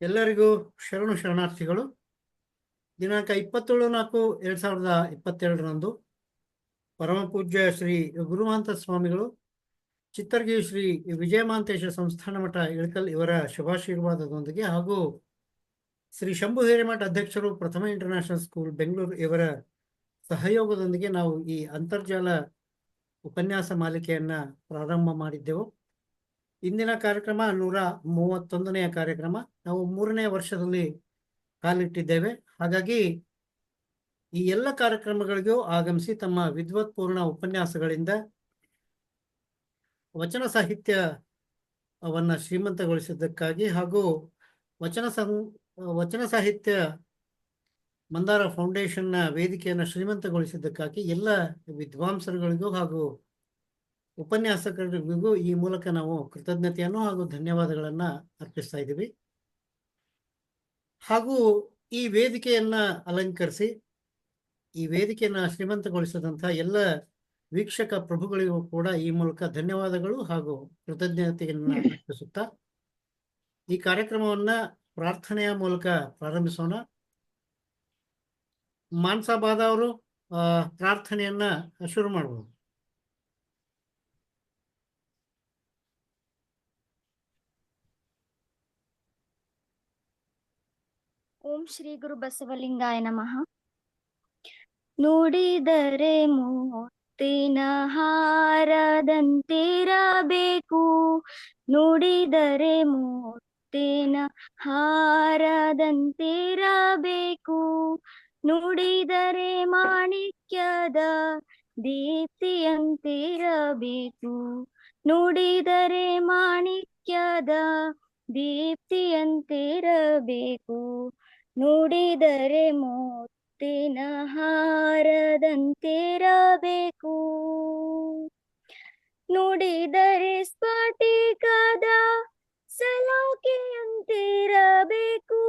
ಎಲ್ಲರಿಗೂ ಶರಣು ಶರಣಾರ್ಥಿಗಳು. ದಿನಾಂಕ 27/4/2022ರಂದು ಪರಮ ಪೂಜ್ಯ ಶ್ರೀ ಗುರುಮಾಂತ ಸ್ವಾಮಿಗಳು ಚಿತ್ತರ್ಗಿ ಶ್ರೀ ವಿಜಯಮಾಂತೇಶ ಸಂಸ್ಥಾನ ಮಠ ಇಳಕಲ್ ಇವರ ಶುಭಾಶೀರ್ವಾದದೊಂದಿಗೆ ಹಾಗೂ ಶ್ರೀ ಶಂಭು ಹಿರೇಮಠ ಅಧ್ಯಕ್ಷರು ಪ್ರಥಮ ಇಂಟರ್ನ್ಯಾಷನಲ್ ಸ್ಕೂಲ್ ಬೆಂಗಳೂರು ಇವರ ಸಹಯೋಗದೊಂದಿಗೆ ನಾವು ಈ ಅಂತರ್ಜಾಲ ಉಪನ್ಯಾಸ ಮಾಲಿಕೆಯನ್ನ ಪ್ರಾರಂಭ ಮಾಡಿದ್ದೆವು. ಇಂದಿನ ಕಾರ್ಯಕ್ರಮ 131ನೆಯ ಕಾರ್ಯಕ್ರಮ. ನಾವು 3ನೇ ವರ್ಷದಲ್ಲಿ ಕಾಲಿಟ್ಟಿದ್ದೇವೆ. ಹಾಗಾಗಿ ಈ ಎಲ್ಲ ಕಾರ್ಯಕ್ರಮಗಳಿಗೂ ಆಗಮಿಸಿ ತಮ್ಮ ವಿದ್ವತ್ಪೂರ್ಣ ಉಪನ್ಯಾಸಗಳಿಂದ ವಚನ ಸಾಹಿತ್ಯವನ್ನ ಶ್ರೀಮಂತಗೊಳಿಸಿದ್ದಕ್ಕಾಗಿ ಹಾಗೂ ವಚನ ಸಾಹಿತ್ಯ ಮಂದಾರ ಫೌಂಡೇಶನ್ನ ವೇದಿಕೆಯನ್ನು ಶ್ರೀಮಂತಗೊಳಿಸಿದ್ದಕ್ಕಾಗಿ ಎಲ್ಲ ವಿದ್ವಾಂಸರುಗಳಿಗೂ ಹಾಗೂ ಉಪನ್ಯಾಸಕರಿಗೂ ಈ ಮೂಲಕ ನಾವು ಕೃತಜ್ಞತೆಯನ್ನು ಹಾಗೂ ಧನ್ಯವಾದಗಳನ್ನ ಅರ್ಪಿಸ್ತಾ ಇದ್ದೀವಿ. ಹಾಗೂ ಈ ವೇದಿಕೆಯನ್ನ ಅಲಂಕರಿಸಿ ಈ ವೇದಿಕೆಯನ್ನ ಶ್ರೀಮಂತಗೊಳಿಸಿದಂತಹ ಎಲ್ಲ ವೀಕ್ಷಕ ಪ್ರಭುಗಳಿಗೂ ಕೂಡ ಈ ಮೂಲಕ ಧನ್ಯವಾದಗಳು ಹಾಗೂ ಕೃತಜ್ಞತೆಯನ್ನ ಅರ್ಪಿಸುತ್ತಾ ಈ ಕಾರ್ಯಕ್ರಮವನ್ನ ಪ್ರಾರ್ಥನೆಯ ಮೂಲಕ ಪ್ರಾರಂಭಿಸೋಣ. ಮಾನ್ಸಾಬಾದ ಅವರು ಪ್ರಾರ್ಥನೆಯನ್ನ ಶುರು ಮಾಡಬಹುದು. ಓಂ ಶ್ರೀ ಗುರು ಬಸವಲಿಂಗಾಯ ನಮಃ. ನುಡಿದರೆ ಮುತ್ತಿನ ಹಾರದಂತಿರಬೇಕು, ನುಡಿದರೆ ಮುತ್ತಿನ ಹಾರದಂತಿರಬೇಕು, ನುಡಿದರೆ ಮಾಣಿಕ್ಯದ ದೀಪ್ತಿಯಂತಿರಬೇಕು, ನುಡಿದರೆ ಮಾಣಿಕ್ಯದ ದೀಪ್ತಿಯಂತಿರಬೇಕು, ನುಡಿದರೆ ಮುತ್ತಿನ ಹಾರದಂತಿರಬೇಕು, ನುಡಿದರೆ ಸ್ಫಟಿಕದ ಸಲಾಕೆಯಂತಿರಬೇಕು,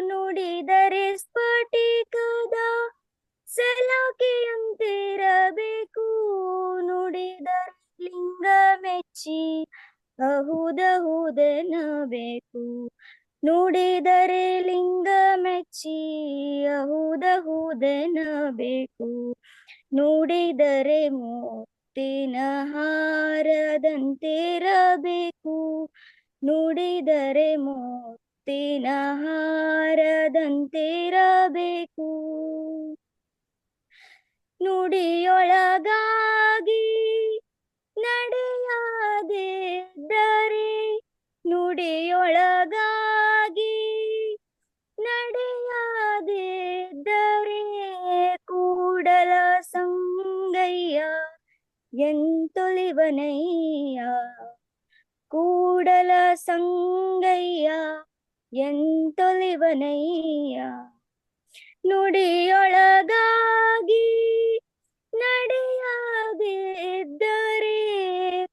ನುಡಿದರೆ ಸ್ಫಟಿಕದ ಸಲಾಕೆಯಂತಿರಬೇಕು, ನುಡಿದರೆ ಲಿಂಗ ಮೆಚ್ಚಿ ಅಹುದಹುದೆನ್ನಬೇಕು, ನುಡಿದರೆ ಲಿಂಗ ಮೆಚ್ಚಿ ಅಹುದಹುದೆನ್ನಬೇಕು, ನುಡಿದರೆ ಮುತ್ತಿನ ಹಾರದಂತಿರಬೇಕು, ನುಡಿದರೆ ಮುತ್ತಿನ ಹಾರದಂತಿರಬೇಕು, ನುಡಿಯೊಳಗಾಗಿ ನಡೆಯದಿದ್ದರೆ, ನುಡಿಯೊಳಗಾಗಿ ನಡೆಯದಿದ್ದರೆ, ಕೂಡಲ ಸಂಗಯ್ಯ ಎಂತೊಲಿವನಯ್ಯ, ಕೂಡಲ ಸಂಗಯ್ಯ ಎಂತೊಲಿವನಯ್ಯ, ನುಡಿಯೊಳಗಾಗಿ ನಡೆಯದಿದ್ದರೆ,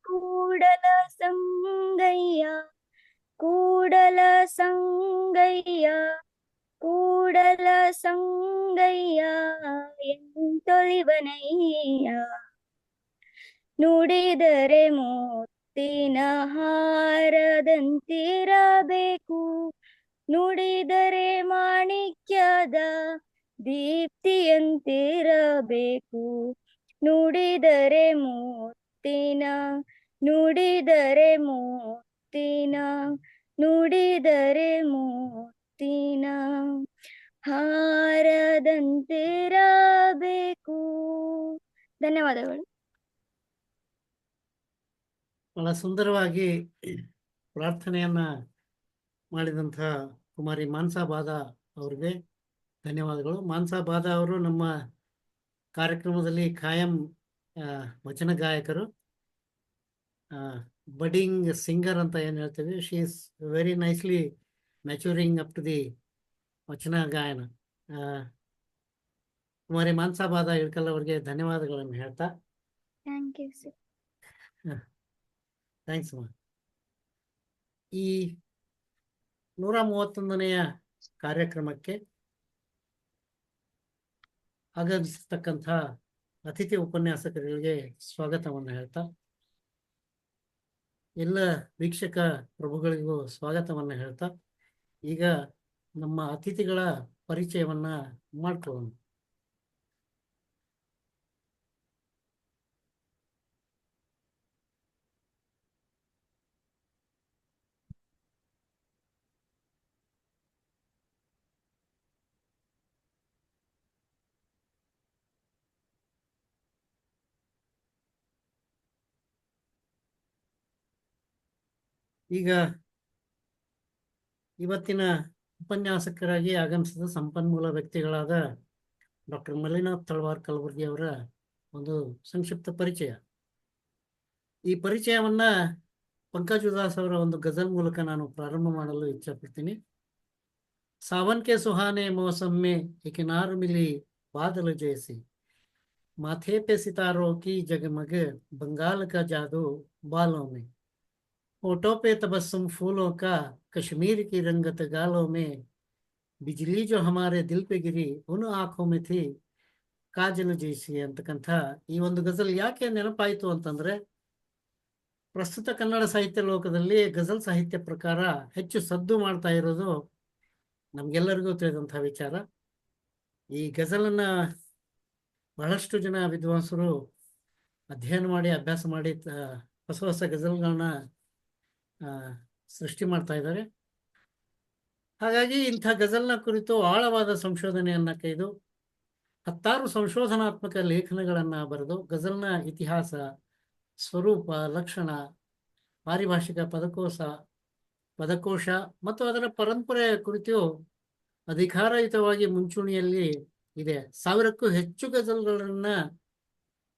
ಕೂಡಲ ಸಂಗಯ್ಯ ಕೂಡಲ ಸಂಗಯ್ಯ ಕೂಡಲ ಸಂಗಯ್ಯ ಎಂತೊಲಿವನಯ್ಯ, ನುಡಿದರೆ ಮುತ್ತಿನ ಹಾರದಂತಿರಬೇಕು, ನುಡಿದರೆ ಮಾಣಿಕ್ಯದ ದೀಪ್ತಿಯಂತಿರಬೇಕು, ನುಡಿದರೆ ಮುತ್ತಿನ ನುಡಿದರೆ ಮುತ್ತಿನ ನುಡಿದರೆ ಮುತ್ತಿನ ಹಾರದಂತಿರಬೇಕು. ಧನ್ಯವಾದಗಳು. ಬಹಳ ಸುಂದರವಾಗಿ ಪ್ರಾರ್ಥನೆಯನ್ನ ಮಾಡಿದಂತಹ ಕುಮಾರಿ ಮಾನ್ಸಾಬಾದ ಅವರಿಗೆ ಧನ್ಯವಾದಗಳು. ಮಾನ್ಸಾಬಾದ ಅವರು ನಮ್ಮ ಕಾರ್ಯಕ್ರಮದಲ್ಲಿ ಖಾಯಂ ವಚನ ಗಾಯಕರು, ಬಡಿಂಗ್ ಸಿಂಗರ್ ಅಂತ ಏನು ಹೇಳ್ತೀವಿ. She is very nicely maturing up to the vachana gayana. ಕುಮಾರಿ ಮಾನ್ಸಾಬಾದ ಇಳ್ಕಲ್ ಅವರಿಗೆ ಧನ್ಯವಾದಗಳನ್ನು ಹೇಳ್ತಾ ಥ್ಯಾಂಕ್ ಯು ಸರ್. ಥ್ಯಾಂಕ್ಸ್ ಅಮ್ಮ. ಈ 131ನೆಯ ಕಾರ್ಯಕ್ರಮಕ್ಕೆ ಆಗಮಿಸತಕ್ಕಂಥ ಅತಿಥಿ ಉಪನ್ಯಾಸಕರಿಗೆ ಸ್ವಾಗತವನ್ನು ಹೇಳ್ತಾ ಎಲ್ಲ ವೀಕ್ಷಕ ಪ್ರಭುಗಳಿಗೂ ಸ್ವಾಗತವನ್ನು ಹೇಳ್ತಾ ಈಗ ನಮ್ಮ ಅತಿಥಿಗಳ ಪರಿಚಯವನ್ನ ಮಾಡ್ಕೊಳ್ಳೋಣ. ಈಗ ಇವತ್ತಿನ ಉಪನ್ಯಾಸಕರಾಗಿ ಆಗಮಿಸಿದ ಸಂಪನ್ಮೂಲ ವ್ಯಕ್ತಿಗಳಾದ ಡಾಕ್ಟರ್ ಮಲ್ಲಿನಾಥ್ ತಳವಾರ್ ಕಲಬುರ್ಗಿ ಅವರ ಒಂದು ಸಂಕ್ಷಿಪ್ತ ಪರಿಚಯ. ಈ ಪರಿಚಯವನ್ನ ಪಂಕಜ್ ಉದಾಸ್ ಅವರ ಒಂದು ಗಜಲ್ ಮೂಲಕ ನಾನು ಪ್ರಾರಂಭ ಮಾಡಲು ಇಚ್ಛಪಡ್ತೀನಿ. सावन के सुहाने मौसम में एक किनार मिली बादल जैसी, माथे पे सितारों की जगमग बंगाल का जादू बालों में, होठों पे तबस्सुम फूलों का कश्मीर की रंगत गालों में, बिजली जो हमारे दिल पे गिरी उन आंखों में थी ಕಾಜಲ್ ಜೈಸಿ ಅಂತಕ್ಕಂಥ ಈ ಒಂದು ಗಜಲ್ ಯಾಕೆ ನೆನಪಾಯಿತು ಅಂತಂದ್ರೆ, ಪ್ರಸ್ತುತ ಕನ್ನಡ ಸಾಹಿತ್ಯ ಲೋಕದಲ್ಲಿ ಗಜಲ್ ಸಾಹಿತ್ಯ ಪ್ರಕಾರ ಹೆಚ್ಚು ಸದ್ದು ಮಾಡ್ತಾ ಇರೋದು ನಮ್ಗೆಲ್ಲರಿಗೂ ತಿಳಿದಂತಹ ವಿಚಾರ. ಈ ಗಜಲನ್ನ ಬಹಳಷ್ಟು ಜನ ವಿದ್ವಾಂಸರು ಅಧ್ಯಯನ ಮಾಡಿ ಅಭ್ಯಾಸ ಮಾಡಿ ಹೊಸ ಹೊಸ ಗಜಲ್ಗಳನ್ನ ಸೃಷ್ಟಿ ಮಾಡ್ತಾ ಇದ್ದಾರೆ. ಹಾಗಾಗಿ ಇಂಥ ಗಜಲ್ನ ಕುರಿತು ಆಳವಾದ ಸಂಶೋಧನೆಯನ್ನ ಕೈದು ಹತ್ತಾರು ಸಂಶೋಧನಾತ್ಮಕ ಲೇಖನಗಳನ್ನ ಬರೆದು ಗಜಲ್ನ ಇತಿಹಾಸ, ಸ್ವರೂಪ, ಲಕ್ಷಣ, ಪಾರಿಭಾಷಿಕ ಪದಕೋಶ ಮತ್ತು ಅದರ ಪರಂಪರೆಯ ಕುರಿತು ಅಧಿಕಾರಯುತವಾಗಿ ಮುಂಚೂಣಿಯಲ್ಲಿ ಇದೆ. 1000ಕ್ಕೂ ಹೆಚ್ಚು ಗಜಲ್ಗಳನ್ನ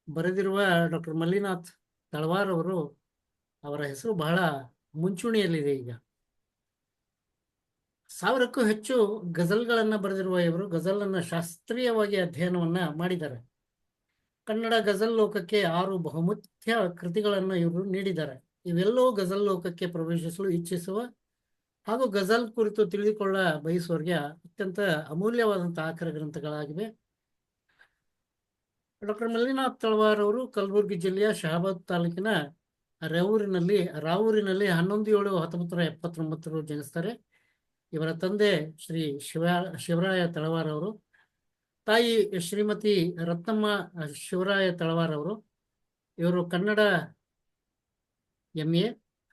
ಬರೆದಿರುವ ಡಾಕ್ಟರ್ ಮಲ್ಲಿನಾಥ್ ತಳವಾರ್ ಅವರು, ಅವರ ಹೆಸರು ಬಹಳ ಮುಂಚೂಣಿಯಲ್ಲಿದೆ. ಈಗ 1000ಕ್ಕೂ ಹೆಚ್ಚು ಗಜಲ್ಗಳನ್ನ ಬರೆದಿರುವ ಇವರು ಗಜಲನ್ನ ಶಾಸ್ತ್ರೀಯವಾಗಿ ಅಧ್ಯಯನವನ್ನ ಮಾಡಿದ್ದಾರೆ. ಕನ್ನಡ ಗಜಲ್ ಲೋಕಕ್ಕೆ 6 ಬಹುಮುಖ್ಯ ಕೃತಿಗಳನ್ನು ಇವರು ನೀಡಿದ್ದಾರೆ. ಇವೆಲ್ಲವೂ ಗಜಲ್ ಲೋಕಕ್ಕೆ ಪ್ರವೇಶಿಸಲು ಇಚ್ಛಿಸುವ ಹಾಗೂ ಗಜಲ್ ಕುರಿತು ತಿಳಿದುಕೊಳ್ಳ ಬಯಸುವವರಿಗೆ ಅತ್ಯಂತ ಅಮೂಲ್ಯವಾದಂತಹ ಆಕರ ಗ್ರಂಥಗಳಾಗಿವೆ. ಡಾಕ್ಟರ್ ಮಲ್ಲಿನಾಥ್ ತಳವಾರ್ ಅವರು ಕಲಬುರಗಿ ಜಿಲ್ಲೆಯ ಶಹಾಬಾದ್ ತಾಲೂಕಿನ ರಾವೂರಿನಲ್ಲಿ 11/7/1979 ಜನಿಸ್ತಾರೆ. ಇವರ ತಂದೆ ಶ್ರೀ ಶಿವರಾಯ ತಳವಾರ್ ಅವರು, ತಾಯಿ ಶ್ರೀಮತಿ ರತ್ನಮ್ಮ ಶಿವರಾಯ ತಳವಾರ್ ಅವರು. ಇವರು ಕನ್ನಡ MA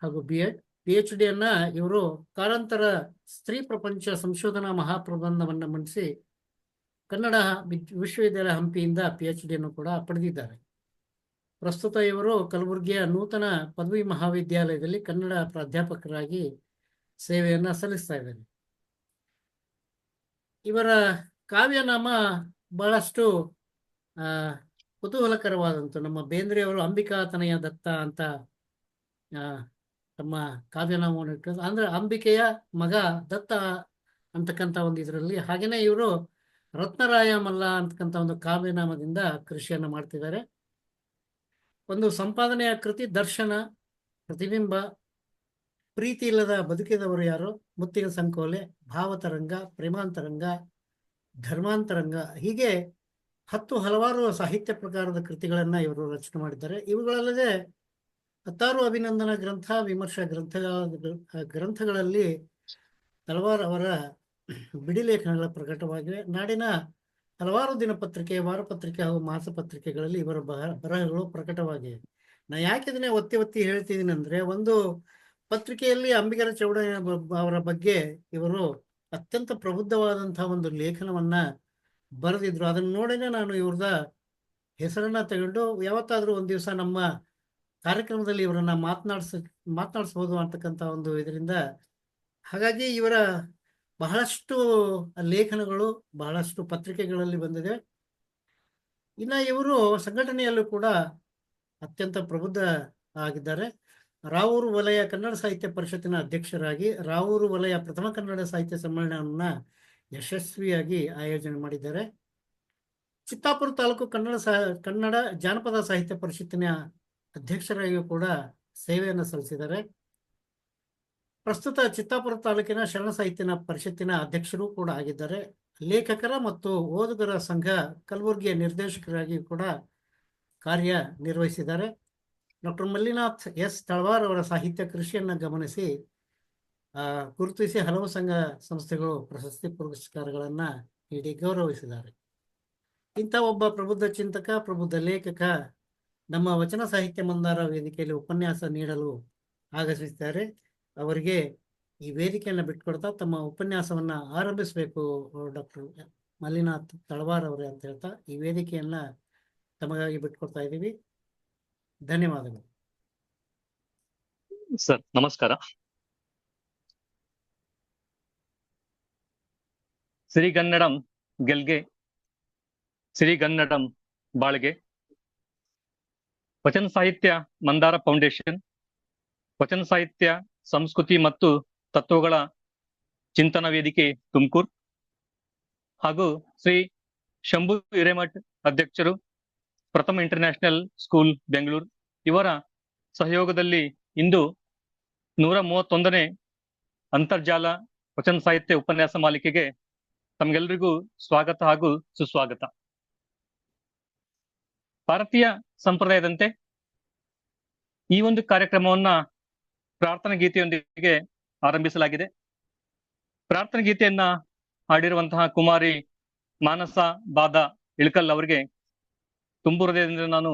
ಹಾಗೂ BEd, PhD ಅನ್ನ ಇವರು ಕಾರಂತರ ಸ್ತ್ರೀ ಪ್ರಪಂಚ ಸಂಶೋಧನಾ ಮಹಾಪ್ರಬಂಧವನ್ನ ಮಂಡಿಸಿ ಕನ್ನಡ ವಿಶ್ವವಿದ್ಯಾಲಯ ಹಂಪಿಯಿಂದ PhD ಅನ್ನು ಕೂಡ ಪಡೆದಿದ್ದಾರೆ. ಪ್ರಸ್ತುತ ಇವರು ಕಲಬುರಗಿಯ ನೂತನ ಪದವಿ ಮಹಾವಿದ್ಯಾಲಯದಲ್ಲಿ ಕನ್ನಡ ಪ್ರಾಧ್ಯಾಪಕರಾಗಿ ಸೇವೆಯನ್ನ ಸಲ್ಲಿಸ್ತಾ ಇದ್ದಾರೆ. ಇವರ ಕಾವ್ಯನಾಮ ಬಹಳಷ್ಟು ಕುತೂಹಲಕರವಾದಂತು. ನಮ್ಮ ಬೇಂದ್ರೆಯವರು ಅಂಬಿಕಾತನಯ ದತ್ತ ಅಂತ ತಮ್ಮ ಕಾವ್ಯನಾಮವನ್ನು ಇಟ್ಟು, ಅಂದ್ರೆ ಅಂಬಿಕೆಯ ಮಗ ದತ್ತ ಅಂತಕ್ಕಂಥ ಒಂದು ಇದರಲ್ಲಿ. ಹಾಗೇನೆ ಇವರು ರತ್ನರಾಯ ಮಲ್ಲ ಅಂತಕ್ಕಂಥ ಒಂದು ಕಾವ್ಯನಾಮದಿಂದ ಕೃಷಿಯನ್ನ ಮಾಡ್ತಿದ್ದಾರೆ. ಒಂದು ಸಂಪಾದನೆಯ ಕೃತಿ ದರ್ಶನ, ಪ್ರತಿಬಿಂಬ, ಪ್ರೀತಿ ಇಲ್ಲದ ಬದುಕಿದವರು ಯಾರು, ಮುತ್ತಿನ ಸಂಕೋಲೆ, ಭಾವತರಂಗ, ಪ್ರೇಮಾಂತರಂಗ, ಧರ್ಮಾಂತರಂಗ, ಹೀಗೆ ಹಲವಾರು ಸಾಹಿತ್ಯ ಪ್ರಕಾರದ ಕೃತಿಗಳನ್ನ ಇವರು ರಚನೆ ಮಾಡಿದ್ದಾರೆ. ಇವುಗಳಲ್ಲದೆ ಹತ್ತಾರು ಅಭಿನಂದನಾ ಗ್ರಂಥ, ವಿಮರ್ಶಾ ಗ್ರಂಥಗಳಲ್ಲಿ ತಳವಾರ್ ಅವರ ಬಿಡಿ ಲೇಖನಗಳ ಪ್ರಕಟವಾಗಿವೆ. ನಾಡಿನ ಹಲವಾರು ದಿನಪತ್ರಿಕೆ, ವಾರಪತ್ರಿಕೆ ಹಾಗೂ ಮಾಸಪತ್ರಿಕೆಗಳಲ್ಲಿ ಇವರ ಬರಹಗಳು ಪ್ರಕಟವಾಗಿವೆ. ನಾ ಯಾಕೆ ಇದನ್ನೇ ಒತ್ತಿ ಒತ್ತಿ ಹೇಳ್ತಿದ್ದೀನಿ ಅಂದ್ರೆ, ಒಂದು ಪತ್ರಿಕೆಯಲ್ಲಿ ಅಂಬಿಗರ ಚೌಡಯ್ಯ ಅವರ ಬಗ್ಗೆ ಇವರು ಅತ್ಯಂತ ಪ್ರಬುದ್ಧವಾದಂತಹ ಒಂದು ಲೇಖನವನ್ನ ಬರೆದಿದ್ರು. ಅದನ್ನ ನೋಡಿನೇ ನಾನು ಇವ್ರದ ಹೆಸರನ್ನ ತಗೊಂಡು ಯಾವತ್ತಾದ್ರೂ ಒಂದ್ ದಿವಸ ನಮ್ಮ ಕಾರ್ಯಕ್ರಮದಲ್ಲಿ ಇವರನ್ನ ಮಾತನಾಡಿಸ್ಬೋದು ಅಂತಕ್ಕಂಥ ಒಂದು ಇದರಿಂದ, ಹಾಗಾಗಿ ಇವರ ಬಹಳಷ್ಟು ಲೇಖನಗಳು ಬಹಳಷ್ಟು ಪತ್ರಿಕೆಗಳಲ್ಲಿ ಬಂದಿದೆ. ಇನ್ನ ಇವರು ಸಂಘಟನೆಯಲ್ಲೂ ಕೂಡ ಅತ್ಯಂತ ಪ್ರಬುದ್ಧ ಆಗಿದ್ದಾರೆ. ರಾವೂರು ವಲಯ ಕನ್ನಡ ಸಾಹಿತ್ಯ ಪರಿಷತ್ತಿನ ಅಧ್ಯಕ್ಷರಾಗಿ ರಾವೂರು ವಲಯ ಪ್ರಥಮ ಕನ್ನಡ ಸಾಹಿತ್ಯ ಸಮ್ಮೇಳನವನ್ನ ಯಶಸ್ವಿಯಾಗಿ ಆಯೋಜನೆ ಮಾಡಿದ್ದಾರೆ. ಚಿತ್ತಾಪುರ ತಾಲೂಕು ಕನ್ನಡ ಜಾನಪದ ಸಾಹಿತ್ಯ ಪರಿಷತ್ತಿನ ಅಧ್ಯಕ್ಷರಾಗಿಯೂ ಕೂಡ ಸೇವೆಯನ್ನು ಸಲ್ಲಿಸಿದ್ದಾರೆ. ಪ್ರಸ್ತುತ ಚಿತ್ತಾಪುರ ತಾಲೂಕಿನ ಶರಣ ಸಾಹಿತ್ಯ ಪರಿಷತ್ತಿನ ಅಧ್ಯಕ್ಷರು ಕೂಡ ಆಗಿದ್ದಾರೆ. ಲೇಖಕರ ಮತ್ತು ಓದುಗರ ಸಂಘ ಕಲಬುರಗಿಯ ನಿರ್ದೇಶಕರಾಗಿ ಕೂಡ ಕಾರ್ಯ ನಿರ್ವಹಿಸಿದ್ದಾರೆ. ಡಾಕ್ಟರ್ ಮಲ್ಲಿನಾಥ್ ಎಸ್ ತಳವಾರ್ ಅವರ ಸಾಹಿತ್ಯ ಕೃಷಿಯನ್ನು ಗಮನಿಸಿ ಗುರುತಿಸಿ ಹಲವು ಸಂಘ ಸಂಸ್ಥೆಗಳು ಪ್ರಶಸ್ತಿ ಪುರಸ್ಕಾರಗಳನ್ನ ನೀಡಿ ಗೌರವಿಸಿದ್ದಾರೆ. ಇಂಥ ಒಬ್ಬ ಪ್ರಬುದ್ಧ ಚಿಂತಕ, ಪ್ರಬುದ್ಧ ಲೇಖಕ ನಮ್ಮ ವಚನ ಸಾಹಿತ್ಯ ಮಂದಾರ ವೇದಿಕೆಯಲ್ಲಿ ಉಪನ್ಯಾಸ ನೀಡಲು ಆಗಮಿಸಿದ್ದಾರೆ. ಅವರಿಗೆ ಈ ವೇದಿಕೆಯನ್ನು ಬಿಟ್ಕೊಡ್ತಾ ತಮ್ಮ ಉಪನ್ಯಾಸವನ್ನ ಆರಂಭಿಸಬೇಕು ಡಾಕ್ಟರ್ ಮಲ್ಲಿನಾಥ್ ತಳವಾರ್ ಅವರೇ ಅಂತ ಹೇಳ್ತಾ ಈ ವೇದಿಕೆಯನ್ನ ತಮಗಾಗಿ ಬಿಟ್ಕೊಡ್ತಾ ಇದ್ದೀವಿ. ಧನ್ಯವಾದಗಳು. ಸರ್ ನಮಸ್ಕಾರ. ಸಿರಿಗನ್ನಡಂ ಗೆಲ್ಗೆ, ಸಿರಿಗನ್ನಡಂ ಬಾಳ್ಗೆ. ವಚನ ಸಾಹಿತ್ಯ ಮಂದಾರ ಫೌಂಡೇಶನ್ ವಚನ ಸಾಹಿತ್ಯ ಸಂಸ್ಕೃತಿ ಮತ್ತು ತತ್ವಗಳ ಚಿಂತನ ವೇದಿಕೆ ತುಮಕೂರು ಹಾಗೂ ಶ್ರೀ ಶಂಭು ಹಿರೇಮಠ್ ಅಧ್ಯಕ್ಷರು, ಪ್ರಥಮ ಇಂಟರ್ನ್ಯಾಷನಲ್ ಸ್ಕೂಲ್ ಬೆಂಗಳೂರು ಇವರ ಸಹಯೋಗದಲ್ಲಿ ಇಂದು 131ನೇ ಅಂತರ್ಜಾಲ ವಚನ ಸಾಹಿತ್ಯ ಉಪನ್ಯಾಸ ಮಾಲಿಕೆಗೆ ತಮಗೆಲ್ಲರಿಗೂ ಸ್ವಾಗತ ಹಾಗೂ ಸುಸ್ವಾಗತ. ಭಾರತೀಯ ಸಂಪ್ರದಾಯದಂತೆ ಈ ಒಂದು ಕಾರ್ಯಕ್ರಮವನ್ನ ಪ್ರಾರ್ಥನಾ ಗೀತೆಯೊಂದಿಗೆ ಆರಂಭಿಸಲಾಗಿದೆ. ಪ್ರಾರ್ಥನಾ ಗೀತೆಯನ್ನ ಹಾಡಿರುವಂತಹ ಕುಮಾರಿ ಮಾನಸ ಬಾದ ಇಳಕಲ್ ಅವರಿಗೆ ತುಂಬು ಹೃದಯದಿಂದ ನಾನು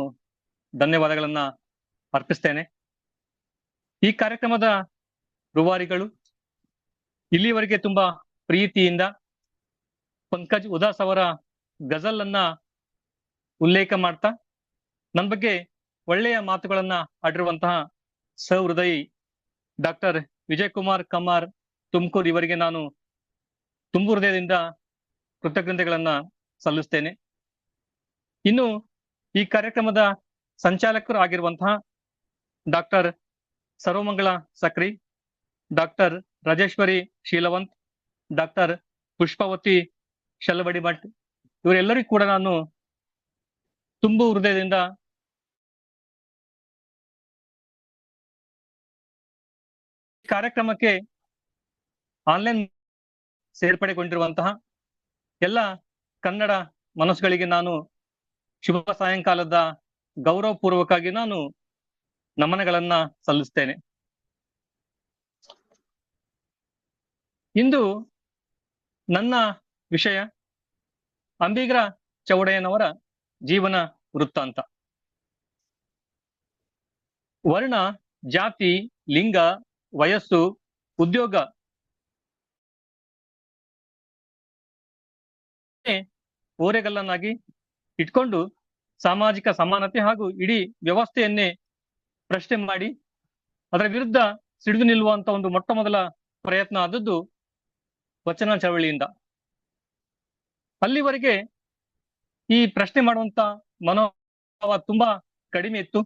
ಧನ್ಯವಾದಗಳನ್ನ ಅರ್ಪಿಸ್ತೇನೆ. ಈ ಕಾರ್ಯಕ್ರಮದ ರೂವಾರಿಗಳು ಇಲ್ಲಿವರೆಗೆ ತುಂಬಾ ಪ್ರೀತಿಯಿಂದ ಪಂಕಜ್ ಉದಾಸ್ ಅವರ ಗಜಲ್ ಅನ್ನ ಉಲ್ಲೇಖ ಮಾಡ್ತಾ ನನ್ನ ಬಗ್ಗೆ ಒಳ್ಳೆಯ ಮಾತುಗಳನ್ನ ಆಡಿರುವಂತಹ ಸಹೃದಯಿ ಡಾಕ್ಟರ್ ವಿಜಯ್ ಕುಮಾರ್ ಕಮಾರ್ ತುಮಕೂರು ಇವರಿಗೆ ನಾನು ತುಂಬು ಹೃದಯದಿಂದ ಕೃತಜ್ಞತೆಗಳನ್ನ ಸಲ್ಲಿಸ್ತೇನೆ. ಇನ್ನು ಈ ಕಾರ್ಯಕ್ರಮದ ಸಂಚಾಲಕರು ಆಗಿರುವಂತಹ ಡಾಕ್ಟರ್ ಸರ್ವಮಂಗಳ ಸಕ್ರಿ, ಡಾಕ್ಟರ್ ರಾಜೇಶ್ವರಿ ಶೀಲವಂತ್, ಡಾಕ್ಟರ್ ಪುಷ್ಪಾವತಿ ಶಲ್ಲವಡಿ ಭಟ್ ಇವರೆಲ್ಲರಿಗೂ ಕೂಡ ನಾನು ತುಂಬು ಹೃದಯದಿಂದ ಕಾರ್ಯಕ್ರಮಕ್ಕೆ ಆನ್ಲೈನ್ ಸೇರ್ಪಡೆಗೊಂಡಿರುವಂತಹ ಎಲ್ಲ ಕನ್ನಡ ಮನಸ್ಸುಗಳಿಗೆ ನಾನು ಶುಭ ಸಾಯಂಕಾಲದ ಗೌರವಪೂರ್ವಕವಾಗಿ ನಾನು ನಮನಗಳನ್ನ ಸಲ್ಲಿಸ್ತೇನೆ. ಇಂದು ನನ್ನ ವಿಷಯ ಅಂಬಿಗರ ಚೌಡಯ್ಯನವರ ಜೀವನ ವೃತ್ತಾಂತ. ವರ್ಣ, ಜಾತಿ, ಲಿಂಗ, ವಯಸ್ಸು, ಉದ್ಯೋಗ ಓರೆಗಲ್ಲನ್ನಾಗಿ ಇಟ್ಕೊಂಡು ಸಾಮಾಜಿಕ ಸಮಾನತೆ ಹಾಗೂ ಇಡೀ ವ್ಯವಸ್ಥೆಯನ್ನೇ ಪ್ರಶ್ನೆ ಮಾಡಿ ಅದರ ವಿರುದ್ಧ ಸಿಡಿದು ನಿಲ್ಲುವಂತ ಒಂದು ಮೊಟ್ಟ ಮೊದಲ ಪ್ರಯತ್ನ ಆದದ್ದು ವಚನ ಚಳವಳಿಯಿಂದ. ಅಲ್ಲಿವರೆಗೆ ಈ ಪ್ರಶ್ನೆ ಮಾಡುವಂತ ಮನೋಭಾವ ತುಂಬಾ ಕಡಿಮೆ ಇತ್ತು.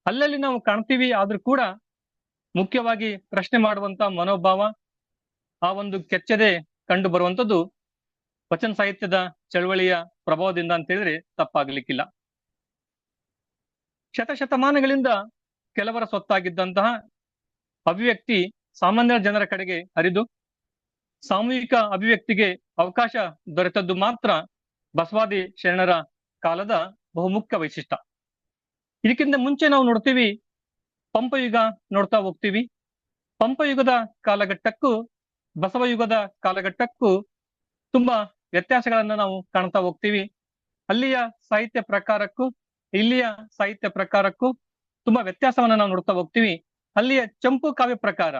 ಅಲ್ಲಲ್ಲಿ ನಾವು ಕಾಣ್ತೀವಿ, ಆದ್ರೂ ಕೂಡ ಮುಖ್ಯವಾಗಿ ಪ್ರಶ್ನೆ ಮಾಡುವಂತ ಮನೋಭಾವ ಆ ಒಂದು ಕೆಚ್ಚದೆ ಕಂಡು ಬರುವಂತದ್ದು ವಚನ ಸಾಹಿತ್ಯದ ಚಳವಳಿಯ ಪ್ರಭಾವದಿಂದ ಅಂತ ಹೇಳಿದ್ರೆ ತಪ್ಪಾಗ್ಲಿಕ್ಕಿಲ್ಲ. ಶತಶತಮಾನಗಳಿಂದ ಕೆಲವರ ಸ್ವತ್ತಾಗಿದ್ದಂತಹ ಅಭಿವ್ಯಕ್ತಿ ಸಾಮಾನ್ಯ ಜನರ ಕಡೆಗೆ ಹರಿದು ಸಾಮೂಹಿಕ ಅಭಿವ್ಯಕ್ತಿಗೆ ಅವಕಾಶ ದೊರೆತದ್ದು ಮಾತ್ರ ಬಸವಾದಿ ಶರಣರ ಕಾಲದ ಬಹುಮುಖ್ಯ ವೈಶಿಷ್ಟ್ಯ. ಇದಕ್ಕಿಂತ ಮುಂಚೆ ನಾವು ನೋಡ್ತೀವಿ, ಪಂಪಯುಗ ನೋಡ್ತಾ ಹೋಗ್ತೀವಿ. ಪಂಪಯುಗದ ಕಾಲಘಟ್ಟಕ್ಕೂ ಬಸವಯುಗದ ಕಾಲಘಟ್ಟಕ್ಕೂ ತುಂಬಾ ವ್ಯತ್ಯಾಸಗಳನ್ನ ನಾವು ಕಾಣ್ತಾ ಹೋಗ್ತೀವಿ. ಅಲ್ಲಿಯ ಸಾಹಿತ್ಯ ಪ್ರಕಾರಕ್ಕೂ ಇಲ್ಲಿಯ ಸಾಹಿತ್ಯ ಪ್ರಕಾರಕ್ಕೂ ತುಂಬಾ ವ್ಯತ್ಯಾಸವನ್ನ ನಾವು ನೋಡ್ತಾ ಹೋಗ್ತೀವಿ. ಅಲ್ಲಿಯ ಚಂಪು ಕಾವ್ಯ ಪ್ರಕಾರ,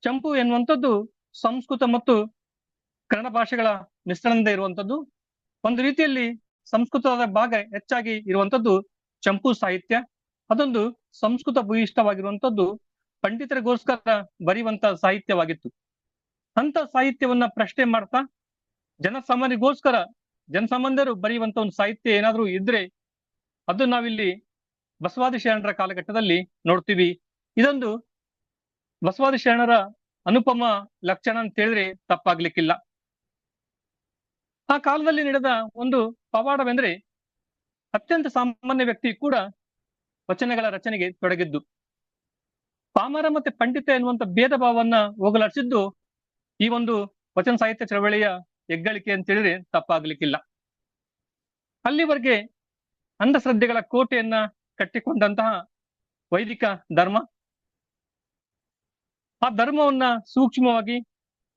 ಚಂಪು ಎನ್ನುವಂಥದ್ದು ಸಂಸ್ಕೃತ ಮತ್ತು ಕನ್ನಡ ಭಾಷೆಗಳ ಮಿಶ್ರಣದಿಂದ ಇರುವಂತದ್ದು. ಒಂದು ರೀತಿಯಲ್ಲಿ ಸಂಸ್ಕೃತದ ಭಾಗ ಹೆಚ್ಚಾಗಿ ಇರುವಂತದ್ದು ಚಂಪು ಸಾಹಿತ್ಯ. ಅದೊಂದು ಸಂಸ್ಕೃತ ಭೂಯಿಷ್ಠವಾಗಿರುವಂತದ್ದು, ಪಂಡಿತರಿಗೋಸ್ಕರ ಬರೆಯುವಂತ ಸಾಹಿತ್ಯವಾಗಿತ್ತು. ಅಂತ ಸಾಹಿತ್ಯವನ್ನ ಪ್ರಶ್ನೆ ಮಾಡ್ತಾ ಜನಸಾಮಾನ್ಯರಿಗೋಸ್ಕರ ಜನಸಾಮಾನ್ಯರು ಬರೆಯುವಂತ ಒಂದು ಸಾಹಿತ್ಯ ಏನಾದ್ರೂ ಇದ್ರೆ ಅದು ನಾವಿಲ್ಲಿ ಬಸವಾದಿ ಶರಣರ ಕಾಲಘಟ್ಟದಲ್ಲಿ ನೋಡ್ತೀವಿ. ಇದೊಂದು ಬಸವಾದಿ ಶರಣರ ಅನುಪಮ ಲಕ್ಷಣ ಅಂತ ಹೇಳಿದ್ರೆ ತಪ್ಪಾಗ್ಲಿಕ್ಕಿಲ್ಲ. ಆ ಕಾಲದಲ್ಲಿ ನಡೆದ ಒಂದು ಪವಾಡವೆಂದ್ರೆ ಅತ್ಯಂತ ಸಾಮಾನ್ಯ ವ್ಯಕ್ತಿ ಕೂಡ ವಚನಗಳ ರಚನೆಗೆ ತೊಡಗಿದ್ದು. ಪಾಮರ ಮತ್ತೆ ಪಂಡಿತ ಎನ್ನುವಂತ ಭೇದ ಭಾವವನ್ನ ಹೋಗಲಾಡಿಸಿದ್ದು ಈ ಒಂದು ವಚನ ಸಾಹಿತ್ಯ ಚಳವಳಿಯ ಹೆಗ್ಗಳಿಕೆ ಅಂತ ಹೇಳಿದ್ರೆ ತಪ್ಪಾಗ್ಲಿಕ್ಕಿಲ್ಲ. ಅಲ್ಲಿವರೆಗೆ ಅಂಧಶ್ರದ್ಧೆಗಳ ಕೋಟೆಯನ್ನ ಕಟ್ಟಿಕೊಂಡಂತಹ ವೈದಿಕ ಧರ್ಮ ಆ ಧರ್ಮವನ್ನ ಸೂಕ್ಷ್ಮವಾಗಿ,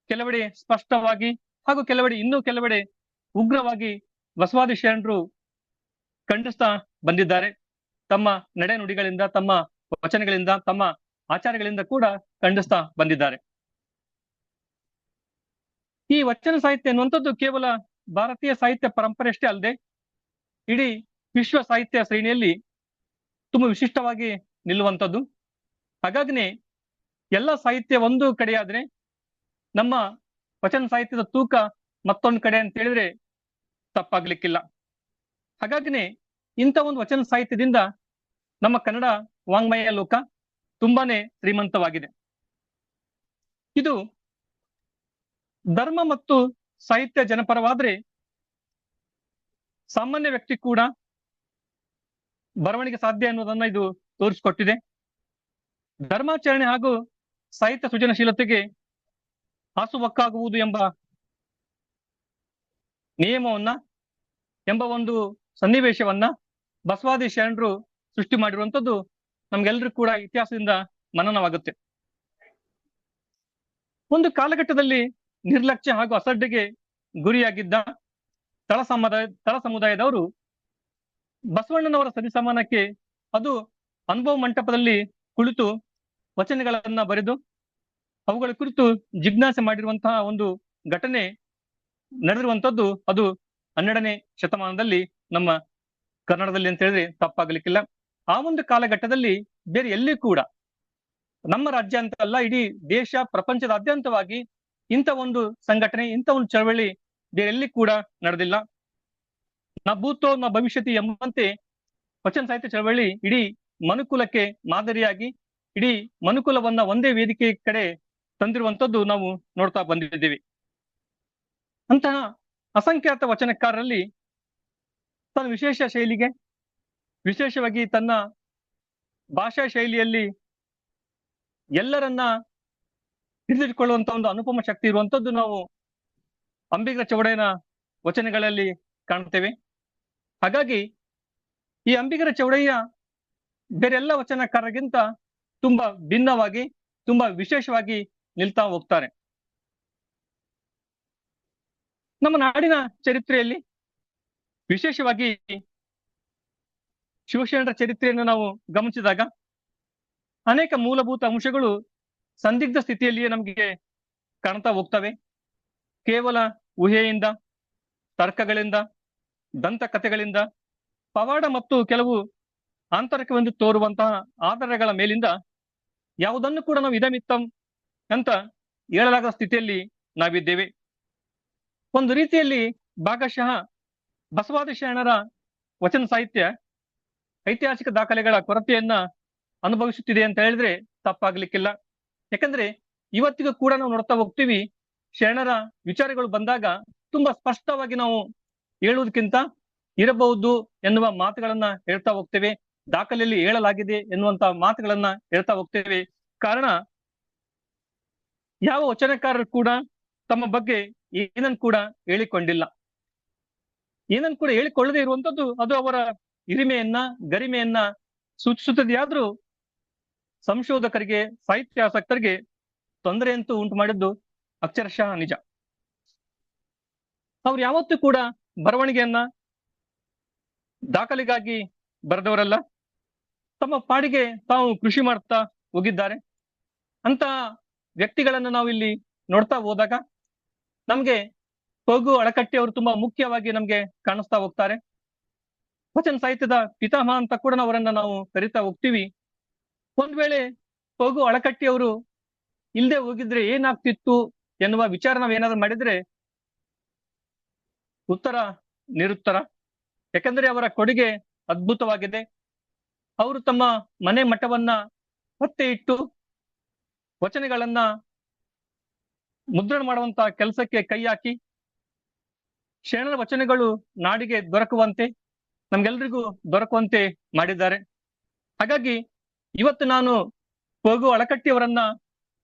ಕೆಲವೆಡೆ ಸ್ಪಷ್ಟವಾಗಿ, ಹಾಗೂ ಕೆಲವೆಡೆ ಇನ್ನೂ ಕೆಲವೆಡೆ ಉಗ್ರವಾಗಿ ಬಸವಾದಿ ಶರಣರು ಖಂಡಿಸ್ತಾ ಬಂದಿದ್ದಾರೆ. ತಮ್ಮ ನಡೆ ನುಡಿಗಳಿಂದ, ತಮ್ಮ ವಚನಗಳಿಂದ, ತಮ್ಮ ಆಚಾರಗಳಿಂದ ಕೂಡ ಖಂಡಿಸ್ತಾ ಬಂದಿದ್ದಾರೆ. ಈ ವಚನ ಸಾಹಿತ್ಯ ಎನ್ನುವಂಥದ್ದು ಕೇವಲ ಭಾರತೀಯ ಸಾಹಿತ್ಯ ಪರಂಪರೆ ಅಷ್ಟೇ ಅಲ್ಲದೆ ಇಡೀ ವಿಶ್ವ ಸಾಹಿತ್ಯ ಶ್ರೇಣಿಯಲ್ಲಿ ತುಂಬಾ ವಿಶಿಷ್ಟವಾಗಿ ನಿಲ್ಲುವಂಥದ್ದು. ಹಾಗಾಗಿನೇ ಎಲ್ಲ ಸಾಹಿತ್ಯ ಒಂದು ಕಡೆಯಾದ್ರೆ ನಮ್ಮ ವಚನ ಸಾಹಿತ್ಯದ ತೂಕ ಮತ್ತೊಂದು ಕಡೆ ಅಂತ ಹೇಳಿದ್ರೆ ತಪ್ಪಾಗ್ಲಿಕ್ಕಿಲ್ಲ. ಹಾಗಾಗಿನೇ ಇಂಥ ಒಂದು ವಚನ ಸಾಹಿತ್ಯದಿಂದ ನಮ್ಮ ಕನ್ನಡ ವಾಂಗ್ಮಯ ಲೋಕ ತುಂಬಾನೇ ಶ್ರೀಮಂತವಾಗಿದೆ. ಇದು ಧರ್ಮ ಮತ್ತು ಸಾಹಿತ್ಯ ಜನಪರವಾದ್ರೆ ಸಾಮಾನ್ಯ ವ್ಯಕ್ತಿ ಕೂಡ ಬರವಣಿಗೆ ಸಾಧ್ಯ ಅನ್ನೋದನ್ನ ಇದು ತೋರಿಸಿಕೊಟ್ಟಿದೆ. ಧರ್ಮಾಚರಣೆ ಹಾಗೂ ಸಾಹಿತ್ಯ ಸೃಜನಶೀಲತೆಗೆ ಹಾಸುಹೊಕ್ಕಾಗುವುದು ಎಂಬ ನಿಯಮವನ್ನ, ಎಂಬ ಒಂದು ಸನ್ನಿವೇಶವನ್ನ ಬಸವಾದಿ ಶರಣರು ಸೃಷ್ಟಿ ಮಾಡಿರುವಂಥದ್ದು ನಮ್ಗೆಲ್ರಿಗೂ ಕೂಡ ಇತಿಹಾಸದಿಂದ ಮನನವಾಗುತ್ತೆ. ಒಂದು ಕಾಲಘಟ್ಟದಲ್ಲಿ ನಿರ್ಲಕ್ಷ್ಯ ಹಾಗೂ ಅಸಡ್ಡೆಗೆ ಗುರಿಯಾಗಿದ್ದ ತಳ ಸಮುದಾಯದವರು ಬಸವಣ್ಣನವರ ಸರಿಸಮಾನಕ್ಕೆ, ಅದು ಅನುಭವ ಮಂಟಪದಲ್ಲಿ ಕುಳಿತು ವಚನಗಳನ್ನ ಬರೆದು ಅವುಗಳ ಕುರಿತು ಜಿಜ್ಞಾಸೆ ಮಾಡಿರುವಂತಹ ಒಂದು ಘಟನೆ ನಡೆದಿರುವಂತದ್ದು ಅದು 12ನೇ ಶತಮಾನದಲ್ಲಿ ನಮ್ಮ ಕನ್ನಡದಲ್ಲಿ ಅಂತ ಹೇಳಿದ್ರೆ ತಪ್ಪಾಗಲಿಕ್ಕಿಲ್ಲ. ಆ ಒಂದು ಕಾಲಘಟ್ಟದಲ್ಲಿ ಬೇರೆ ಎಲ್ಲಿ ಕೂಡ, ನಮ್ಮ ರಾಜ್ಯ ಅಂತ ಅಲ್ಲ, ಇಡೀ ದೇಶ ಪ್ರಪಂಚದಾದ್ಯಂತವಾಗಿ ಇಂಥ ಒಂದು ಸಂಘಟನೆ, ಇಂಥ ಒಂದು ಚಳವಳಿ ಬೇರೆ ಎಲ್ಲಿ ಕೂಡ ನಡೆದಿಲ್ಲ. ನ ಭೂತೋ ನ ಭವಿಷ್ಯತಿ ಎಂಬಂತೆ ವಚನ ಸಾಹಿತ್ಯ ಚಳವಳಿ ಇಡೀ ಮನುಕುಲಕ್ಕೆ ಮಾದರಿಯಾಗಿ, ಇಡೀ ಮನುಕುಲವನ್ನ ಒಂದೇ ವೇದಿಕೆ ಕಡೆ ತಂದಿರುವಂತದ್ದು ನಾವು ನೋಡ್ತಾ ಬಂದಿದ್ದೀವಿ. ಅಂತಹ ಅಸಂಖ್ಯಾತ ವಚನಕಾರರಲ್ಲಿ ತನ್ನ ವಿಶೇಷ ಶೈಲಿಗೆ, ವಿಶೇಷವಾಗಿ ತನ್ನ ಭಾಷಾ ಶೈಲಿಯಲ್ಲಿ ಎಲ್ಲರನ್ನ ಹಿಡಿದಿಟ್ಟುಕೊಳ್ಳುವಂತ ಒಂದು ಅನುಪಮ ಶಕ್ತಿ ಇರುವಂತದ್ದು ನಾವು ಅಂಬಿಗರ ಚೌಡಯ್ಯನ ವಚನಗಳಲ್ಲಿ ಕಾಣುತ್ತೇವೆ. ಹಾಗಾಗಿ ಈ ಅಂಬಿಗರ ಚೌಡಯ್ಯ ಬೇರೆಲ್ಲ ವಚನಕಾರರಿಗಿಂತ ತುಂಬಾ ಭಿನ್ನವಾಗಿ, ತುಂಬಾ ವಿಶೇಷವಾಗಿ ನಿಲ್ತಾ ಹೋಗ್ತಾರೆ. ನಮ್ಮ ನಾಡಿನ ಚರಿತ್ರೆಯಲ್ಲಿ ವಿಶೇಷವಾಗಿ ಶಿವಶರಣರ ಚರಿತ್ರೆಯನ್ನು ನಾವು ಗಮನಿಸಿದಾಗ ಅನೇಕ ಮೂಲಭೂತ ಅಂಶಗಳು ಸಂದಿಗ್ಧ ಸ್ಥಿತಿಯಲ್ಲಿಯೇ ನಮಗೆ ಕಾಣ್ತಾ ಹೋಗ್ತವೆ. ಕೇವಲ ಊಹೆಯಿಂದ, ತರ್ಕಗಳಿಂದ, ದಂತಕಥೆಗಳಿಂದ, ಪವಾಡ ಮತ್ತು ಕೆಲವು ಆಂತರಿಕವೆಂದು ತೋರುವಂತಹ ಆಧಾರಗಳ ಮೇಲಿಂದ ಯಾವುದನ್ನು ಕೂಡ ನಾವು ಇದಮಿತ್ತಂ ಅಂತ ಹೇಳಲಾಗದ ಸ್ಥಿತಿಯಲ್ಲಿ ನಾವಿದ್ದೇವೆ. ಒಂದು ರೀತಿಯಲ್ಲಿ ಭಾಗಶಃ ಬಸವಾದಿ ಶರಣರ ವಚನ ಸಾಹಿತ್ಯ ಐತಿಹಾಸಿಕ ದಾಖಲೆಗಳ ಕೊರತೆಯನ್ನ ಅನುಭವಿಸುತ್ತಿದೆ ಅಂತ ಹೇಳಿದ್ರೆ ತಪ್ಪಾಗ್ಲಿಕ್ಕಿಲ್ಲ. ಯಾಕಂದ್ರೆ ಇವತ್ತಿಗೂ ಕೂಡ ನಾವು ನೋಡ್ತಾ ಹೋಗ್ತೀವಿ, ಶರಣರ ವಿಚಾರಗಳು ಬಂದಾಗ ತುಂಬಾ ಸ್ಪಷ್ಟವಾಗಿ ನಾವು ಹೇಳುವುದಕ್ಕಿಂತ ಇರಬಹುದು ಎನ್ನುವ ಮಾತುಗಳನ್ನ ಹೇಳ್ತಾ ಹೋಗ್ತೇವೆ, ದಾಖಲೆಯಲ್ಲಿ ಹೇಳಲಾಗಿದೆ ಎನ್ನುವಂತ ಮಾತುಗಳನ್ನ ಹೇಳ್ತಾ ಹೋಗ್ತೇವೆ. ಕಾರಣ, ಯಾವ ವಚನಕಾರರು ಕೂಡ ತಮ್ಮ ಬಗ್ಗೆ ಏನನ್ನು ಕೂಡ ಹೇಳಿಕೊಂಡಿಲ್ಲ. ಏನನ್ನು ಕೂಡ ಹೇಳಿಕೊಳ್ಳದೆ ಇರುವಂತದ್ದು ಅದು ಅವರ ಹಿರಿಮೆಯನ್ನ, ಗರಿಮೆಯನ್ನ ಸೂಚಿಸುತ್ತದೆಯಾದ್ರೂ ಸಂಶೋಧಕರಿಗೆ, ಸಾಹಿತ್ಯಾಸಕ್ತರಿಗೆ ತೊಂದರೆ ಅಂತೂ ಉಂಟು ಮಾಡಿದ್ದು ಅಕ್ಷರಶಃ ನಿಜ. ಅವ್ರು ಯಾವತ್ತೂ ಕೂಡ ಬರವಣಿಗೆಯನ್ನ ದಾಖಲೆಗಾಗಿ ಬರೆದವರಲ್ಲ, ತಮ್ಮ ಪಾಡಿಗೆ ತಾವು ಕೃಷಿ ಮಾಡ್ತಾ ಹೋಗಿದ್ದಾರೆ. ಅಂತ ವ್ಯಕ್ತಿಗಳನ್ನ ನಾವು ಇಲ್ಲಿ ನೋಡ್ತಾ ಹೋದಾಗ ನಮ್ಗೆ ಪಗು ಅಳಕಟ್ಟಿ ಅವರು ತುಂಬಾ ಮುಖ್ಯವಾಗಿ ನಮ್ಗೆ ಕಾಣಿಸ್ತಾ ಹೋಗ್ತಾರೆ. ವಚನ ಸಾಹಿತ್ಯದ ಪಿತಾಮಹ ಅಂತ ಕೂಡ ಅವರನ್ನ ನಾವು ಕರಿತಾ ಹೋಗ್ತೀವಿ. ಒಂದ್ ವೇಳೆ ಪಗು ಅಳಕಟ್ಟಿ ಅವರು ಇಲ್ಲದೆ ಹೋಗಿದ್ರೆ ಏನಾಗ್ತಿತ್ತು ಎನ್ನುವ ವಿಚಾರ ನಾವೇನಾದ್ರೂ ಮಾಡಿದ್ರೆ ಉತ್ತರ ನಿರುತ್ತರ. ಯಾಕಂದ್ರೆ ಅವರ ಕೊಡುಗೆ ಅದ್ಭುತವಾಗಿದೆ. ಅವರು ತಮ್ಮ ಮನೆ ಮಠವನ್ನ ಪತ್ತೆ ಇಟ್ಟು ವಚನಗಳನ್ನ ಮುದ್ರಣ ಮಾಡುವಂತ ಕೆಲಸಕ್ಕೆ ಕೈ ಹಾಕಿ ಶರಣರ ವಚನಗಳು ನಾಡಿಗೆ ದೊರಕುವಂತೆ, ನಮ್ಗೆಲ್ರಿಗೂ ದೊರಕುವಂತೆ ಮಾಡಿದ್ದಾರೆ. ಹಾಗಾಗಿ ಇವತ್ತು ನಾನು ಪಗು ಅಳಕಟ್ಟಿ ಅವರನ್ನ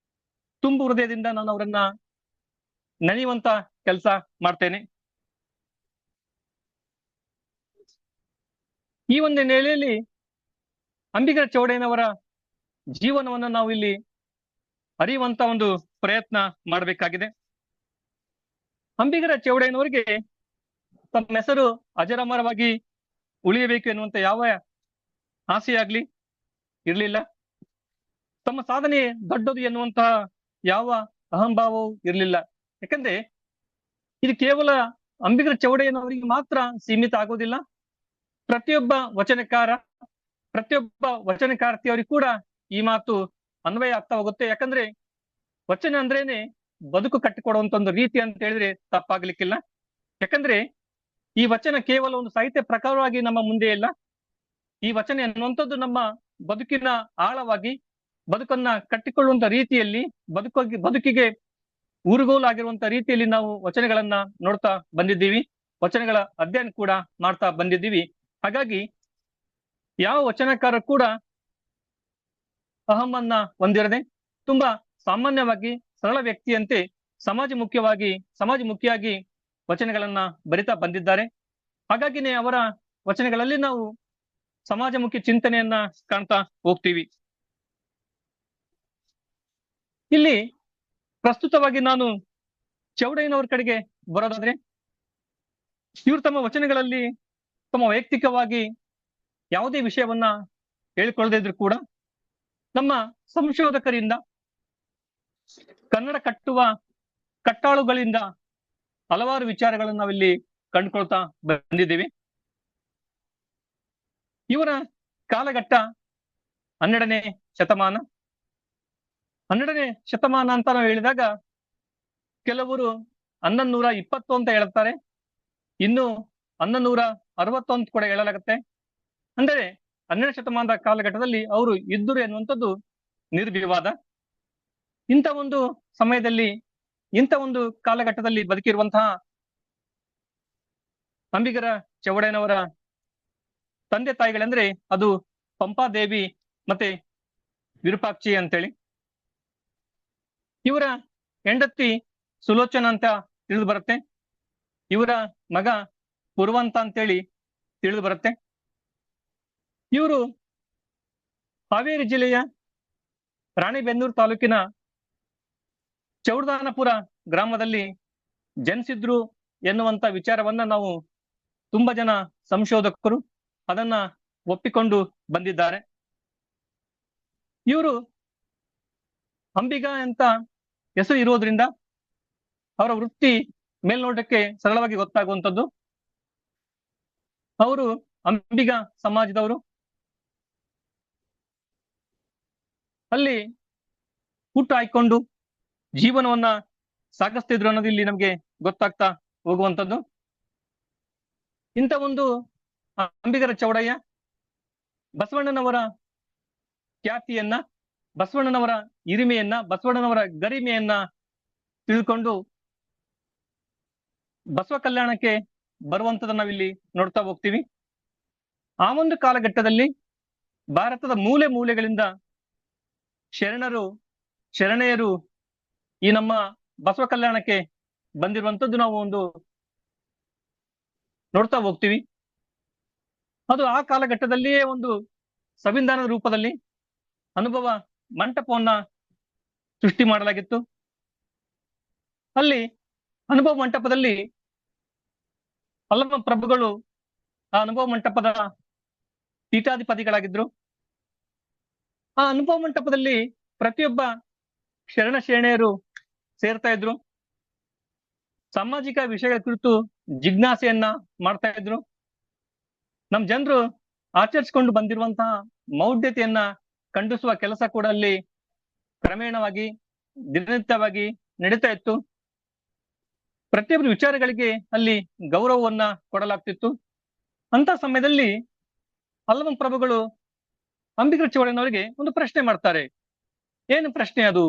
ತುಂಬು ಹೃದಯದಿಂದ ನಾನು ಅವರನ್ನ ನೆನೆಯುವಂತ ಕೆಲಸ ಮಾಡ್ತೇನೆ. ಈ ಒಂದು ನೆಲೆಯಲ್ಲಿ ಅಂಬಿಗರ ಚೌಡಯ್ಯನವರ ಜೀವನವನ್ನ ನಾವು ಇಲ್ಲಿ ಅರಿಯುವಂತ ಒಂದು ಪ್ರಯತ್ನ ಮಾಡಬೇಕಾಗಿದೆ. ಅಂಬಿಗರ ಚೌಡಯ್ಯನವರಿಗೆ ತಮ್ಮ ಹೆಸರು ಅಜರಾಮರವಾಗಿ ಉಳಿಯಬೇಕು ಎನ್ನುವಂತ ಯಾವ ಆಸೆಯಾಗ್ಲಿ ಇರ್ಲಿಲ್ಲ. ತಮ್ಮ ಸಾಧನೆ ದೊಡ್ಡದು ಎನ್ನುವಂತಹ ಯಾವ ಅಹಂಭಾವವೂ ಇರಲಿಲ್ಲ. ಯಾಕಂದ್ರೆ ಇದು ಕೇವಲ ಅಂಬಿಗರ ಚೌಡಯ್ಯನವರಿಗೆ ಮಾತ್ರ ಸೀಮಿತ ಆಗೋದಿಲ್ಲ. ಪ್ರತಿಯೊಬ್ಬ ವಚನಕಾರ, ಪ್ರತಿಯೊಬ್ಬ ವಚನಕಾರ್ತಿಯವರಿಗೂ ಕೂಡ ಈ ಮಾತು ಅನ್ವಯ ಆಗ್ತಾ ಹೋಗುತ್ತೆ. ಯಾಕಂದ್ರೆ ವಚನ ಅಂದ್ರೇನೆ ಬದುಕು ಕಟ್ಟಿಕೊಡುವಂತ ಒಂದು ರೀತಿ ಅಂತ ಹೇಳಿದ್ರೆ ತಪ್ಪಾಗ್ಲಿಕ್ಕಿಲ್ಲ. ಯಾಕಂದ್ರೆ ಈ ವಚನ ಕೇವಲ ಒಂದು ಸಾಹಿತ್ಯ ಪ್ರಕಾರವಾಗಿ ನಮ್ಮ ಮುಂದೆ ಇಲ್ಲ. ಈ ವಚನ ಎನ್ನುವಂಥದ್ದು ನಮ್ಮ ಬದುಕಿನ ಆಳವಾಗಿ, ಬದುಕನ್ನ ಕಟ್ಟಿಕೊಳ್ಳುವಂತ ರೀತಿಯಲ್ಲಿ, ಬದುಕಿಗೆ ಊರುಗೋಲಾಗಿರುವಂತ ರೀತಿಯಲ್ಲಿ ನಾವು ವಚನಗಳನ್ನ ನೋಡ್ತಾ ಬಂದಿದ್ದೀವಿ, ವಚನಗಳ ಅಧ್ಯಯನ ಕೂಡ ಮಾಡ್ತಾ ಬಂದಿದ್ದೀವಿ. ಹಾಗಾಗಿ ಯಾವ ವಚನಕಾರ ಕೂಡ ಅಹಮನ್ನ ಹೊಂದಿರದೆ ತುಂಬಾ ಸಾಮಾನ್ಯವಾಗಿ ಸರಳ ವ್ಯಕ್ತಿಯಂತೆ ಸಮಾಜಮುಖಿಯಾಗಿ ವಚನಗಳನ್ನ ಬರಿತಾ ಬಂದಿದ್ದಾರೆ. ಹಾಗಾಗಿನೇ ಅವರ ವಚನಗಳಲ್ಲಿ ನಾವು ಸಮಾಜಮುಖಿ ಚಿಂತನೆಯನ್ನ ಕಾಣ್ತಾ ಹೋಗ್ತೀವಿ. ಇಲ್ಲಿ ಪ್ರಸ್ತುತವಾಗಿ ನಾನು ಚೌಡಯ್ಯನವರ ಕಡೆಗೆ ಬರೋದಾದ್ರೆ, ಇವರು ತಮ್ಮ ವಚನಗಳಲ್ಲಿ ತಮ್ಮ ವೈಯಕ್ತಿಕವಾಗಿ ಯಾವುದೇ ವಿಷಯವನ್ನ ಹೇಳಿಕೊಳ್ಳದೇ ಇದ್ರು ಕೂಡ ನಮ್ಮ ಸಂಶೋಧಕರಿಂದ, ಕನ್ನಡ ಕಟ್ಟಾಳುಗಳಿಂದ ಹಲವಾರು ವಿಚಾರಗಳನ್ನು ನಾವಿಲ್ಲಿ ಕಂಡುಕೊಳ್ತಾ ಬಂದಿದ್ದೀವಿ. ಇವರ ಕಾಲಘಟ್ಟ 12ನೇ ಶತಮಾನ. 12ನೇ ಶತಮಾನ ಅಂತ ನಾವು ಹೇಳಿದಾಗ ಕೆಲವರು 1120 ಅಂತ ಹೇಳ್ತಾರೆ, ಇನ್ನು 1160 ಅಂತ ಕೂಡ ಹೇಳಲಾಗುತ್ತೆ. ಅಂದರೆ 12ನೇ ಶತಮಾನದ ಕಾಲಘಟ್ಟದಲ್ಲಿ ಅವರು ಇದ್ದರು ಎನ್ನುವಂಥದ್ದು ನಿರ್ವಿವಾದ. ಇಂಥ ಒಂದು ಸಮಯದಲ್ಲಿ, ಇಂಥ ಒಂದು ಕಾಲಘಟ್ಟದಲ್ಲಿ ಬದುಕಿರುವಂತಹ ಅಂಬಿಗರ ಚೌಡಯ್ಯನವರ ತಂದೆ ತಾಯಿಗಳಂದ್ರೆ ಅದು ಪಂಪಾದೇವಿ ಮತ್ತೆ ವಿರೂಪಾಕ್ಷಿ ಅಂತೇಳಿ. ಇವರ ಹೆಂಡತಿ ಸುಲೋಚನ ಅಂತ ತಿಳಿದು ಬರುತ್ತೆ. ಇವರ ಮಗ ಪುರುವಂತ ಅಂತೇಳಿ ತಿಳಿದು ಬರುತ್ತೆ. ಇವರು ಹಾವೇರಿ ಜಿಲ್ಲೆಯ ರಾಣಿಬೆನ್ನೂರು ತಾಲೂಕಿನ ಚೌಡದಾನಪುರ ಗ್ರಾಮದಲ್ಲಿ ಜನಿಸಿದ್ರು ಎನ್ನುವಂತ ವಿಚಾರವನ್ನ ನಾವು ತುಂಬಾ ಜನ ಸಂಶೋಧಕರು ಅದನ್ನ ಒಪ್ಪಿಕೊಂಡು ಬಂದಿದ್ದಾರೆ. ಇವರು ಅಂಬಿಗ ಅಂತ ಹೆಸರು ಇರೋದ್ರಿಂದ ಅವರ ವೃತ್ತಿ ಮೇಲ್ನೋಟಕ್ಕೆ ಸರಳವಾಗಿ ಗೊತ್ತಾಗುವಂಥದ್ದು. ಅವರು ಅಂಬಿಗ ಸಮಾಜದವರು. ಅಲ್ಲಿ ಹುಟ್ಟು ಹಾಯ್ಕೊಂಡು ಜೀವನವನ್ನ ಸಾಗಿಸ್ತಿದ್ರು ಅನ್ನೋದು ಇಲ್ಲಿ ನಮ್ಗೆ ಗೊತ್ತಾಗ್ತಾ ಹೋಗುವಂಥದ್ದು. ಇಂಥ ಒಂದು ಅಂಬಿಗರ ಚೌಡಯ್ಯ ಬಸವಣ್ಣನವರ ಖ್ಯಾತಿಯನ್ನ, ಬಸವಣ್ಣನವರ ಹಿರಿಮೆಯನ್ನ, ಬಸವಣ್ಣನವರ ಗರಿಮೆಯನ್ನ ತಿಳ್ಕೊಂಡು ಬಸವ ಕಲ್ಯಾಣಕ್ಕೆ ಬರುವಂತದನ್ನ ನಾವಿಲ್ಲಿ ನೋಡ್ತಾ ಹೋಗ್ತೀವಿ. ಆ ಒಂದು ಕಾಲಘಟ್ಟದಲ್ಲಿ ಭಾರತದ ಮೂಲೆ ಮೂಲೆಗಳಿಂದ ಶರಣೆಯರು ಈ ನಮ್ಮ ಬಸವ ಕಲ್ಯಾಣಕ್ಕೆ ಬಂದಿರುವಂತದ್ದು ನಾವು ಒಂದು ನೋಡ್ತಾ ಹೋಗ್ತೀವಿ. ಅದು ಆ ಕಾಲಘಟ್ಟದಲ್ಲಿಯೇ ಒಂದು ಸಂವಿಧಾನದ ರೂಪದಲ್ಲಿ ಅನುಭವ ಮಂಟಪವನ್ನ ಸೃಷ್ಟಿ ಮಾಡಲಾಗಿತ್ತು. ಅಲ್ಲಿ ಅನುಭವ ಮಂಟಪದಲ್ಲಿ ಅಲ್ಲಮ ಪ್ರಭುಗಳು ಆ ಅನುಭವ ಮಂಟಪದ ಪೀಠಾಧಿಪತಿಗಳಾಗಿದ್ರು. ಆ ಅನುಭವ ಮಂಟಪದಲ್ಲಿ ಪ್ರತಿಯೊಬ್ಬ ಶರಣೆಯರು ಸೇರ್ತಾ ಇದ್ರು. ಸಾಮಾಜಿಕ ವಿಷಯಗಳ ಕುರಿತು ಜಿಜ್ಞಾಸೆಯನ್ನ ಮಾಡ್ತಾ ಇದ್ರು. ನಮ್ ಜನರು ಆಚರಿಸಿಕೊಂಡು ಬಂದಿರುವಂತಹ ಮೌಢ್ಯತೆಯನ್ನ ಖಂಡಿಸುವ ಕೆಲಸ ಕೂಡ ಅಲ್ಲಿ ಕ್ರಮೇಣವಾಗಿ ದಿನನಿತ್ಯವಾಗಿ ನಡೀತಾ ಇತ್ತು. ಪ್ರತಿಯೊಬ್ಬರ ವಿಚಾರಗಳಿಗೆ ಅಲ್ಲಿ ಗೌರವವನ್ನ ಕೊಡಲಾಗ್ತಿತ್ತು. ಅಂತ ಸಮಯದಲ್ಲಿ ಅಲ್ಲಮ ಪ್ರಭುಗಳು ಅಂಬಿಗರ ಚೌಡಯ್ಯನವರಿಗೆ ಒಂದು ಪ್ರಶ್ನೆ ಮಾಡ್ತಾರೆ. ಏನು ಪ್ರಶ್ನೆ ಅದು?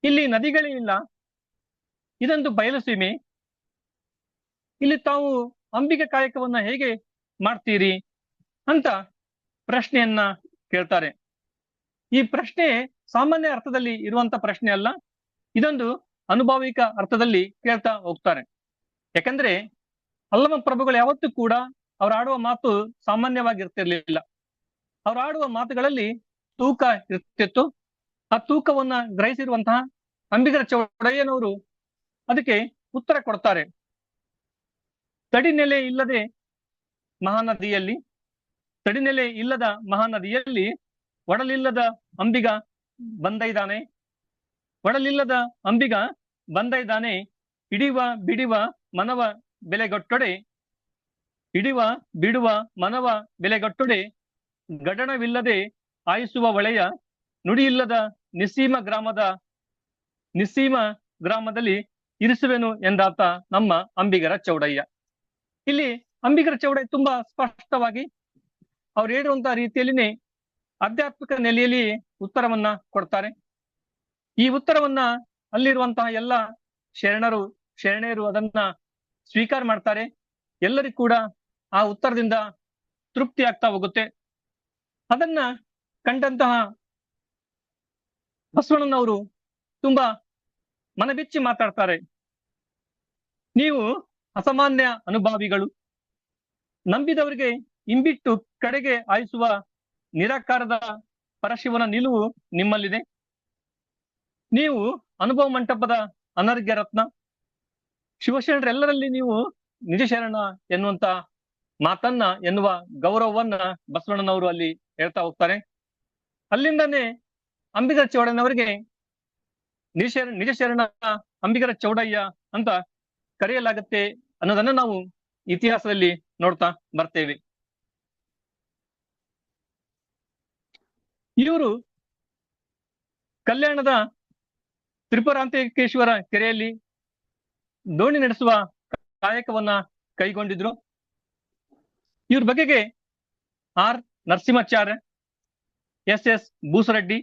ಇಲ್ಲಿ ನದಿಗಳೇ ಇಲ್ಲ, ಇದೊಂದು ಬಯಲು ಸೀಮೆ, ಇಲ್ಲಿ ತಾವು ಅಂಬಿಗ ಕಾಯಕವನ್ನ ಹೇಗೆ ಮಾಡ್ತೀರಿ ಅಂತ ಪ್ರಶ್ನೆಯನ್ನ ಕೇಳ್ತಾರೆ. ಈ ಪ್ರಶ್ನೆ ಸಾಮಾನ್ಯ ಅರ್ಥದಲ್ಲಿ ಇರುವಂತ ಪ್ರಶ್ನೆ ಅಲ್ಲ, ಇದೊಂದು ಅನುಭಾವಿಕ ಅರ್ಥದಲ್ಲಿ ಕೇಳ್ತಾ ಹೋಗ್ತಾರೆ. ಯಾಕಂದ್ರೆ ಅಲ್ಲಮ ಪ್ರಭುಗಳು ಯಾವತ್ತೂ ಕೂಡ ಅವ್ರು ಆಡುವ ಮಾತು ಸಾಮಾನ್ಯವಾಗಿರ್ತಿರ್ಲಿಲ್ಲ. ಅವ್ರು ಆಡುವ ಮಾತುಗಳಲ್ಲಿ ತೂಕ ಇರ್ತಿತ್ತು. ಆ ತೂಕವನ್ನ ಗ್ರಹಿಸಿರುವಂತಹ ಅಂಬಿಗರ ಚೌಡಯ್ಯನವರು ಅದಕ್ಕೆ ಉತ್ತರ ಕೊಡ್ತಾರೆ. ತಡಿನೆಲೆ ಇಲ್ಲದೆ ಮಹಾನದಿಯಲ್ಲಿ ತಡಿನೆಲೆ ಇಲ್ಲದ ಮಹಾನದಿಯಲ್ಲಿ ಒಡಲಿಲ್ಲದ ಅಂಬಿಗ ಬಂದೈದಾನೆ, ಒಡಲಿಲ್ಲದ ಅಂಬಿಗ ಬಂದೈದಾನೆ, ಹಿಡಿವ ಬಿಡಿವ ಮನವ ಬೆಲೆಗೊಟ್ಟೊಡೆ, ಹಿಡಿವ ಬಿಡುವ ಮನವ ಬೆಲೆಗೊಟ್ಟೊಡೆ, ಗಡಣವಿಲ್ಲದೆ ಆಯಿಸುವ ಒಳೆಯ ನುಡಿಯಿಲ್ಲದ ನಿಸ್ಸೀಮ ಗ್ರಾಮದಲ್ಲಿ ಇರಿಸುವೆನು ಎಂದಾತ ನಮ್ಮ ಅಂಬಿಗರ ಚೌಡಯ್ಯ. ಇಲ್ಲಿ ಅಂಬಿಗರ ಚೌಡಯ್ಯ ತುಂಬಾ ಸ್ಪಷ್ಟವಾಗಿ ಅವ್ರು ಹೇಳುವಂತಹ ರೀತಿಯಲ್ಲಿನೇ ಆಧ್ಯಾತ್ಮಿಕ ನೆಲೆಯಲ್ಲಿ ಉತ್ತರವನ್ನ ಕೊಡ್ತಾರೆ. ಈ ಉತ್ತರವನ್ನ ಅಲ್ಲಿರುವಂತಹ ಎಲ್ಲ ಶರಣೆಯರು ಅದನ್ನ ಸ್ವೀಕಾರ ಮಾಡ್ತಾರೆ. ಎಲ್ಲರಿಗೂ ಕೂಡ ಆ ಉತ್ತರದಿಂದ ತೃಪ್ತಿ ಆಗ್ತಾ ಹೋಗುತ್ತೆ. ಅದನ್ನ ಕಂಡಂತಹ ಬಸವಣ್ಣನವರು ತುಂಬಾ ಮನಬಿಚ್ಚಿ ಮಾತಾಡ್ತಾರೆ. ನೀವು ಅಸಾಮಾನ್ಯ ಅನುಭಾವಿಗಳು, ನಂಬಿದವರಿಗೆ ಇಂಬಿಟ್ಟು ಕಡೆಗೆ ಆಯಿಸುವ ನಿರಾಕಾರದ ಪರಶಿವನ ನಿಲುವು ನಿಮ್ಮಲ್ಲಿದೆ. ನೀವು ಅನುಭವ ಮಂಟಪದ ಅನರ್ಘ್ಯ ರತ್ನ, ಶಿವಶರಣರೆಲ್ಲರಲ್ಲಿ ನೀವು ನಿಜ ಶರಣ ಎನ್ನುವಂತ ಮಾತನ್ನ ಎನ್ನುವ ಗೌರವವನ್ನ ಬಸವಣ್ಣನವರು ಅಲ್ಲಿ ಹೇಳ್ತಾ ಹೋಗ್ತಾರೆ. ಅಲ್ಲಿಂದಾನೇ ಅಂಬಿಗರ ಚೌಡಯ್ಯನವರಿಗೆ ನಿಜ ಶರಣ ಅಂಬಿಗರ ಚೌಡಯ್ಯ ಅಂತ ಕರೆಯಲಾಗುತ್ತೆ ಅನ್ನೋದನ್ನ ನಾವು ಇತಿಹಾಸದಲ್ಲಿ ನೋಡ್ತಾ ಬರ್ತೇವೆ. ಇವರು ಕಲ್ಯಾಣದ ತ್ರಿಪುರಾಂತಕೇಶ್ವರ ಕೆರೆಯಲ್ಲಿ ದೋಣಿ ನಡೆಸುವ ಕಾಯಕವನ್ನ ಕೈಗೊಂಡಿದ್ರು. ಇವ್ರ ಬಗೆಗೆ ಆರ್ ನರಸಿಂಹಾಚಾರ್ಯ, ಎಸ್ ಬೂಸರೆಡ್ಡಿ,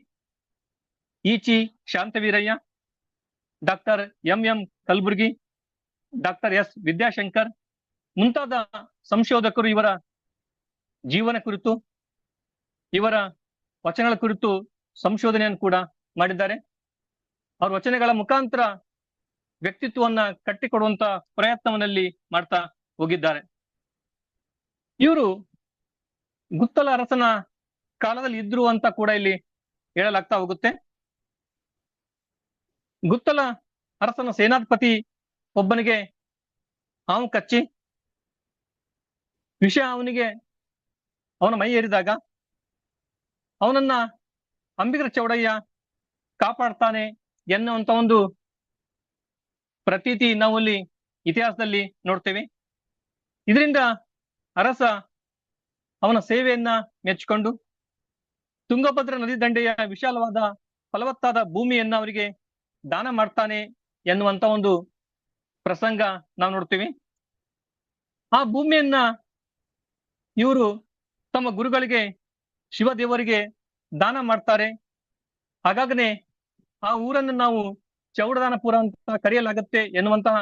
ಈಚಿ Shantaveerayya, doctor M Kalburgi, doctor S Vidyashankar ಮುಂತಾದ ಸಂಶೋಧಕರು ಇವರ ಜೀವನ ಕುರಿತು, ಇವರ ವಚನಗಳ ಕುರಿತು ಸಂಶೋಧನೆಯನ್ನು ಕೂಡ ಮಾಡಿದ್ದಾರೆ. ಅವ್ರ ವಚನಗಳ ಮುಖಾಂತರ ವ್ಯಕ್ತಿತ್ವವನ್ನ ಕಟ್ಟಿಕೊಡುವಂತ ಪ್ರಯತ್ನವನ್ನಲ್ಲಿ ಮಾಡ್ತಾ ಹೋಗಿದ್ದಾರೆ. ಇವರು ಗುತ್ತಲ ಅರಸನ ಕಾಲದಲ್ಲಿ ಇದ್ರು ಅಂತ ಕೂಡ ಇಲ್ಲಿ ಹೇಳಲಾಗ್ತಾ ಹೋಗುತ್ತೆ. ಗುತ್ತಲ ಅರಸನ ಸೇನಾಧಿಪತಿ ಒಬ್ಬನಿಗೆ ಹಾವು ಕಚ್ಚಿ ವಿಷ ಅವನ ಮೈ ಏರಿದಾಗ ಅವನನ್ನ ಅಂಬಿಗರ ಚೌಡಯ್ಯ ಕಾಪಾಡ್ತಾನೆ ಎನ್ನುವಂತ ಒಂದು ಪ್ರತೀತಿ ನಾವು ಅಲ್ಲಿ ಇತಿಹಾಸದಲ್ಲಿ ನೋಡ್ತೇವೆ. ಇದರಿಂದ ಅರಸ ಅವನ ಸೇವೆಯನ್ನ ಮೆಚ್ಚಿಕೊಂಡು ತುಂಗಭದ್ರಾ ನದಿ ದಂಡೆಯ ವಿಶಾಲವಾದ ಫಲವತ್ತಾದ ಭೂಮಿಯನ್ನ ಅವರಿಗೆ ದಾನ ಮಾಡ್ತಾನೆ ಎನ್ನುವಂತ ಒಂದು ಪ್ರಸಂಗ ನಾವು ನೋಡ್ತೀವಿ. ಆ ಭೂಮಿಯನ್ನ ಇವರು ತಮ್ಮ ಗುರುಗಳಿಗೆ ಶಿವದೇವರಿಗೆ ದಾನ ಮಾಡ್ತಾರೆ. ಹಾಗಾಗನೆ ಆ ಊರನ್ನು ನಾವು ಚೌಡದಾನಪುರ ಅಂತ ಕರೆಯಲಾಗತ್ತೆ ಎನ್ನುವಂತಹ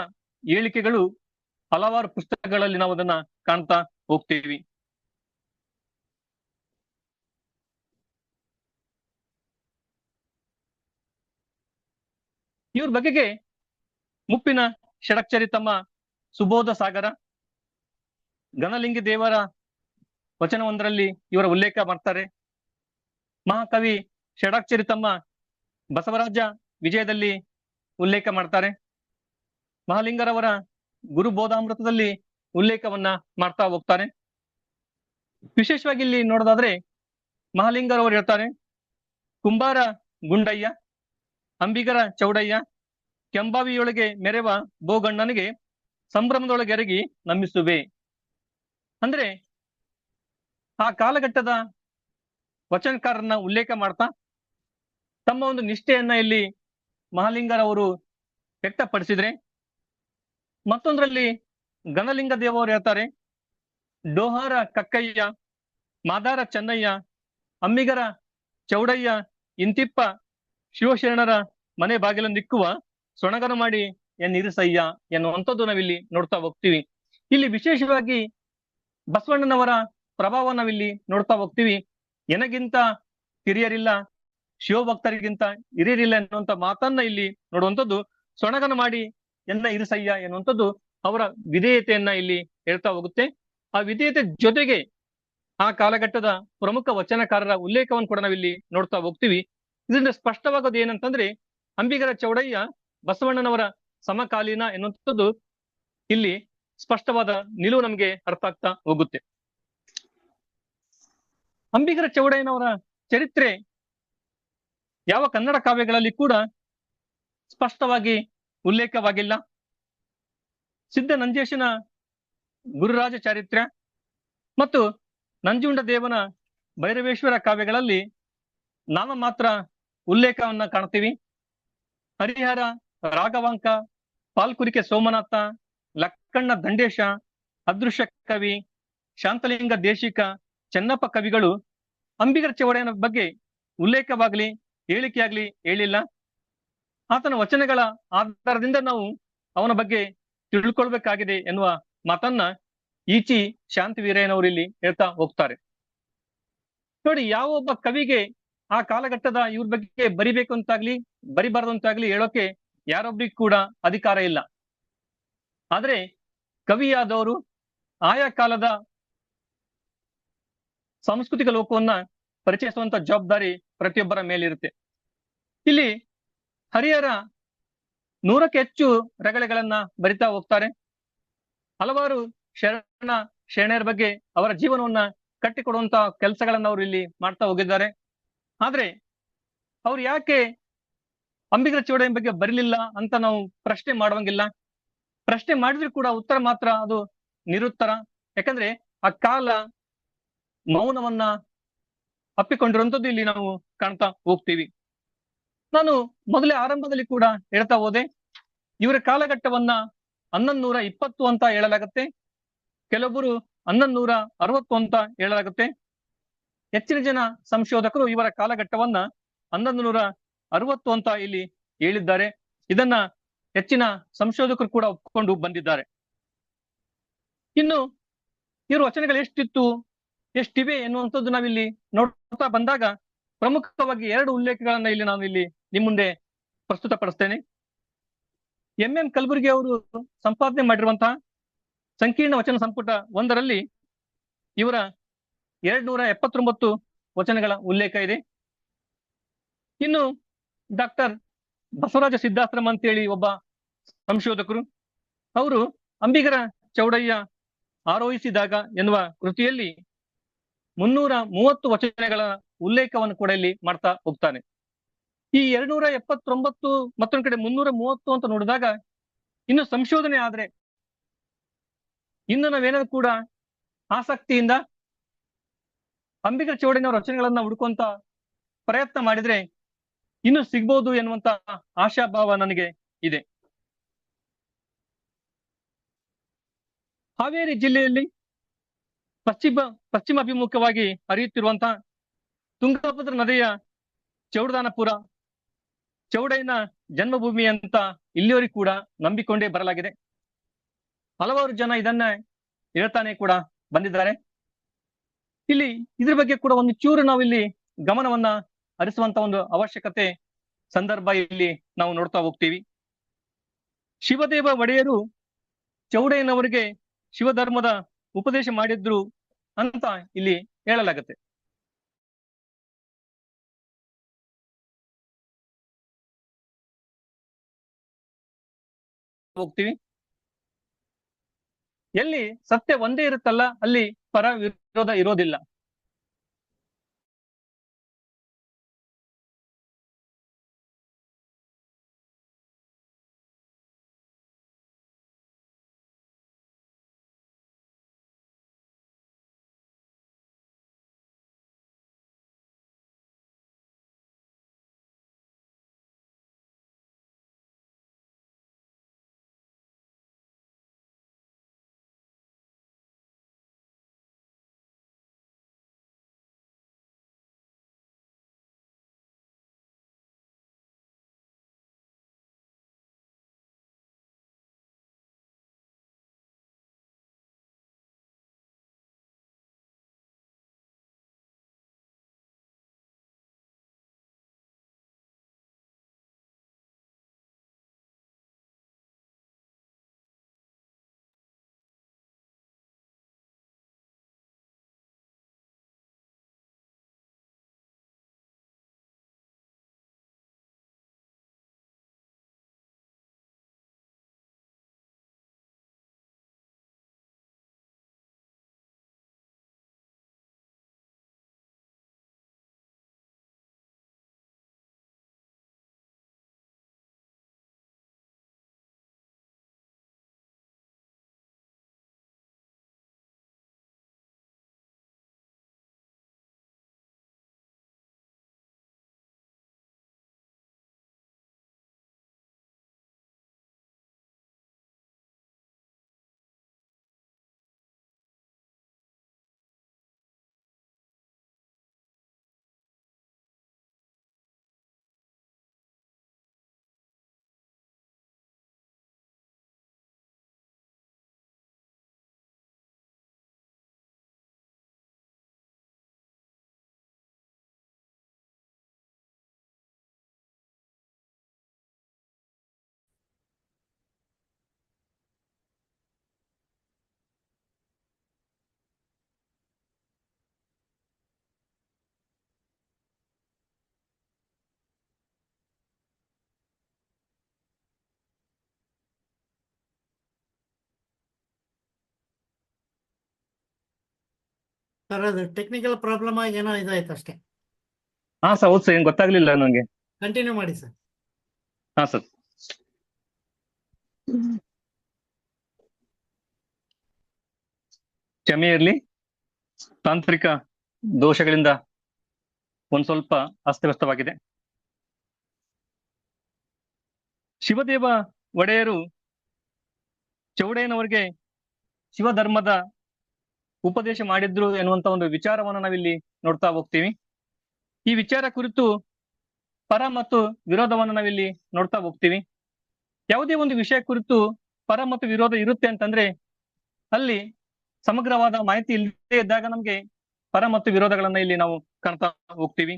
ಹೇಳಿಕೆಗಳು ಹಲವಾರು ಪುಸ್ತಕಗಳಲ್ಲಿ ನಾವು ಅದನ್ನ ಕಾಣ್ತಾ ಹೋಗ್ತೀವಿ. ಇವ್ರ ಬಗೆಗೆ ಮುಪ್ಪಿನ ಷಡಕ್ಷರಿ ತಮ್ಮ ಸುಬೋಧ ಸಾಗರ ಗಣಲಿಂಗಿ ದೇವರ ವಚನವೊಂದರಲ್ಲಿ ಇವರ ಉಲ್ಲೇಖ ಮಾಡ್ತಾರೆ. ಮಹಾಕವಿ ಷಡಾಕ್ಷರಿ ತಮ್ಮ ಬಸವರಾಜ ವಿಜಯದಲ್ಲಿ ಉಲ್ಲೇಖ ಮಾಡ್ತಾರೆ. ಮಹಾಲಿಂಗರವರ ಗುರುಬೋಧಾಮೃತದಲ್ಲಿ ಉಲ್ಲೇಖವನ್ನ ಮಾಡ್ತಾ ಹೋಗ್ತಾರೆ. ವಿಶೇಷವಾಗಿ ಇಲ್ಲಿ ನೋಡೋದಾದ್ರೆ ಮಹಾಲಿಂಗರವರು ಹೇಳ್ತಾರೆ, ಕುಂಬಾರ ಗುಂಡಯ್ಯ, ಅಂಬಿಗರ ಚೌಡಯ್ಯ, ಕೆಂಬಾವಿಯೊಳಗೆ ಮೆರೆವ ಬೋಗಣ್ಣನಿಗೆ ಸಂಭ್ರಮದೊಳಗೆ ಎರಗಿ ನಂಬಿಸುವೆ. ಅಂದ್ರೆ ಆ ಕಾಲಘಟ್ಟದ ವಚನಕಾರರನ್ನ ಉಲ್ಲೇಖ ಮಾಡ್ತಾ ತಮ್ಮ ಒಂದು ನಿಷ್ಠೆಯನ್ನ ಇಲ್ಲಿ ಮಹಾಲಿಂಗರವರು ವ್ಯಕ್ತಪಡಿಸಿದ್ರೆ, ಮತ್ತೊಂದರಲ್ಲಿ ಗಣಲಿಂಗ ದೇವರು ಹೇಳ್ತಾರೆ, ಡೋಹಾರ ಕಕ್ಕಯ್ಯ, ಮಾದಾರ ಚೆನ್ನಯ್ಯ, ಅಮ್ಮಿಗರ ಚೌಡಯ್ಯ ಇಂತಿಪ್ಪ ಶಿವಶರಣರ ಮನೆ ಬಾಗಿಲಂದಿಕ್ಕುವ ಸೊಣಗನ ಮಾಡಿ ಎನ್ನಿರಿಸಯ್ಯ ಎನ್ನುವಂಥದ್ದು ನಾವಿಲ್ಲಿ ನೋಡ್ತಾ ಹೋಗ್ತೀವಿ. ಇಲ್ಲಿ ವಿಶೇಷವಾಗಿ ಬಸವಣ್ಣನವರ ಪ್ರಭಾವ ನಾವಿಲ್ಲಿ ನೋಡ್ತಾ ಹೋಗ್ತೀವಿ. ಎನಗಿಂತ ಹಿರಿಯರಿಲ್ಲ, ಶಿವಭಕ್ತರಿಗಿಂತ ಹಿರಿಯರಿಲ್ಲ ಎನ್ನುವಂತ ಮಾತನ್ನ ಇಲ್ಲಿ ನೋಡುವಂಥದ್ದು. ಸೊಣಗನ ಮಾಡಿ ಎನ್ನ ಇರಿಸಯ್ಯ ಎನ್ನುವಂಥದ್ದು ಅವರ ವಿಧೇಯತೆಯನ್ನ ಇಲ್ಲಿ ಹೇಳ್ತಾ ಹೋಗುತ್ತೆ. ಆ ವಿಧೇಯತೆ ಜೊತೆಗೆ ಆ ಕಾಲಘಟ್ಟದ ಪ್ರಮುಖ ವಚನಕಾರರ ಉಲ್ಲೇಖವನ್ನು ಕೂಡ ನಾವಿಲ್ಲಿ ನೋಡ್ತಾ ಹೋಗ್ತೀವಿ. ಇದರಿಂದ ಸ್ಪಷ್ಟವಾಗೋದು ಏನಂತಂದ್ರೆ ಅಂಬಿಗರ ಚೌಡಯ್ಯ ಬಸವಣ್ಣನವರ ಸಮಕಾಲೀನ ಎನ್ನುವಂಥದ್ದು ಇಲ್ಲಿ ಸ್ಪಷ್ಟವಾದ ನಿಲುವು ನಮಗೆ ಅರ್ಥ ಆಗ್ತಾ ಹೋಗುತ್ತೆ. ಅಂಬಿಗರ ಚೌಡಯ್ಯನವರ ಚರಿತ್ರೆ ಯಾವ ಕನ್ನಡ ಕಾವ್ಯಗಳಲ್ಲಿ ಕೂಡ ಸ್ಪಷ್ಟವಾಗಿ ಉಲ್ಲೇಖವಾಗಿಲ್ಲ. ಸಿದ್ಧ ನಂಜೇಶನ ಗುರುರಾಜ ಚಾರಿತ್ರ್ಯ ಮತ್ತು ನಂಜುಂಡ ದೇವನ ಭೈರವೇಶ್ವರ ಕಾವ್ಯಗಳಲ್ಲಿ ನಾಮ ಮಾತ್ರ ಉಲ್ಲೇಖವನ್ನ ಕಾಣ್ತೀವಿ. ಹರಿಹರ, ರಾಘವಾಂಕ, ಪಾಲ್ಕುರಿಕೆ ಸೋಮನಾಥ, ಲಕ್ಕಣ್ಣ ದಂಡೇಶ, ಅದೃಶ್ಯ ಕವಿ, ಶಾಂತಲಿಂಗ ದೇಶಿಕ, ಚೆನ್ನಪ್ಪ ಕವಿಗಳು ಅಂಬಿಗರ ಚೌಡಯ್ಯನ ಬಗ್ಗೆ ಉಲ್ಲೇಖವಾಗ್ಲಿ ಹೇಳಿಕೆಯಾಗ್ಲಿ ಹೇಳಿಲ್ಲ. ಆತನ ವಚನಗಳ ಆಧಾರದಿಂದ ನಾವು ಅವನ ಬಗ್ಗೆ ತಿಳ್ಕೊಳ್ಬೇಕಾಗಿದೆ ಎನ್ನುವ ಮಾತನ್ನ ಈಚಿ ಶಾಂತಿ ವೀರಯ್ಯನವರು ಇಲ್ಲಿ ಹೇಳ್ತಾ ಹೋಗ್ತಾರೆ. ನೋಡಿ, ಯಾವ ಒಬ್ಬ ಕವಿಗೆ ಆ ಕಾಲಘಟ್ಟದ ಇವ್ರ ಬಗ್ಗೆ ಬರಿಬೇಕು ಅಂತಾಗ್ಲಿ ಬರಿಬಾರ್ದು ಅಂತಾಗ್ಲಿ ಹೇಳೋಕೆ ಯಾರೊಬ್ರಿಗೂ ಕೂಡ ಅಧಿಕಾರ ಇಲ್ಲ. ಆದ್ರೆ ಕವಿಯಾದವರು ಆಯಾ ಕಾಲದ ಸಾಂಸ್ಕೃತಿಕ ಲೋಕವನ್ನ ಪರಿಚಯಿಸುವಂತ ಜವಾಬ್ದಾರಿ ಪ್ರತಿಯೊಬ್ಬರ ಮೇಲಿರುತ್ತೆ. ಇಲ್ಲಿ ಹರಿಹರ 100ಕ್ಕೆ ಹೆಚ್ಚು ರಗಳೆಗಳನ್ನ ಬರಿತಾ ಹೋಗ್ತಾರೆ. ಹಲವಾರು ಶರಣರ ಬಗ್ಗೆ ಅವರ ಜೀವನವನ್ನ ಕಟ್ಟಿಕೊಡುವಂತ ಕೆಲಸಗಳನ್ನ ಅವರು ಇಲ್ಲಿ ಮಾಡ್ತಾ ಹೋಗಿದ್ದಾರೆ. ಆದ್ರೆ ಅವ್ರು ಯಾಕೆ ಅಂಬಿಗರ ಚೌಡಯ್ಯನ ಬಗ್ಗೆ ಬರಲಿಲ್ಲ ಅಂತ ನಾವು ಪ್ರಶ್ನೆ ಮಾಡುವಂಗಿಲ್ಲ. ಪ್ರಶ್ನೆ ಮಾಡಿದ್ರು ಕೂಡ ಉತ್ತರ ಮಾತ್ರ ಅದು ನಿರುತ್ತರ. ಯಾಕಂದ್ರೆ ಆ ಕಾಲ ಮೌನವನ್ನ ಅಪ್ಪಿಕೊಂಡಿರುವಂತದ್ದು ಇಲ್ಲಿ ನಾವು ಕಾಣ್ತಾ ಹೋಗ್ತೀವಿ. ನಾನು ಮೊದಲೇ ಆರಂಭದಲ್ಲಿ ಕೂಡ ಹೇಳ್ತಾ ಹೋದೆ, ಇವರ ಕಾಲಘಟ್ಟವನ್ನ 1120 ಅಂತ ಹೇಳಲಾಗುತ್ತೆ, ಕೆಲವೊಬ್ಬರು 1160 ಅಂತ ಹೇಳಲಾಗುತ್ತೆ. ಹೆಚ್ಚಿನ ಜನ ಸಂಶೋಧಕರು ಇವರ ಕಾಲಘಟ್ಟವನ್ನ 1160 ಅಂತ ಇಲ್ಲಿ ಹೇಳಿದ್ದಾರೆ. ಇದನ್ನ ಹೆಚ್ಚಿನ ಸಂಶೋಧಕರು ಕೂಡ ಒಪ್ಪಿಕೊಂಡು ಬಂದಿದ್ದಾರೆ. ಇನ್ನು ಇವ್ರ ವಚನಗಳು ಎಷ್ಟಿವೆ ಎನ್ನುವಂಥದ್ದು ನಾವಿಲ್ಲಿ ನೋಡ್ತಾ ಬಂದಾಗ ಪ್ರಮುಖವಾಗಿ 2 ಉಲ್ಲೇಖಗಳನ್ನ ಇಲ್ಲಿ ನಾನು ಇಲ್ಲಿ ನಿಮ್ ಮುಂದೆ ಪ್ರಸ್ತುತಪಡಿಸ್ತೇನೆ. ಎಂ ಕಲಬುರ್ಗಿ ಅವರು ಸಂಪಾದನೆ ಮಾಡಿರುವಂತಹ ಸಂಕೀರ್ಣ ವಚನ ಸಂಪುಟ 1ರಲ್ಲಿ ಇವರ 279 ವಚನಗಳ ಉಲ್ಲೇಖ ಇದೆ. ಇನ್ನು ಡಾಕ್ಟರ್ ಬಸವರಾಜ ಸಿದ್ಧಾಶ್ರಮ ಅಂತೇಳಿ ಒಬ್ಬ ಸಂಶೋಧಕರು, ಅವರು ಅಂಬಿಗರ ಚೌಡಯ್ಯ ಆರೋಹಿಸಿದಾಗ ಎನ್ನುವ ಕೃತಿಯಲ್ಲಿ 330 ವಚನಗಳ ಉಲ್ಲೇಖವನ್ನು ಕೂಡ ಇಲ್ಲಿ ಮಾಡ್ತಾ ಹೋಗ್ತಾನೆ. ಈ 279 ಮತ್ತೊಂದ್ ಕಡೆ 330 ಅಂತ ನೋಡಿದಾಗ ಇನ್ನು ಸಂಶೋಧನೆ ಆದ್ರೆ, ಇನ್ನು ನಾವೇನಾದ್ರು ಕೂಡ ಆಸಕ್ತಿಯಿಂದ ಅಂಬಿಗರ ಚೌಡಯ್ಯನವರ ರಚನೆಗಳನ್ನ ಹುಡುಕುವಂತ ಪ್ರಯತ್ನ ಮಾಡಿದ್ರೆ ಇನ್ನು ಸಿಗ್ಬೋದು ಎನ್ನುವಂತ ಆಶಾಭಾವ ನನಗೆ ಇದೆ. ಹಾವೇರಿ ಜಿಲ್ಲೆಯಲ್ಲಿ ಪಶ್ಚಿಮಾಭಿಮುಖವಾಗಿ ಹರಿಯುತ್ತಿರುವಂತಹ ತುಂಗಭದ್ರಾ ನದಿಯ ಚೌಡದಾನಪುರ ಚೌಡಯ್ಯನ ಜನ್ಮಭೂಮಿ ಅಂತ ಇಲ್ಲಿಯವರೆಗೂ ಕೂಡ ನಂಬಿಕೊಂಡೇ ಬರಲಾಗಿದೆ. ಹಲವಾರು ಜನ ಇದನ್ನ ಹೇಳ್ತಾನೆ ಕೂಡ ಬಂದಿದ್ದಾರೆ. ಇಲ್ಲಿ ಇದ್ರ ಬಗ್ಗೆ ಕೂಡ ಒಂದು ಚೂರು ನಾವಿಲ್ಲಿ ಗಮನವನ್ನ ಹರಿಸುವಂತ ಒಂದು ಅವಶ್ಯಕತೆ ಸಂದರ್ಭ ಇಲ್ಲಿ ನಾವು ನೋಡ್ತಾ ಹೋಗ್ತೀವಿ. ಶಿವದೇವ ಒಡೆಯರು ಚೌಡಯ್ಯನವರಿಗೆ ಶಿವಧರ್ಮದ ಉಪದೇಶ ಮಾಡಿದ್ರು ಅಂತ ಇಲ್ಲಿ ಹೇಳಲಾಗತ್ತೆ. ಹೋಗ್ತೀವಿ, ಎಲ್ಲಿ ಸತ್ಯ ಒಂದೇ ಇರುತ್ತಲ್ಲ ಅಲ್ಲಿ ಪರ ವಿರೋಧ ಇರೋದಿಲ್ಲ. ಸರ್ ಅದು ಟೆಕ್ನಿಕಲ್ ಪ್ರಾಬ್ಲಮ್ ಆಗಿ ಏನೋ ಇದಾಯ್ತು ಅಷ್ಟೇ. ಹಾ ಸರ್, ಹೌದು ಸರ್, ಏನ್ ಗೊತ್ತಾಗ್ಲಿಲ್ಲ ನನಗೆ. ಕಂಟಿನ್ಯೂ ಮಾಡಿ ಸರ್. ಹಾ ಸರ್. ಕ್ಷಮೆ ಇರ್ಲಿ, ತಾಂತ್ರಿಕ ದೋಷಗಳಿಂದ ಒಂದ್ ಸ್ವಲ್ಪ ಅಸ್ತವ್ಯಸ್ತವಾಗಿದೆ. ಶಿವದೇವ ಒಡೆಯರು ಚೌಡಯ್ಯನವರಿಗೆ ಶಿವಧರ್ಮದ ಉಪದೇಶ ಮಾಡಿದ್ರು ಎನ್ನುವಂತ ಒಂದು ವಿಚಾರವನ್ನು ನಾವಿಲ್ಲಿ ನೋಡ್ತಾ ಹೋಗ್ತೀವಿ. ಈ ವಿಚಾರ ಕುರಿತು ಪರ ಮತ್ತು ವಿರೋಧವನ್ನು ನಾವಿಲ್ಲಿ ನೋಡ್ತಾ ಹೋಗ್ತೀವಿ. ಯಾವುದೇ ಒಂದು ವಿಷಯ ಕುರಿತು ಪರ ಮತ್ತು ವಿರೋಧ ಇರುತ್ತೆ ಅಂತಂದ್ರೆ ಅಲ್ಲಿ ಸಮಗ್ರವಾದ ಮಾಹಿತಿ ಇಲ್ಲದೆ ಇದ್ದಾಗ ನಮ್ಗೆ ಪರ ಮತ್ತು ವಿರೋಧಗಳನ್ನ ಇಲ್ಲಿ ನಾವು ಕಾಣ್ತಾ ಹೋಗ್ತೀವಿ.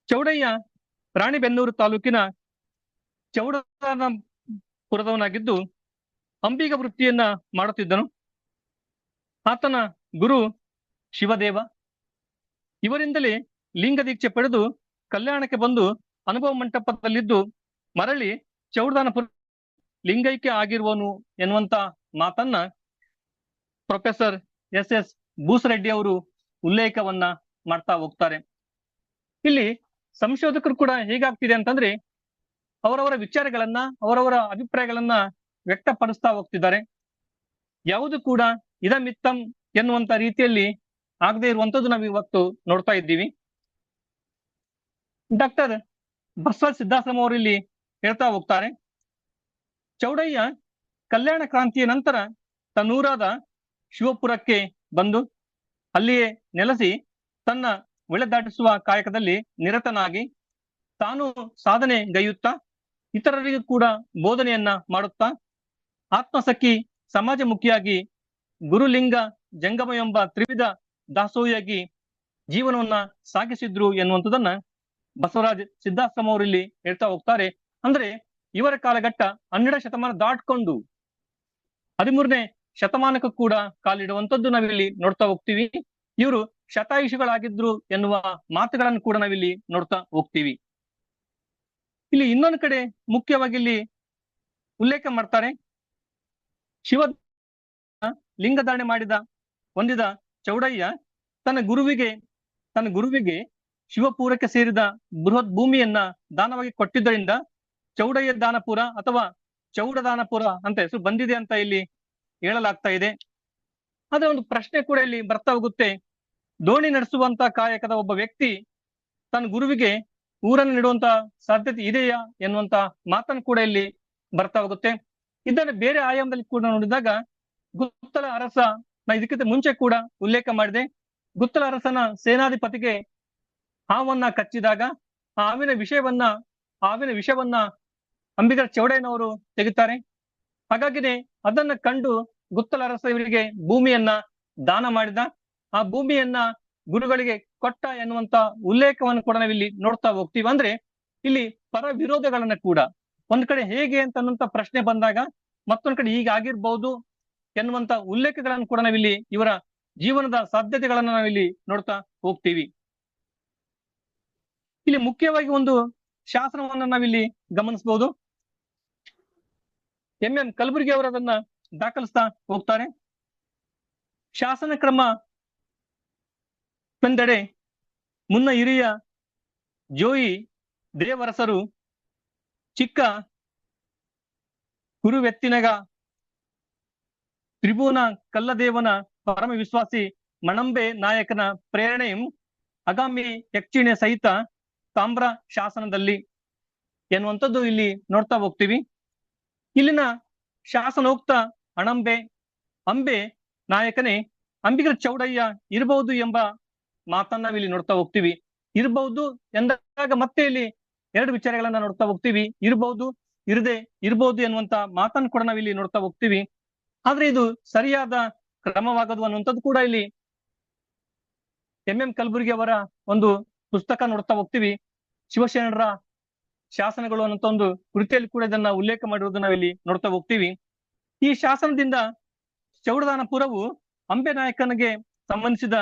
ಚೌಡಯ್ಯ ರಾಣಿಬೆನ್ನೂರು ತಾಲೂಕಿನ ಚೌಡಪುರದವನಾಗಿದ್ದು ಅಂಬಿಗ ವೃತ್ತಿಯನ್ನ ಮಾಡುತ್ತಿದ್ದನು. ಆತನ ಗುರು ಶಿವದೇವ. ಇವರಿಂದಲೇ ಲಿಂಗ ದೀಕ್ಷೆ ಪಡೆದು ಕಲ್ಯಾಣಕ್ಕೆ ಬಂದು ಅನುಭವ ಮಂಟಪದಲ್ಲಿದ್ದು ಮರಳಿ ಚೌಡದಾನಪುರ ಲಿಂಗೈಕ್ಯ ಆಗಿರುವನು ಎನ್ನುವಂತ ಮಾತನ್ನ ಪ್ರೊಫೆಸರ್ SS ಬೂಸರೆಡ್ಡಿ ಅವರು ಉಲ್ಲೇಖವನ್ನ ಮಾಡ್ತಾ ಹೋಗ್ತಾರೆ. ಇಲ್ಲಿ ಸಂಶೋಧಕರು ಕೂಡ ಹೇಗಾಗ್ತಿದೆ ಅಂತಂದ್ರೆ ಅವರವರ ವಿಚಾರಗಳನ್ನ, ಅವರವರ ಅಭಿಪ್ರಾಯಗಳನ್ನ ವ್ಯಕ್ತಪಡಿಸ್ತಾ ಹೋಗ್ತಿದ್ದಾರೆ. ಯಾವುದು ಕೂಡ ಇದಮಿತ್ತಂ ಎನ್ನುವಂತ ರೀತಿಯಲ್ಲಿ ಆಗದೆ ಇರುವಂತದ್ದು ನಾವು ಇವತ್ತು ನೋಡ್ತಾ ಇದ್ದೀವಿ. ಡಾಕ್ಟರ್ ಬಸವರಾಜ ಸಿದ್ದಾಶ್ರಮ ಅವರು ಇಲ್ಲಿ ಹೇಳ್ತಾ ಹೋಗ್ತಾರೆ, ಚೌಡಯ್ಯ ಕಲ್ಯಾಣ ಕ್ರಾಂತಿಯ ನಂತರ ತನ್ನೂರಾದ ಶಿವಪುರಕ್ಕೆ ಬಂದು ಅಲ್ಲಿಯೇ ನೆಲೆಸಿ ತನ್ನ ಒಳೆದಾಟಿಸುವ ಕಾಯಕದಲ್ಲಿ ನಿರತನಾಗಿ ತಾನು ಸಾಧನೆಗೈಯುತ್ತಾ ಇತರರಿಗೂ ಕೂಡ ಬೋಧನೆಯನ್ನ ಮಾಡುತ್ತಾ ಆತ್ಮಸಖಿ ಸಮಾಜಮುಖಿಯಾಗಿ ಗುರುಲಿಂಗ ಜಂಗಮ ಎಂಬ ತ್ರಿವಿಧ ದಾಸೋಹಿಯಾಗಿ ಜೀವನವನ್ನ ಸಾಗಿಸಿದ್ರು ಎನ್ನುವಂಥದ್ದನ್ನ ಬಸವರಾಜ ಸಿದ್ದಾಶ್ರಮ ಅವರು ಇಲ್ಲಿ ಹೇಳ್ತಾ ಹೋಗ್ತಾರೆ. ಅಂದ್ರೆ ಇವರ ಕಾಲಘಟ್ಟ 12ನೇ ಶತಮಾನ ದಾಟ್ಕೊಂಡು 13ನೇ ಶತಮಾನಕ್ಕೂ ಕೂಡ ಕಾಲಿಡುವಂತದ್ದು ನಾವಿಲ್ಲಿ ನೋಡ್ತಾ ಹೋಗ್ತೀವಿ. ಇವರು ಶತಾಯುಷಿಗಳಾಗಿದ್ರು ಎನ್ನುವ ಮಾತುಗಳನ್ನು ಕೂಡ ನಾವಿಲ್ಲಿ ನೋಡ್ತಾ ಹೋಗ್ತೀವಿ. ಇಲ್ಲಿ ಇನ್ನೊಂದು ಕಡೆ ಮುಖ್ಯವಾಗಿ ಇಲ್ಲಿ ಉಲ್ಲೇಖ ಮಾಡ್ತಾರೆ, ಶಿವ ಲಿಂಗಧಾರಣೆ ಹೊಂದಿದ ಚೌಡಯ್ಯ ತನ್ನ ಗುರುವಿಗೆ ಶಿವಪುರಕ್ಕೆ ಸೇರಿದ ಬೃಹತ್ ಭೂಮಿಯನ್ನ ದಾನವಾಗಿ ಕೊಟ್ಟಿದ್ದರಿಂದ ಚೌಡಯ್ಯ ದಾನಪುರ ಅಥವಾ ಚೌಡದಾನಪುರ ಅಂತ ಹೆಸರು ಬಂದಿದೆ ಅಂತ ಇಲ್ಲಿ ಹೇಳಲಾಗ್ತಾ ಇದೆ. ಅದೇ ಒಂದು ಪ್ರಶ್ನೆ ಕೂಡ ಇಲ್ಲಿ ಬರ್ತಾ ಹೋಗುತ್ತೆ, ದೋಣಿ ನಡೆಸುವಂತ ಕಾಯಕದ ಒಬ್ಬ ವ್ಯಕ್ತಿ ತನ್ನ ಗುರುವಿಗೆ ಊರನ್ನು ನೀಡುವಂತ ಸಾಧ್ಯತೆ ಇದೆಯಾ ಎನ್ನುವಂತ ಮಾತನ್ನು ಕೂಡ ಇಲ್ಲಿ ಬರ್ತಾ ಹೋಗುತ್ತೆ. ಇದನ್ನು ಬೇರೆ ಆಯಾಮದಲ್ಲಿ ಕೂಡ ನೋಡಿದಾಗ ಗುತ್ತಲ ಅರಸ, ನಾ ಇದಕ್ಕಿಂತ ಮುಂಚೆ ಕೂಡ ಉಲ್ಲೇಖ ಮಾಡಿದೆ, ಗುತ್ತಲ ಅರಸನ ಸೇನಾಧಿಪತಿಗೆ ಹಾವನ್ನ ಕಚ್ಚಿದಾಗ ಆ ಹಾವಿನ ವಿಷವನ್ನ ಅಂಬಿಗರ ಚೌಡಯ್ಯನವರು ತೆಗಿತಾರೆ. ಹಾಗಾಗಿನೇ ಅದನ್ನ ಕಂಡು ಗುತ್ತಲ ಅರಸ ಇವರಿಗೆ ಭೂಮಿಯನ್ನ ದಾನ ಮಾಡಿದ, ಆ ಭೂಮಿಯನ್ನ ಗುರುಗಳಿಗೆ ಕೊಟ್ಟ ಎನ್ನುವಂತ ಉಲ್ಲೇಖವನ್ನು ಕೂಡ ನಾವಿಲ್ಲಿ ನೋಡ್ತಾ ಹೋಗ್ತೀವಿ. ಅಂದ್ರೆ ಇಲ್ಲಿ ಪರ ವಿರೋಧಗಳನ್ನ ಕೂಡ ಒಂದ್ ಕಡೆ ಹೇಗೆ ಅಂತ ಪ್ರಶ್ನೆ ಬಂದಾಗ ಮತ್ತೊಂದ್ ಕಡೆ ಹೀಗಾಗಿರ್ಬಹುದು ಎನ್ನುವಂತ ಉಲ್ಲೇಖಗಳನ್ನು ಕೂಡ ನಾವಿಲ್ಲಿ ಇವರ ಜೀವನದ ಸಾಧ್ಯತೆಗಳನ್ನ ನಾವಿಲ್ಲಿ ನೋಡ್ತಾ ಹೋಗ್ತೀವಿ. ಇಲ್ಲಿ ಮುಖ್ಯವಾಗಿ ಒಂದು ಶಾಸನವನ್ನ ನಾವಿಲ್ಲಿ ಗಮನಿಸಬಹುದು. MM ಕಲಬುರ್ಗಿ ಅವರು ಅದನ್ನ ದಾಖಲಿಸ್ತಾ ಹೋಗ್ತಾರೆ. ಶಾಸನ ಕ್ರಮ ಒಂದೆಡೆ ಮುನ್ನ ಹಿರಿಯ ಜೋಯಿ ದೇವರಸರು ಚಿಕ್ಕ ಕುರುವೆತ್ತಿನಗ ತ್ರಿಭುವನ ಕಲ್ಲದೇವನ ಪರಮ ವಿಶ್ವಾಸಿ ಮಣಂಬೆ ನಾಯಕನ ಪ್ರೇರಣೆಯಂ ಅಗಾಮಿ ಯಕ್ಷಿಣೆ ಸಹಿತ ತಾಮ್ರ ಶಾಸನದಲ್ಲಿ ಎನ್ನುವಂಥದ್ದು ಇಲ್ಲಿ ನೋಡ್ತಾ ಹೋಗ್ತೀವಿ. ಇಲ್ಲಿನ ಶಾಸನೋಕ್ತ ಅಂಬೆ ನಾಯಕನೇ ಅಂಬಿಗರ ಚೌಡಯ್ಯ ಇರಬಹುದು ಎಂಬ ಮಾತನ್ನ ನಾವಿಲ್ಲಿ ನೋಡ್ತಾ ಹೋಗ್ತೀವಿ. ಇರಬಹುದು ಎಂದಾಗ ಮತ್ತೆ ಇಲ್ಲಿ ಎರಡು ವಿಚಾರಗಳನ್ನ ನೋಡ್ತಾ ಹೋಗ್ತೀವಿ, ಇರಬಹುದು ಇರದೆ ಇರಬಹುದು ಎನ್ನುವಂತ ಮಾತನ್ನು ಕೂಡ ನಾವಿಲ್ಲಿ ನೋಡ್ತಾ ಹೋಗ್ತೀವಿ. ಆದ್ರೆ ಇದು ಸರಿಯಾದ ಕ್ರಮವಾಗದು ಅನ್ನುವಂಥದ್ದು ಕೂಡ ಇಲ್ಲಿ MM ಕಲಬುರ್ಗಿ ಅವರ ಒಂದು ಪುಸ್ತಕ ನೋಡ್ತಾ ಹೋಗ್ತೀವಿ. ಶಿವಶರಣರ ಶಾಸನಗಳು ಅನ್ನುವಂತ ಒಂದು ಕೃತಿಯಲ್ಲಿ ಕೂಡ ಇದನ್ನ ಉಲ್ಲೇಖ ಮಾಡಿರುವುದನ್ನ ನಾವಿಲ್ಲಿ ನೋಡ್ತಾ ಹೋಗ್ತೀವಿ. ಈ ಶಾಸನದಿಂದ ಚೌಡದಾನಪುರವು ಅಂಬೆ ನಾಯಕನಿಗೆ ಸಂಬಂಧಿಸಿದ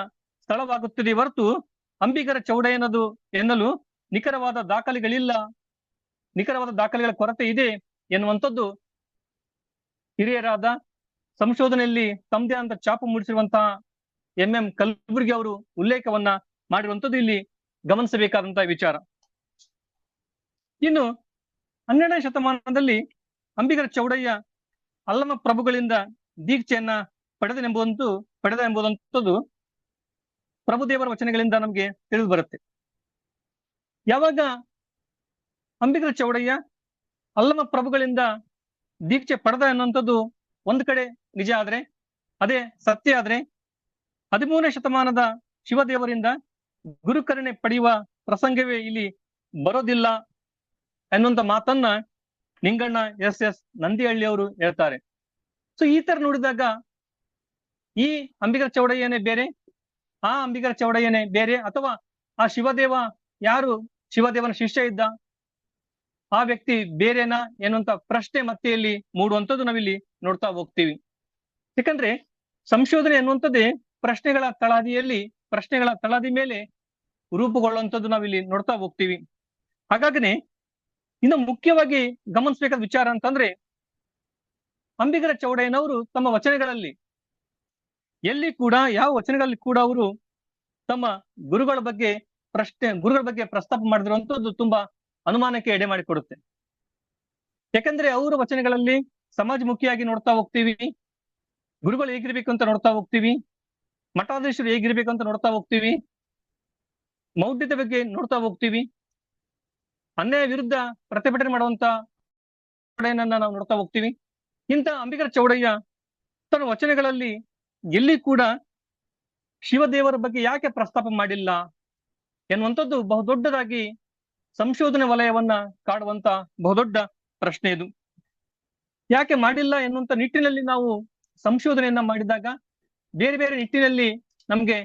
ಸ್ಥಳವಾಗುತ್ತದೆ ಹೊರತು ಅಂಬಿಗರ ಚೌಡಯ್ಯನದು ಎನ್ನಲು ನಿಖರವಾದ ದಾಖಲೆಗಳ ಕೊರತೆ ಇದೆ ಎನ್ನುವಂಥದ್ದು ಹಿರಿಯರಾದ ಸಂಶೋಧನೆಯಲ್ಲಿ ತಮ್ಮದೇ ಅಂತ ಛಾಪು ಮೂಡಿಸಿರುವಂತಹ MM ಕಲಬುರ್ಗಿ ಅವರು ಉಲ್ಲೇಖವನ್ನ ಮಾಡಿರುವಂತದ್ದು ಇಲ್ಲಿ ಗಮನಿಸಬೇಕಾದಂತಹ ವಿಚಾರ. ಇನ್ನು 12ನೇ ಶತಮಾನದಲ್ಲಿ ಅಂಬಿಗರ ಚೌಡಯ್ಯ ಅಲ್ಲಮ ಪ್ರಭುಗಳಿಂದ ದೀಕ್ಷೆಯನ್ನ ಪಡೆದೆಂಬುದಂತದ್ದು ಪ್ರಭುದೇವರ ವಚನಗಳಿಂದ ನಮಗೆ ತಿಳಿದು ಬರುತ್ತೆ. ಯಾವಾಗ ಅಂಬಿಗರ ಚೌಡಯ್ಯ ಅಲ್ಲಮ ಪ್ರಭುಗಳಿಂದ ದೀಕ್ಷೆ ಪಡೆದ ಎನ್ನುವಂಥದ್ದು ಒಂದು ಕಡೆ ನಿಜ ಆದ್ರೆ, ಅದೇ ಸತ್ಯ ಆದ್ರೆ, 13ನೇ ಶತಮಾನದ ಶಿವದೇವರಿಂದ ಗುರುಕರುಣೆ ಪಡೆಯುವ ಪ್ರಸಂಗವೇ ಇಲ್ಲಿ ಬರೋದಿಲ್ಲ ಎನ್ನುವಂತ ಮಾತನ್ನ ನಿಂಗಣ್ಣ SS ನಂದಿಹಳ್ಳಿ ಅವರು ಹೇಳ್ತಾರೆ. ಸೊ ಈ ತರ ನೋಡಿದಾಗ ಈ ಅಂಬಿಗರ ಚೌಡಯ್ಯನೇ ಬೇರೆ, ಆ ಅಂಬಿಗರ ಚೌಡಯ್ಯನೇ ಬೇರೆ, ಅಥವಾ ಆ ಶಿವದೇವ ಯಾರು ಶಿವದೇವನ ಶಿಷ್ಯ ಇದ್ದ ಆ ವ್ಯಕ್ತಿ ಬೇರೆನಾ ಎನ್ನುವಂತ ಪ್ರಶ್ನೆ ಮತ್ತೆ ಇಲ್ಲಿ ಮೂಡುವಂಥದ್ದು ನಾವಿಲ್ಲಿ ನೋಡ್ತಾ ಹೋಗ್ತೀವಿ. ಯಾಕಂದ್ರೆ ಸಂಶೋಧನೆ ಎನ್ನುವಂಥದ್ದೇ ಪ್ರಶ್ನೆಗಳ ತಳಹದಿ ಮೇಲೆ ರೂಪುಗೊಳ್ಳುವಂಥದ್ದು ನಾವಿಲ್ಲಿ ನೋಡ್ತಾ ಹೋಗ್ತೀವಿ. ಹಾಗಾಗಿನೇ ಇನ್ನು ಮುಖ್ಯವಾಗಿ ಗಮನಿಸಬೇಕಾದ ವಿಚಾರ ಅಂತಂದ್ರೆ, ಅಂಬಿಗರ ಚೌಡಯ್ಯನವರು ತಮ್ಮ ವಚನಗಳಲ್ಲಿ ಎಲ್ಲಿ ಕೂಡ ಯಾವ ವಚನಗಳಲ್ಲಿ ಕೂಡ ಅವರು ತಮ್ಮ ಗುರುಗಳ ಬಗ್ಗೆ ಪ್ರಸ್ತಾಪ ಮಾಡಿದಿರುವಂತದ್ದು ತುಂಬಾ ಅನುಮಾನಕ್ಕೆ ಎಡೆ ಮಾಡಿಕೊಡುತ್ತೆ. ಯಾಕಂದ್ರೆ ಅವರ ವಚನಗಳಲ್ಲಿ ಸಮಾಜಮುಖಿಯಾಗಿ ನೋಡ್ತಾ ಹೋಗ್ತೀವಿ, ಗುರುಗಳು ಹೇಗಿರ್ಬೇಕು ಅಂತ ನೋಡ್ತಾ ಹೋಗ್ತೀವಿ, ಮಠಾಧೀಶರು ಹೇಗಿರ್ಬೇಕು ಅಂತ ನೋಡ್ತಾ ಹೋಗ್ತೀವಿ, ಮೌಢ್ಯದ ಬಗ್ಗೆ ನೋಡ್ತಾ ಹೋಗ್ತೀವಿ, ಅನ್ಯಾಯ ವಿರುದ್ಧ ಪ್ರತಿಭಟನೆ ಮಾಡುವಂತ ನಾವು ನೋಡ್ತಾ ಹೋಗ್ತೀವಿ. ಇಂಥ ಅಂಬಿಗರ ಚೌಡಯ್ಯ ತನ್ನ ವಚನಗಳಲ್ಲಿ ಎಲ್ಲಿ ಕೂಡ ಶಿವದೇವರ ಬಗ್ಗೆ ಯಾಕೆ ಪ್ರಸ್ತಾಪ ಮಾಡಿಲ್ಲ ಎನ್ನುವಂಥದ್ದು ಬಹುದೊಡ್ಡದಾಗಿ ಸಂಶೋಧನೆ ವಲಯವನ್ನ ಕಾಡುವಂತ ಬಹುದೊಡ್ಡ ಪ್ರಶ್ನೆ ಇದು. ಯಾಕೆ ಮಾಡಿಲ್ಲ ಎನ್ನುವಂತ ನಿಟ್ಟಿನಲ್ಲಿ ನಾವು ಸಂಶೋಧನೆಯನ್ನ ಮಾಡಿದಾಗ ಬೇರೆ ಬೇರೆ ನಿಟ್ಟಿನಲ್ಲಿ ನಮ್ಗೆ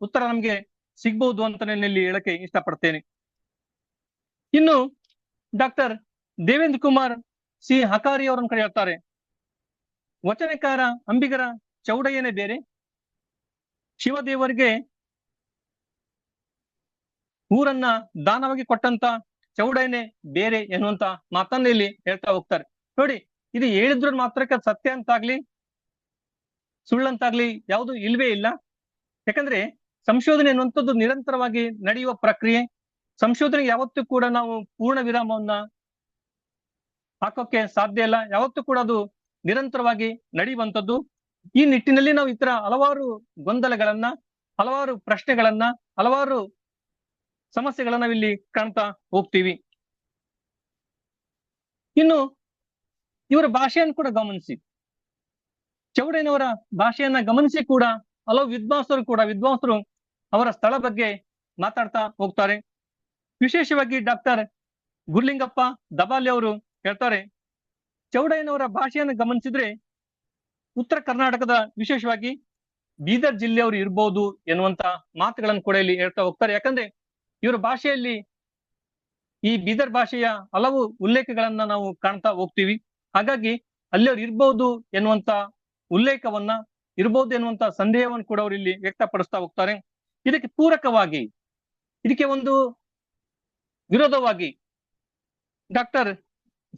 ಉತ್ತರ ನಮ್ಗೆ ಸಿಗ್ಬಹುದು ಅಂತ ನಾನು ಇಲ್ಲಿ ಹೇಳಕ್ಕೆ ಇಷ್ಟಪಡ್ತೇನೆ. ಇನ್ನು ಡಾಕ್ಟರ್ ದೇವೇಂದ್ರ ಕುಮಾರ್ ಸಿ ಹಕಾರಿ ಅವರನ್ನು ಕಡೆ ಹೇಳ್ತಾರೆ, ವಚನಕಾರ ಅಂಬಿಗರ ಚೌಡಯ್ಯನೇ ಬೇರೆ, ಶಿವದೇವರಿಗೆ ಊರನ್ನ ದಾನವಾಗಿ ಕೊಟ್ಟಂತ ಚೌಡಯ್ಯನೇ ಬೇರೆ ಎನ್ನುವಂತ ಮಾತನ್ನ ಇಲ್ಲಿ ಹೇಳ್ತಾ ಹೋಗ್ತಾರೆ. ನೋಡಿ, ಇದು ಹೇಳಿದ್ರ ಮಾತ್ರಕ್ಕೆ ಸತ್ಯ ಅಂತಾಗ್ಲಿ ಸುಳ್ಳಂತಾಗ್ಲಿ ಯಾವುದು ಇಲ್ವೇ ಇಲ್ಲ. ಯಾಕಂದ್ರೆ ಸಂಶೋಧನೆ ಅನ್ನುವಂಥದ್ದು ನಿರಂತರವಾಗಿ ನಡೆಯುವ ಪ್ರಕ್ರಿಯೆ. ಸಂಶೋಧನೆಗೆ ಯಾವತ್ತೂ ಕೂಡ ನಾವು ಪೂರ್ಣ ವಿರಾಮವನ್ನ ಹಾಕೋಕೆ ಸಾಧ್ಯ ಇಲ್ಲ, ಯಾವತ್ತೂ ಕೂಡ ಅದು ನಿರಂತರವಾಗಿ ನಡೆಯುವಂಥದ್ದು. ಈ ನಿಟ್ಟಿನಲ್ಲಿ ನಾವು ಈ ತರ ಹಲವಾರು ಗೊಂದಲಗಳನ್ನ, ಹಲವಾರು ಪ್ರಶ್ನೆಗಳನ್ನ, ಹಲವಾರು ಸಮಸ್ಯೆಗಳನ್ನ ನಾವಿಲ್ಲಿ ಕಾಣ್ತಾ ಹೋಗ್ತೀವಿ. ಇನ್ನು ಇವರ ಭಾಷೆಯನ್ನು ಕೂಡ ಗಮನಿಸಿ, ಚೌಡಯ್ಯನವರ ಭಾಷೆಯನ್ನ ಗಮನಿಸಿ ಕೂಡ ಹಲವು ವಿದ್ವಾಂಸರು ಅವರ ಸ್ಥಳ ಬಗ್ಗೆ ಮಾತಾಡ್ತಾ ಹೋಗ್ತಾರೆ. ವಿಶೇಷವಾಗಿ ಡಾಕ್ಟರ್ ಗುರ್ಲಿಂಗಪ್ಪ ದಬಾಲಿ ಅವರು ಹೇಳ್ತಾರೆ, ಚೌಡಯ್ಯನವರ ಭಾಷೆಯನ್ನು ಗಮನಿಸಿದ್ರೆ ಉತ್ತರ ಕರ್ನಾಟಕದ ವಿಶೇಷವಾಗಿ ಬೀದರ್ ಜಿಲ್ಲೆಯವರು ಇರ್ಬೋದು ಎನ್ನುವಂತ ಮಾತುಗಳನ್ನು ಕೂಡ ಇಲ್ಲಿ ಹೇಳ್ತಾ ಹೋಗ್ತಾರೆ. ಯಾಕಂದ್ರೆ ಇವರ ಭಾಷೆಯಲ್ಲಿ ಈ ಬೀದರ್ ಭಾಷೆಯ ಹಲವು ಉಲ್ಲೇಖಗಳನ್ನ ನಾವು ಕಾಣ್ತಾ ಹೋಗ್ತೀವಿ. ಹಾಗಾಗಿ ಅಲ್ಲಿಯವ್ರು ಇರ್ಬೋದು ಎನ್ನುವಂತ ಉಲ್ಲೇಖವನ್ನ, ಇರ್ಬೋದು ಎನ್ನುವಂತ ಸಂದೇಹವನ್ನು ಕೂಡ ಅವರು ಇಲ್ಲಿ ವ್ಯಕ್ತಪಡಿಸ್ತಾ ಹೋಗ್ತಾರೆ. ಇದಕ್ಕೆ ಪೂರಕವಾಗಿ, ಇದಕ್ಕೆ ಒಂದು ವಿರೋಧವಾಗಿ ಡಾಕ್ಟರ್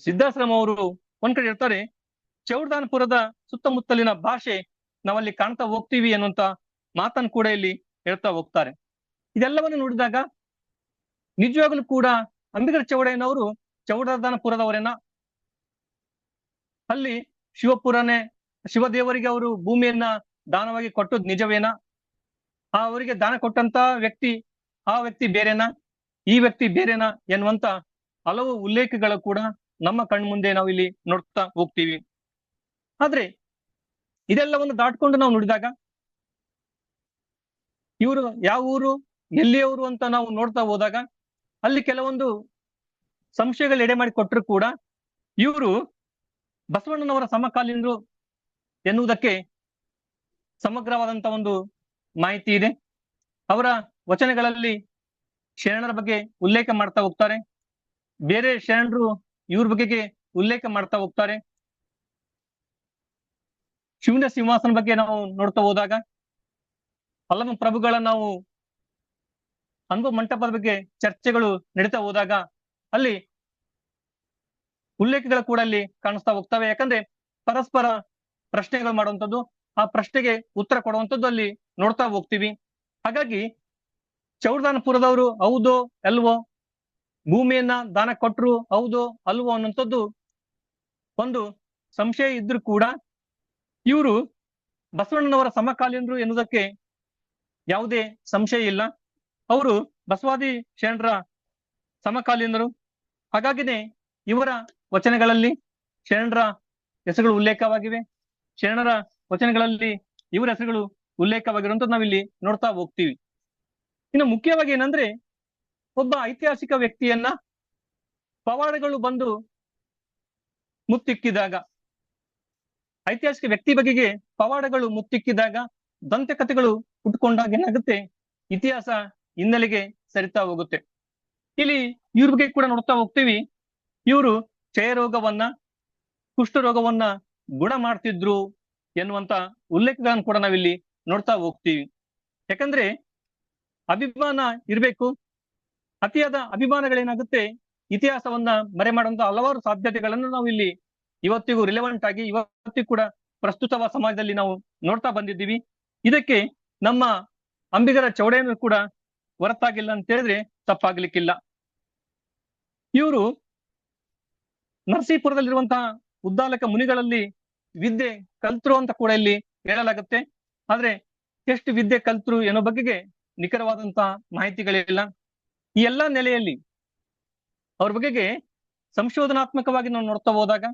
ಸಿದ್ಧಾಶ್ರಮ ಅವರು ಒಂದ್ ಕಡೆ ಹೇಳ್ತಾರೆ, ಚೌಡದಾನಪುರದ ಸುತ್ತಮುತ್ತಲಿನ ಭಾಷೆ ನಾವಲ್ಲಿ ಕಾಣ್ತಾ ಹೋಗ್ತೀವಿ ಅನ್ನುವಂತ ಮಾತನ್ನು ಕೂಡ ಇಲ್ಲಿ ಹೇಳ್ತಾ ಹೋಗ್ತಾರೆ. ಇದೆಲ್ಲವನ್ನು ನೋಡಿದಾಗ ನಿಜವಾಗ್ಲೂ ಕೂಡ ಅಂಬಿಗರ ಚೌಡಯ್ಯನವರು ಚೌಡದಾನಪುರದವರೇನ, ಅಲ್ಲಿ ಶಿವದೇವರಿಗೆ ಅವರು ಭೂಮಿಯನ್ನ ದಾನವಾಗಿ ಕೊಟ್ಟದ್ ನಿಜವೇನಾ, ಅವರಿಗೆ ದಾನ ಕೊಟ್ಟಂತ ವ್ಯಕ್ತಿ ಆ ವ್ಯಕ್ತಿ ಬೇರೆನಾ, ಈ ವ್ಯಕ್ತಿ ಬೇರೆನಾ ಎನ್ನುವಂತ ಹಲವು ಉಲ್ಲೇಖಗಳು ಕೂಡ ನಮ್ಮ ಕಣ್ಮುಂದೆ ನಾವು ಇಲ್ಲಿ ನೋಡ್ತಾ ಹೋಗ್ತೀವಿ. ಆದ್ರೆ ಇದೆಲ್ಲವನ್ನು ದಾಟ್ಕೊಂಡು ನಾವು ನೋಡಿದಾಗ ಇವರು ಯಾವ ಊರು, ಎಲ್ಲಿಯವರು ಅಂತ ನಾವು ನೋಡ್ತಾ ಹೋದಾಗ ಅಲ್ಲಿ ಕೆಲವೊಂದು ಸಂಶಯಗಳು ಎಡೆ ಮಾಡಿ ಕೊಟ್ಟರು ಕೂಡ ಇವರು ಬಸವಣ್ಣನವರ ಸಮಕಾಲೀನರು ಎನ್ನುವುದಕ್ಕೆ ಸಮಗ್ರವಾದಂತ ಒಂದು ಮಾಹಿತಿ ಇದೆ. ಅವರ ವಚನಗಳಲ್ಲಿ ಶರಣರ ಬಗ್ಗೆ ಉಲ್ಲೇಖ ಮಾಡ್ತಾ ಹೋಗ್ತಾರೆ, ಬೇರೆ ಶರಣರು ಇವ್ರ ಬಗೆಗೆ ಉಲ್ಲೇಖ ಮಾಡ್ತಾ ಹೋಗ್ತಾರೆ. ಶಿವನ ಸಿಂಹಾಸನ ಬಗ್ಗೆ ನಾವು ನೋಡ್ತಾ ಹೋದಾಗ ಅಲ್ಲಮ ಪ್ರಭುಗಳ ನಾವು ಅನುಭವ ಮಂಟಪದ ಬಗ್ಗೆ ಚರ್ಚೆಗಳು ನಡೀತಾ ಹೋದಾಗ ಅಲ್ಲಿ ಉಲ್ಲೇಖಗಳು ಕೂಡ ಅಲ್ಲಿ ಕಾಣಿಸ್ತಾ ಹೋಗ್ತವೆ. ಯಾಕಂದ್ರೆ ಪರಸ್ಪರ ಪ್ರಶ್ನೆಗಳು ಮಾಡುವಂಥದ್ದು, ಆ ಪ್ರಶ್ನೆಗೆ ಉತ್ತರ ಕೊಡುವಂಥದ್ದು ಅಲ್ಲಿ ನೋಡ್ತಾ ಹೋಗ್ತೀವಿ. ಹಾಗಾಗಿ ಚೌಡದಾನಪುರದವರು ಹೌದೋ ಅಲ್ವೋ, ಭೂಮಿಯನ್ನ ದಾನ ಕೊಟ್ರು ಹೌದೋ ಅಲ್ವೋ ಅನ್ನುವಂಥದ್ದು ಒಂದು ಸಂಶಯ ಇದ್ರೂ ಕೂಡ ಇವರು ಬಸವಣ್ಣನವರ ಸಮಕಾಲೀನರು ಎನ್ನುವುದಕ್ಕೆ ಯಾವುದೇ ಸಂಶಯ ಇಲ್ಲ. ಅವರು ಬಸವಾದಿ ಶರಣರ ಸಮಕಾಲೀನರು. ಹಾಗಾಗಿನೇ ಇವರ ವಚನಗಳಲ್ಲಿ ಶರಣರ ಹೆಸರುಗಳು ಉಲ್ಲೇಖವಾಗಿವೆ. ಶರಣರ ವಚನಗಳಲ್ಲಿ ಇವರ ಹೆಸರುಗಳು ಉಲ್ಲೇಖವಾಗಿರುವಂತದ್ದು ನಾವಿಲ್ಲಿ ನೋಡ್ತಾ ಹೋಗ್ತೀವಿ. ಇನ್ನು ಮುಖ್ಯವಾಗಿ ಏನಂದ್ರೆ, ಒಬ್ಬ ಐತಿಹಾಸಿಕ ವ್ಯಕ್ತಿಯನ್ನ ಪವಾಡಗಳು ಬಂದು ಮುತ್ತಿಕ್ಕಿದಾಗ, ಐತಿಹಾಸಿಕ ವ್ಯಕ್ತಿ ಬಗೆಗೆ ಪವಾಡಗಳು ಮುತ್ತಿಕ್ಕಿದಾಗ, ದಂತಕಥೆಗಳು ಹುಟ್ಕೊಂಡಾಗ ಏನಾಗುತ್ತೆ, ಇತಿಹಾಸ ಹಿನ್ನೆಲೆಗೆ ಸರಿತಾ ಹೋಗುತ್ತೆ. ಇಲ್ಲಿ ಇವ್ರ ಬಗ್ಗೆ ಕೂಡ ನೋಡ್ತಾ ಹೋಗ್ತೀವಿ. ಇವರು ಕ್ಷಯರೋಗವನ್ನ, ಕುಷ್ಠರೋಗವನ್ನ ಗುಣ ಮಾಡ್ತಿದ್ರು ಎನ್ನುವಂತ ಉಲ್ಲೇಖಗಳನ್ನು ಕೂಡ ನಾವಿಲ್ಲಿ ನೋಡ್ತಾ ಹೋಗ್ತೀವಿ. ಯಾಕಂದ್ರೆ ಅಭಿಮಾನ ಇರ್ಬೇಕು. ಅತಿಯಾದ ಅಭಿಮಾನಗಳೇನಾಗುತ್ತೆ, ಇತಿಹಾಸವನ್ನ ಮರೆ ಮಾಡುವಂತ ಹಲವಾರು ಸಾಧ್ಯತೆಗಳನ್ನು ನಾವು ಇಲ್ಲಿ ಇವತ್ತಿಗೂ ರಿಲೆವೆಂಟ್ ಆಗಿ ಇವತ್ತಿಗೂ ಕೂಡ ಪ್ರಸ್ತುತ ಸಮಾಜದಲ್ಲಿ ನಾವು ನೋಡ್ತಾ ಬಂದಿದ್ದೀವಿ. ಇದಕ್ಕೆ ನಮ್ಮ ಅಂಬಿಗರ ಚೌಡಯ್ಯನವರು ಕೂಡ ಹೊರತಾಗಿಲ್ಲ ಅಂತ ಹೇಳಿದ್ರೆ ತಪ್ಪಾಗ್ಲಿಕ್ಕಿಲ್ಲ. ಇವರು ನರಸೀಪುರದಲ್ಲಿರುವಂತಹ ಉದ್ದಾಲಕ ಮುನಿಗಳಲ್ಲಿ ವಿದ್ಯೆ ಕಲ್ತರು ಅಂತ ಕೂಡ ಇಲ್ಲಿ ಹೇಳಲಾಗುತ್ತೆ. ಆದ್ರೆ ಎಷ್ಟು ವಿದ್ಯೆ ಕಲ್ತರು ಎನ್ನೋ ಬಗೆಗೆ ನಿಖರವಾದಂತಹ ಮಾಹಿತಿಗಳಿಲ್ಲ. ಈ ಎಲ್ಲಾ ನೆಲೆಯಲ್ಲಿ ಅವ್ರ ಬಗೆಗೆ ಸಂಶೋಧನಾತ್ಮಕವಾಗಿ ನಾವು ನೋಡ್ತಾ ಹೋದಾಗ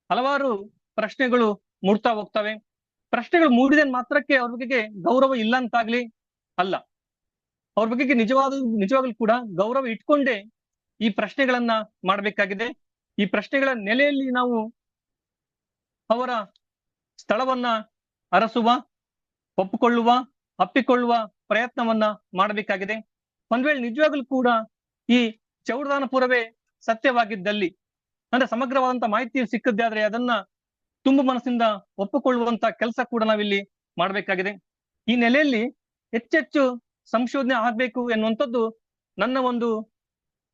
ಹಲವಾರು ಪ್ರಶ್ನೆಗಳು ಮೂಡ್ತಾ ಹೋಗ್ತವೆ. ಪ್ರಶ್ನೆಗಳು ಮೂಡಿದ ಮಾತ್ರಕ್ಕೆ ಅವ್ರ ಬಗೆಗೆ ಗೌರವ ಇಲ್ಲ ಅಂತಾಗ್ಲಿ ಅಲ್ಲ. ಅವ್ರ ಬಗೆಗೆ ನಿಜವಾಗ್ಲೂ ಕೂಡ ಗೌರವ ಇಟ್ಕೊಂಡೇ ಈ ಪ್ರಶ್ನೆಗಳನ್ನ ಮಾಡ್ಬೇಕಾಗಿದೆ. ಈ ಪ್ರಶ್ನೆಗಳ ನೆಲೆಯಲ್ಲಿ ನಾವು ಅವರ ಸ್ಥಳವನ್ನ ಅರಸುವ, ಒಪ್ಪಿಕೊಳ್ಳುವ, ಅಪ್ಪಿಕೊಳ್ಳುವ ಪ್ರಯತ್ನವನ್ನ ಮಾಡಬೇಕಾಗಿದೆ. ಒಂದ್ ವೇಳೆ ನಿಜವಾಗ್ಲೂ ಕೂಡ ಈ ಚೌಡದಾನಪುರವೇ ಸತ್ಯವಾಗಿದ್ದಲ್ಲಿ, ಅಂದ್ರೆ ಸಮಗ್ರವಾದಂತ ಮಾಹಿತಿ ಸಿಕ್ಕದ್ದೇ ಆದ್ರೆ ಅದನ್ನ ತುಂಬು ಮನಸ್ಸಿಂದ ಒಪ್ಪಿಕೊಳ್ಳುವಂತ ಕೆಲಸ ಕೂಡ ನಾವಿಲ್ಲಿ ಮಾಡ್ಬೇಕಾಗಿದೆ. ಈ ನೆಲೆಯಲ್ಲಿ ಹೆಚ್ಚೆಚ್ಚು ಸಂಶೋಧನೆ ಆಗ್ಬೇಕು ಎನ್ನುವಂಥದ್ದು ನನ್ನ ಒಂದು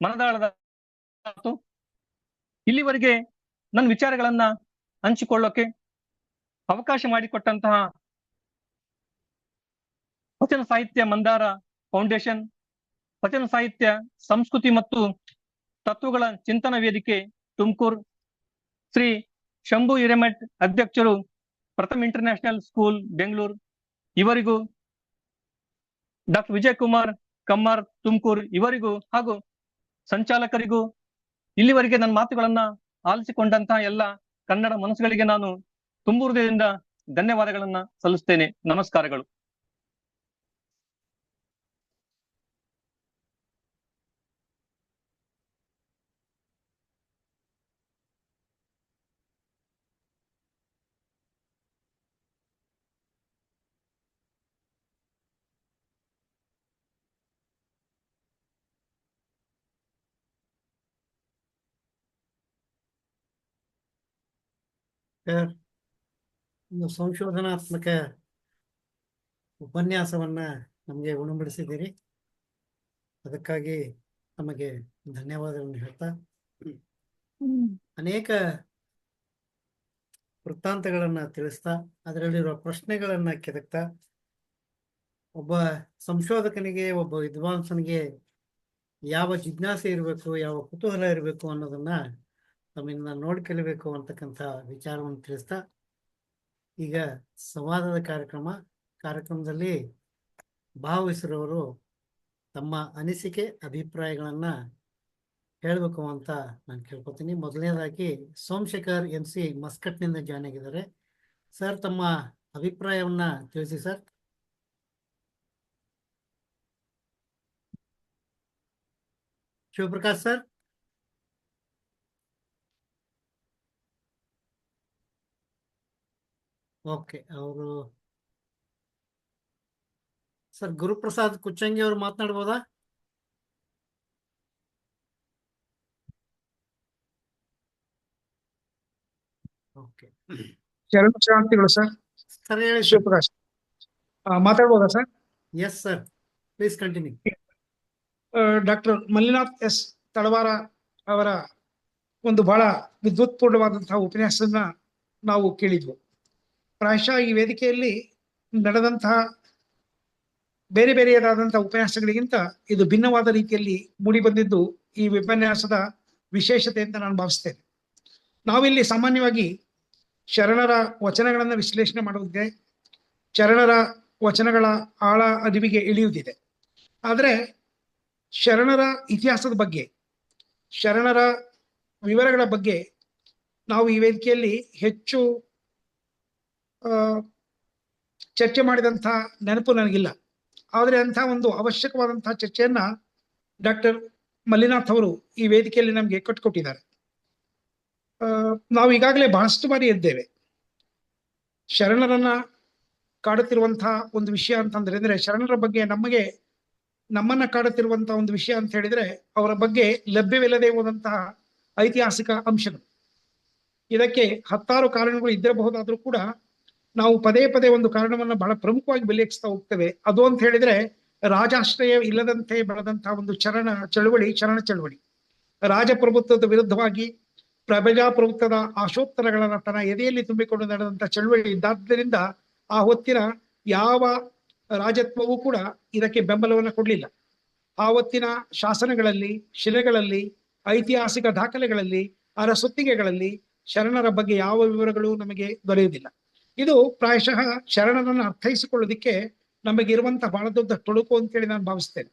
ಮನದಾಳದ ಮಾತು. ಇಲ್ಲಿವರೆಗೆ ನನ್ನ ವಿಚಾರಗಳನ್ನ ಹಂಚಿಕೊಳ್ಳೋಕೆ ಅವಕಾಶ ಮಾಡಿಕೊಟ್ಟಂತಹ ವಚನ ಸಾಹಿತ್ಯ ಮಂದಾರ ಫೌಂಡೇಶನ್, ವಚನ ಸಾಹಿತ್ಯ ಸಂಸ್ಕೃತಿ ಮತ್ತು ತತ್ವಗಳ ಚಿಂತನ ವೇದಿಕೆ ತುಮಕೂರು, ಶ್ರೀ ಶಂಭು ಹಿರೇಮಠ್ ಅಧ್ಯಕ್ಷರು, ಪ್ರಥಮ್ ಇಂಟರ್ನ್ಯಾಷನಲ್ ಸ್ಕೂಲ್ ಬೆಂಗಳೂರು ಇವರಿಗೂ, ಡಾಕ್ಟರ್ ವಿಜಯ್ ಕುಮಾರ್ ಕಮ್ಮಾರ್ ತುಮಕೂರು ಇವರಿಗೂ ಹಾಗೂ ಸಂಚಾಲಕರಿಗೂ, ಇಲ್ಲಿವರೆಗೆ ನನ್ನ ಮಾತುಗಳನ್ನ ಆಲಿಸಿಕೊಂಡಂತಹ ಎಲ್ಲ ಕನ್ನಡ ಮನಸ್ಸುಗಳಿಗೆ ನಾನು ತುಂಬು ಹೃದಯದಿಂದ ಧನ್ಯವಾದಗಳನ್ನ ಸಲ್ಲಿಸ್ತೇನೆ. ನಮಸ್ಕಾರಗಳು. ಒಂದು ಸಂಶೋಧನಾತ್ಮಕ ಉಪನ್ಯಾಸವನ್ನ ನಮಗೆ ಉಣಬಡಿಸಿದ್ದೀರಿ. ಅದಕ್ಕಾಗಿ ನಮಗೆ ಧನ್ಯವಾದಗಳನ್ನು ಹೇಳ್ತಾ, ಅನೇಕ ವೃತ್ತಾಂತಗಳನ್ನ ತಿಳಿಸ್ತಾ, ಅದರಲ್ಲಿರುವ ಪ್ರಶ್ನೆಗಳನ್ನ ಕೆದಕ್ತಾ, ಒಬ್ಬ ಸಂಶೋಧಕನಿಗೆ, ಒಬ್ಬ ವಿದ್ವಾಂಸನಿಗೆ ಯಾವ ಜಿಜ್ಞಾಸೆ ಇರಬೇಕು, ಯಾವ ಕುತೂಹಲ ಇರಬೇಕು ಅನ್ನೋದನ್ನ ತಮ್ಮಿಂದ ನೋಡಿ ಕಲಿಬೇಕು ಅಂತಕ್ಕಂಥ ವಿಚಾರವನ್ನು ತಿಳಿಸ್ತಾ, ಈಗ ಸಂವಾದದ ಕಾರ್ಯಕ್ರಮದಲ್ಲಿ ಭಾಗವಹಿಸಿರೋರು ತಮ್ಮ ಅನಿಸಿಕೆ ಅಭಿಪ್ರಾಯಗಳನ್ನ ಹೇಳಬೇಕು ಅಂತ ನಾನು ಕೇಳ್ಕೊತೀನಿ. ಮೊದಲನೇದಾಗಿ ಸೋಮಶೇಖರ್ NC ಮಸ್ಕಟ್ನಿಂದ ಜಾಯ್ನ್ ಆಗಿದ್ದಾರೆ. ಸರ್, ತಮ್ಮ ಅಭಿಪ್ರಾಯವನ್ನ ತಿಳಿಸಿ ಸರ್. ಶಿವಪ್ರಕಾಶ್ ಸರ್. ಓಕೆ, ಅವರು ಸರ್ ಗುರುಪ್ರಸಾದ್ ಕುಚ್ಚಂಗಿ ಅವರು ಮಾತನಾಡ್ಬೋದಾ? ಓಕೆ, ಶರಣಾರ್ಥಿಗಳು ಸರ್. ಸರ್ ಹೇಳಿ. ಶಿವಪ್ರಕಾಶ್ ಮಾತಾಡ್ಬೋದಾ sir? Yes sir, please continue. Doctor Mallinath S Talawar ಅವರ ಒಂದು ಬಹಳ ವಿದ್ವತ್ಪೂರ್ಣವಾದಂತಹ ಉಪನ್ಯಾಸನ ನಾವು ಕೇಳಿದ್ವು. ಪ್ರಾಯಶಃ ಈ ವೇದಿಕೆಯಲ್ಲಿ ನಡೆದಂತಹ ಬೇರೆ ಬೇರೆಯಾದಂತಹ ಉಪನ್ಯಾಸಗಳಿಗಿಂತ ಇದು ಭಿನ್ನವಾದ ರೀತಿಯಲ್ಲಿ ಮೂಡಿ ಬಂದಿದ್ದು ಈ ಉಪನ್ಯಾಸದ ವಿಶೇಷತೆ ಅಂತ ನಾನು ಭಾವಿಸ್ತೇನೆ. ನಾವಿಲ್ಲಿ ಸಾಮಾನ್ಯವಾಗಿ ಶರಣರ ವಚನಗಳನ್ನು ವಿಶ್ಲೇಷಣೆ ಮಾಡುವುದಿದೆ, ಶರಣರ ವಚನಗಳ ಆಳ ಅರಿವಿಗೆ ಇಳಿಯುವುದಿದೆ. ಆದರೆ ಶರಣರ ಇತಿಹಾಸದ ಬಗ್ಗೆ, ಶರಣರ ವಿವರಗಳ ಬಗ್ಗೆ ನಾವು ಈ ವೇದಿಕೆಯಲ್ಲಿ ಹೆಚ್ಚು ಚರ್ಚೆ ಮಾಡಿದಂತಹ ನೆನಪು ನನಗಿಲ್ಲ. ಆದರೆ ಅಂತಹ ಒಂದು ಅವಶ್ಯಕವಾದಂತಹ ಚರ್ಚೆಯನ್ನ ಡಾಕ್ಟರ್ ಮಲ್ಲಿನಾಥ್ ಅವರು ಈ ವೇದಿಕೆಯಲ್ಲಿ ನಮಗೆ ಕಟ್ಟಿಕೊಟ್ಟಿದ್ದಾರೆ. ನಾವು ಈಗಾಗಲೇ ಬಹಳಷ್ಟು ಬಾರಿ ಇದ್ದೇವೆ. ಶರಣರನ್ನ ಕಾಡುತ್ತಿರುವಂತಹ ಒಂದು ವಿಷಯ ಅಂತಂದ್ರೆ ಶರಣರ ಬಗ್ಗೆ ನಮ್ಮನ್ನ ಕಾಡುತ್ತಿರುವಂತಹ ಒಂದು ವಿಷಯ ಅಂತ ಹೇಳಿದ್ರೆ ಅವರ ಬಗ್ಗೆ ಲಭ್ಯವಿಲ್ಲದೆ ಹೋದಂತಹ ಐತಿಹಾಸಿಕ ಅಂಶಗಳು. ಇದಕ್ಕೆ ಹತ್ತಾರು ಕಾರಣಗಳು ಇದ್ದಿರಬಹುದಾದ್ರೂ ಕೂಡ ನಾವು ಪದೇ ಪದೇ ಒಂದು ಕಾರಣವನ್ನ ಬಹಳ ಪ್ರಮುಖವಾಗಿ ಉಲ್ಲೇಖಿಸ್ತಾ ಹೋಗ್ತೇವೆ. ಅದು ಅಂತ ಹೇಳಿದ್ರೆ ರಾಜಾಶ್ರಯ ಇಲ್ಲದಂತೆ ಬೆಳೆದಂತಹ ಒಂದು ಶರಣ ಚಳವಳಿ, ರಾಜಪ್ರಭುತ್ವದ ವಿರುದ್ಧವಾಗಿ ಪ್ರಜಾಪ್ರಭುತ್ವದ ಆಶೋತ್ತರಗಳನ್ನ ತನ್ನ ಎದೆಯಲ್ಲಿ ತುಂಬಿಕೊಂಡು ನಡೆದಂತಹ ಚಳವಳಿ ಇದ್ದಾದ್ದರಿಂದ ಆ ಹೊತ್ತಿನ ಯಾವ ರಾಜತ್ವವೂ ಕೂಡ ಇದಕ್ಕೆ ಬೆಂಬಲವನ್ನು ಕೊಡಲಿಲ್ಲ. ಆ ಹೊತ್ತಿನ ಶಾಸನಗಳಲ್ಲಿ, ಶಿಲೆಗಳಲ್ಲಿ, ಐತಿಹಾಸಿಕ ದಾಖಲೆಗಳಲ್ಲಿ, ಅರಸೊತ್ತಿಗೆಗಳಲ್ಲಿ ಶರಣರ ಬಗ್ಗೆ ಯಾವ ವಿವರಗಳು ನಮಗೆ ದೊರೆಯುವುದಿಲ್ಲ. ಇದು ಪ್ರಾಯಶಃ ಶರಣರನ್ನು ಅರ್ಥೈಸಿಕೊಳ್ಳೋದಿಕ್ಕೆ ನಮಗೆ ಇರುವಂತಹ ಬಹಳ ದೊಡ್ಡ ತೊಡಕು ಅಂತೇಳಿ ನಾನು ಭಾವಿಸ್ತೇನೆ.